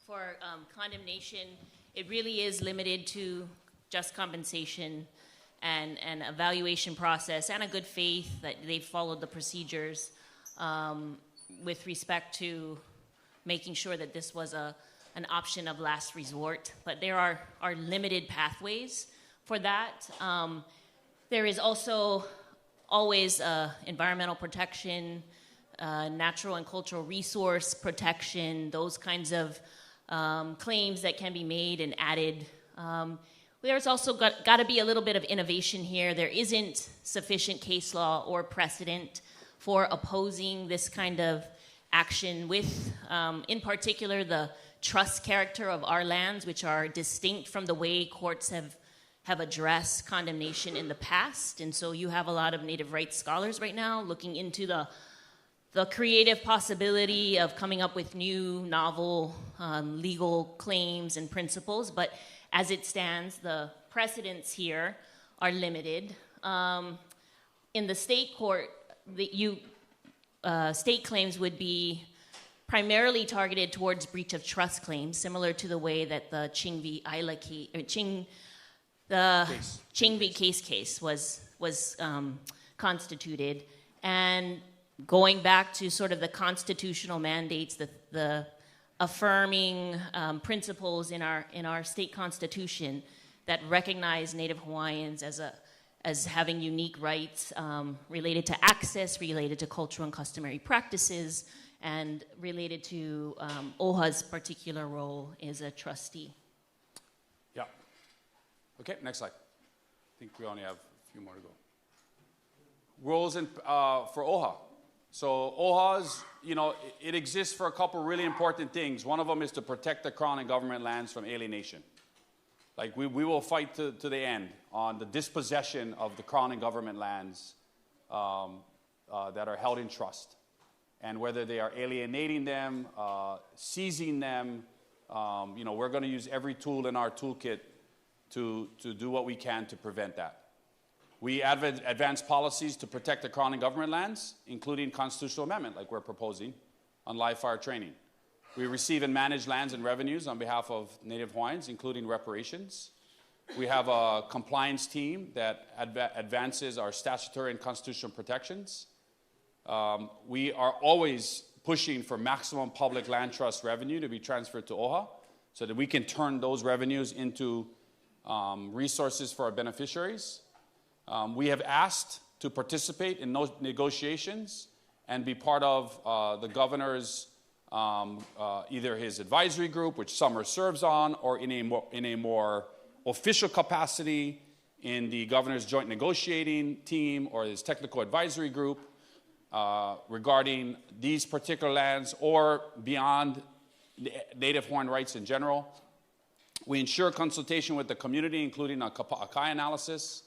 for condemnation, it really is limited to just compensation and an evaluation process and a good faith that they've followed the procedures with respect to making sure that this was an option of last resort. But there are limited pathways for that. There is also always environmental protection, natural and cultural resource protection, those kinds of claims that can be made and added. There's also got to be a little bit of innovation here. There isn't sufficient case law or precedent for opposing this kind of action with, in particular, the trust character of our lands, which are distinct from the way courts have addressed condemnation in the past. And so you have a lot of Native rights scholars right now looking into the the creative possibility of coming up with new, novel legal claims and principles, but as it stands, the precedents here are limited. In the state court, state claims would be primarily targeted towards breach of trust claims, similar to the way that the Ching v. Isla Ching v. case was constituted. And going back to sort of the constitutional mandates, the affirming principles in our state constitution that recognize Native Hawaiians as having unique rights related to access, related to cultural and customary practices, and related to OHA's particular role as a trustee. Yeah. Okay, next slide. I think we only have a few more to go. Roles for OHA. So OHA's, it exists for a couple really important things. One of them is to protect the Crown and government lands from alienation. Like we will fight to the end on the dispossession of the Crown and government lands that are held in trust. And whether they are alienating them, seizing them, we're going to use every tool in our toolkit to do what we can to prevent that. We advance policies to protect the Crown and government lands, including constitutional amendment, like we're proposing, on live fire training. We receive and manage lands and revenues on behalf of Native Hawaiians, including reparations. We have a compliance team that advances our statutory and constitutional protections. We are always pushing for maximum public land trust revenue to be transferred to OHA so that we can turn those revenues into resources for our beneficiaries. We have asked to participate in negotiations and be part of the governor's either his advisory group, which Summer serves on, or in a more official capacity in the governor's joint negotiating team or his technical advisory group regarding these particular lands or beyond Native Hawaiian rights in general. We ensure consultation with the community, including a Kapai analysis.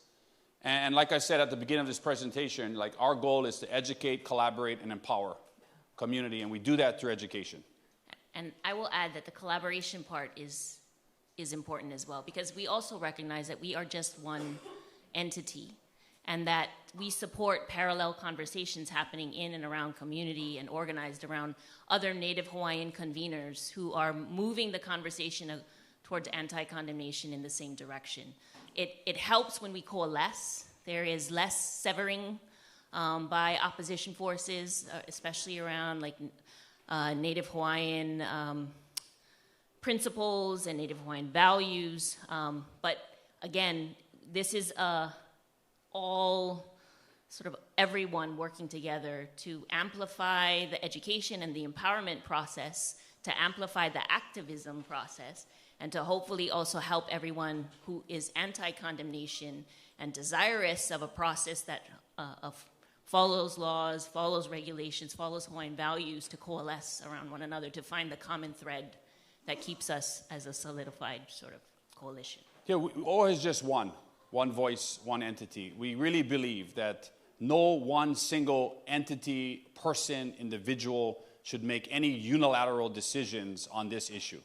And like I said at the beginning of this presentation, like our goal is to educate, collaborate, and empower community, and we do that through education. And I will add that the collaboration part is important as well, because we also recognize that we are just one entity and that we support parallel conversations happening in and around community and organized around other Native Hawaiian conveners who are moving the conversation towards anti-condemnation in the same direction. It helps when we coalesce. There is less severing by opposition forces, especially around like Native Hawaiian principles and Native Hawaiian values. But again, this is all sort of everyone working together to amplify the education and the empowerment process, to amplify the activism process, and to hopefully also help everyone who is anti-condemnation and desirous of a process that follows laws, follows regulations, follows Hawaiian values, to coalesce around one another, to find the common thread that keeps us as a solidified sort of coalition. Yeah, OHA is just one voice, one entity. We really believe that no one single entity, person, individual should make any unilateral decisions on this issue.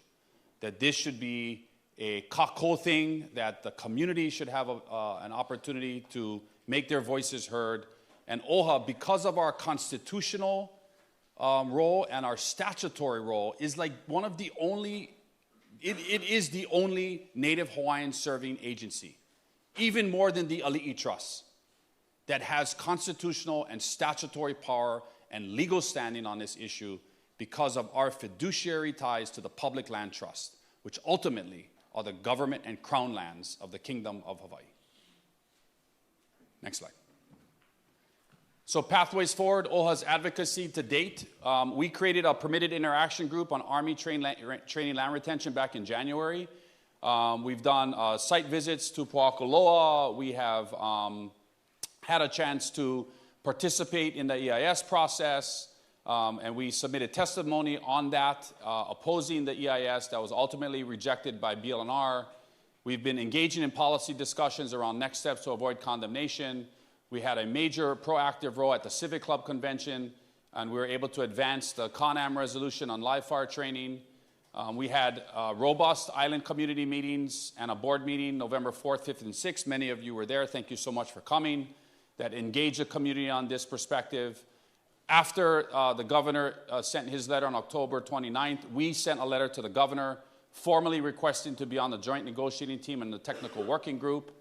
That this should be a kako thing, that the community should have an opportunity to make their voices heard. And OHA, because of our constitutional role and our statutory role, is like one of the only, it is the only Native Hawaiian serving agency, even more than the Ali'i Trust, that has constitutional and statutory power and legal standing on this issue because of our fiduciary ties to the public land trust, which ultimately are the government and crown lands of the Kingdom of Hawaii. Next slide. So pathways forward, OHA's advocacy to date. We created a permitted interaction group on Army training land retention back in January. We've done site visits to Pōhakuloa. We have had a chance to participate in the EIS process. And we submitted testimony on that, opposing the EIS that was ultimately rejected by BLNR. We've been engaging in policy discussions around next steps to avoid condemnation. We had a major proactive role at the Civic Club Convention and we were able to advance the CONAM resolution on live fire training. We had robust island community meetings and a board meeting November 4th, 5th, and 6th. Many of you were there. Thank you so much for coming. That engaged the community on this perspective. After the governor sent his letter on October 29th, we sent a letter to the governor formally requesting to be on the joint negotiating team and the technical working group.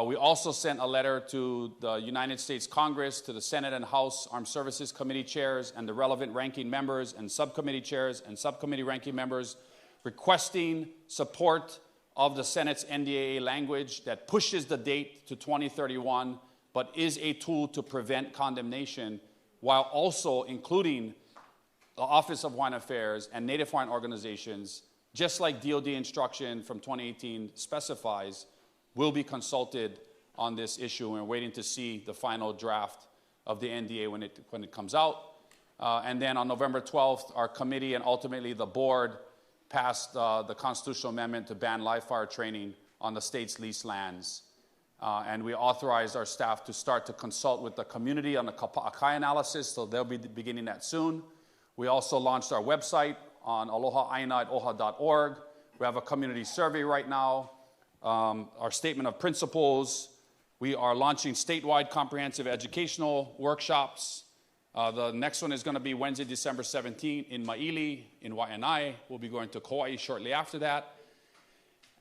We also sent a letter to the United States Congress, to the Senate and House Armed Services Committee chairs and the relevant ranking members and subcommittee chairs and subcommittee ranking members requesting support of the Senate's NDAA language that pushes the date to 2031, but is a tool to prevent condemnation, while also including the Office of Hawaiian Affairs and Native Hawaiian organizations, just like DoD instruction from 2018 specifies, will be consulted on this issue, and we're waiting to see the final draft of the NDA when it comes out. And then on November 12th, our committee and ultimately the board passed the constitutional amendment to ban live fire training on the state's leased lands. And we authorized our staff to start to consult with the community on the Kapa'akai analysis, so they'll be beginning that soon. We also launched our website on aloha@oha.org. We have a community survey right now. Our statement of principles. We are launching statewide comprehensive educational workshops. The next one is going to be Wednesday, December 17th in Maui, in Waianae. We'll be going to Kauai shortly after that.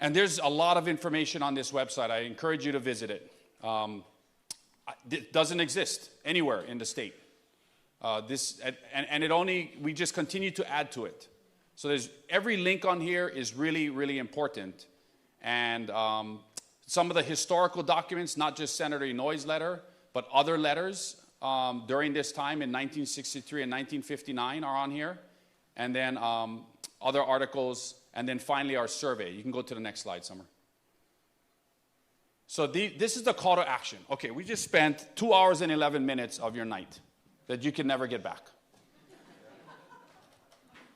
And there's a lot of information on this website. I encourage you to visit it. It doesn't exist anywhere in the state. We just continue to add to it. So every link on here is really, really important. And some of the historical documents, not just Senator Inouye's letter, but other letters during this time in 1963 and 1959 are on here. And then other articles, and then finally our survey. You can go to the next slide, Summer. So this is the call to action. Okay, we just spent 2 hours and 11 minutes of your night that you can never get back.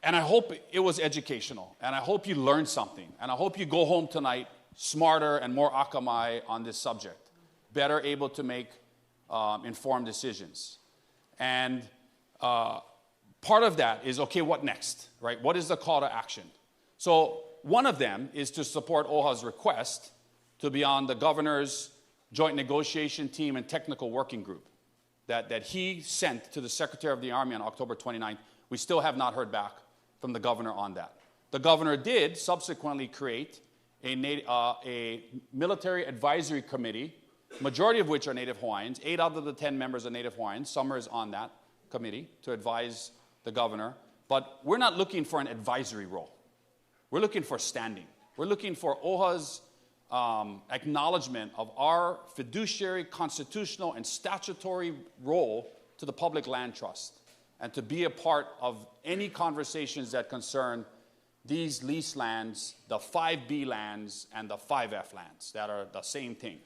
And I hope it was educational, and I hope you learned something, and I hope you go home tonight smarter and more akamai on this subject, better able to make informed decisions. And part of that is, okay, what next, right? What is the call to action? So one of them is to support OHA's request to be on the governor's joint negotiation team and technical working group that he sent to the Secretary of the Army on October 29th. We still have not heard back from the governor on that. The governor did subsequently create a military advisory committee, majority of which are Native Hawaiians. 8 out of the 10 members are Native Hawaiians. Summer is on that committee to advise the governor. But we're not looking for an advisory role. We're looking for standing. We're looking for OHA's acknowledgement of our fiduciary, constitutional, and statutory role to the public land trust, and to be a part of any conversations that concern these leased lands, the 5B lands, and the 5F lands that are the same thing.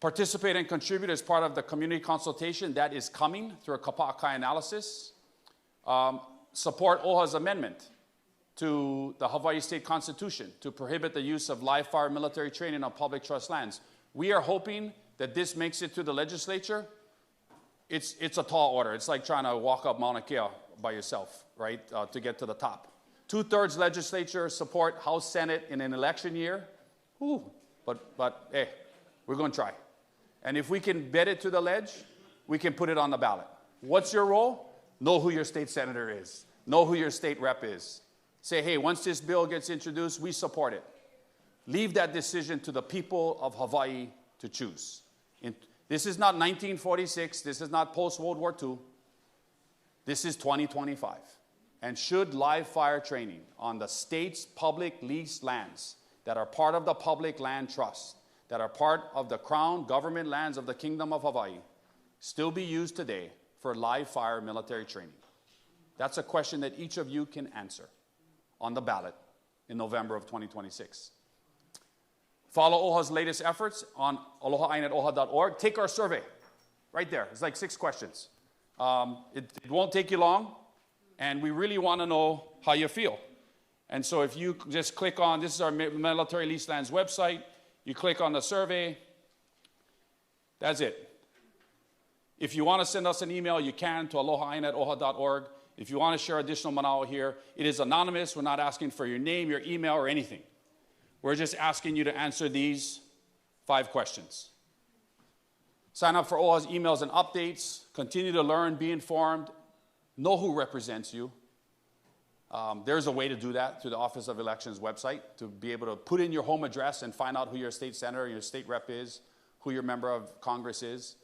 Participate and contribute as part of the community consultation that is coming through a Kapa'akai analysis. Support OHA's amendment to the Hawaii State Constitution to prohibit the use of live fire military training on public trust lands. We are hoping that this makes it to the legislature. It's a tall order. It's like trying to walk up Mauna Kea by yourself, right, to get to the top. 2/3 legislature support, House, Senate in an election year. Ooh, but hey, we're going to try. And if we can bet it to the ledge, we can put it on the ballot. What's your role? Know who your state senator is. Know who your state rep is. Say, hey, once this bill gets introduced, we support it. Leave that decision to the people of Hawaii to choose. This is not 1946. This is not post-World War II. This is 2025. And should live fire training on the state's public leased lands that are part of the public land trust, that are part of the crown government lands of the Kingdom of Hawaii, still be used today for live fire military training? That's a question that each of you can answer on the ballot in November of 2026. Follow OHA's latest efforts on aloha@oha.org. Take our survey right there. It's like 6 questions. It won't take you long, and we really want to know how you feel. And so if you just click on, this is our Military Leased Lands website, you click on the survey, that's it. If you want to send us an email, you can to aloha@oha.org. If you want to share additional manao here, it is anonymous. We're not asking for your name, your email, or anything. We're just asking you to answer these 5 questions. Sign up for OHA's emails and updates. Continue to learn, be informed, know who represents you. There's a way to do that through the Office of Elections website, to be able to put in your home address and find out who your state senator, your state rep is, who your member of Congress is.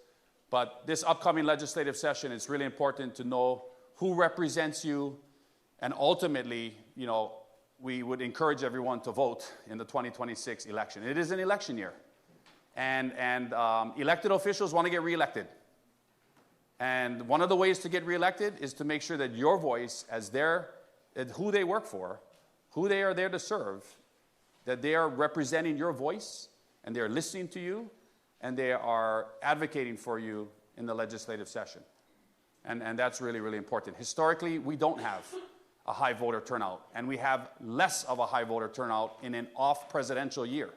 But this upcoming legislative session, it's really important to know who represents you, and ultimately, you know, we would encourage everyone to vote in the 2026 election. It is an election year, and elected officials want to get reelected. And one of the ways to get reelected is to make sure that your voice, as who they work for, who they are there to serve, that they are representing your voice, and they are listening to you, and they are advocating for you in the legislative session. And that's really, really important. Historically, we don't have a high voter turnout, and we have less of a high voter turnout in an off-presidential year.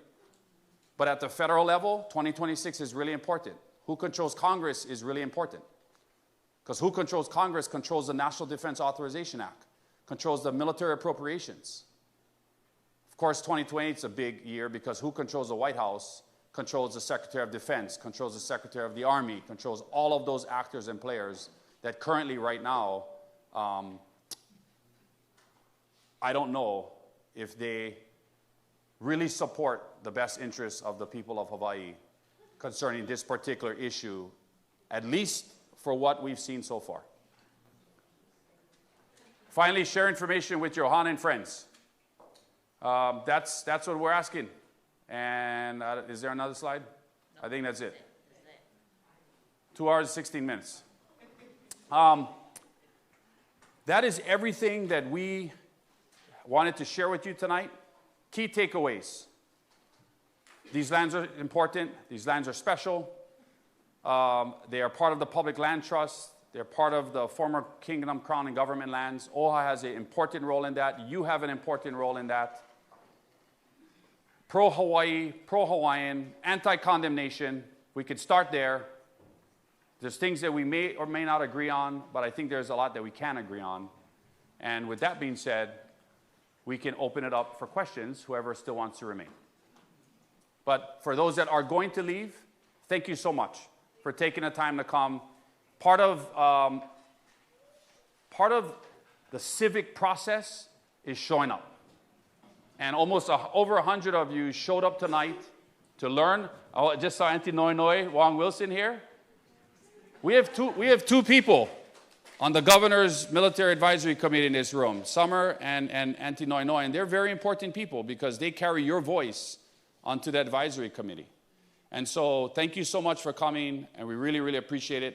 But at the federal level, 2026 is really important. Who controls Congress is really important, because who controls Congress controls the National Defense Authorization Act, controls the military appropriations. Of course, 2028 is a big year, because who controls the White House controls the Secretary of Defense, controls the Secretary of the Army, controls all of those actors and players that currently, right now, I don't know if they really support the best interests of the people of Hawaii concerning this particular issue, at least for what we've seen so far. Finally, share information with your āina and friends. That's what we're asking. And is there another slide? No. I think that's it. 2 hours, 16 minutes. That is everything that we wanted to share with you tonight. Key takeaways. These lands are important. These lands are special. They are part of the Public Land Trust. They're part of the former Kingdom, Crown, and Government lands. OHA has an important role in that. You have an important role in that. Pro-Hawaii, pro-Hawaiian, anti-condemnation. We could start there. There's things that we may or may not agree on, but I think there's a lot that we can agree on. And with that being said, we can open it up for questions, whoever still wants to remain. But for those that are going to leave, thank you so much for taking the time to come. Part of the civic process is showing up. And almost over 100 of you showed up tonight to learn. I just saw Auntie Noi Noi Wong Wilson here. We have two people on the Governor's Military Advisory Committee in this room, Summer and Auntie Noi Noi, and they're very important people because they carry your voice onto the advisory committee. And so thank you so much for coming, and we really, really appreciate it.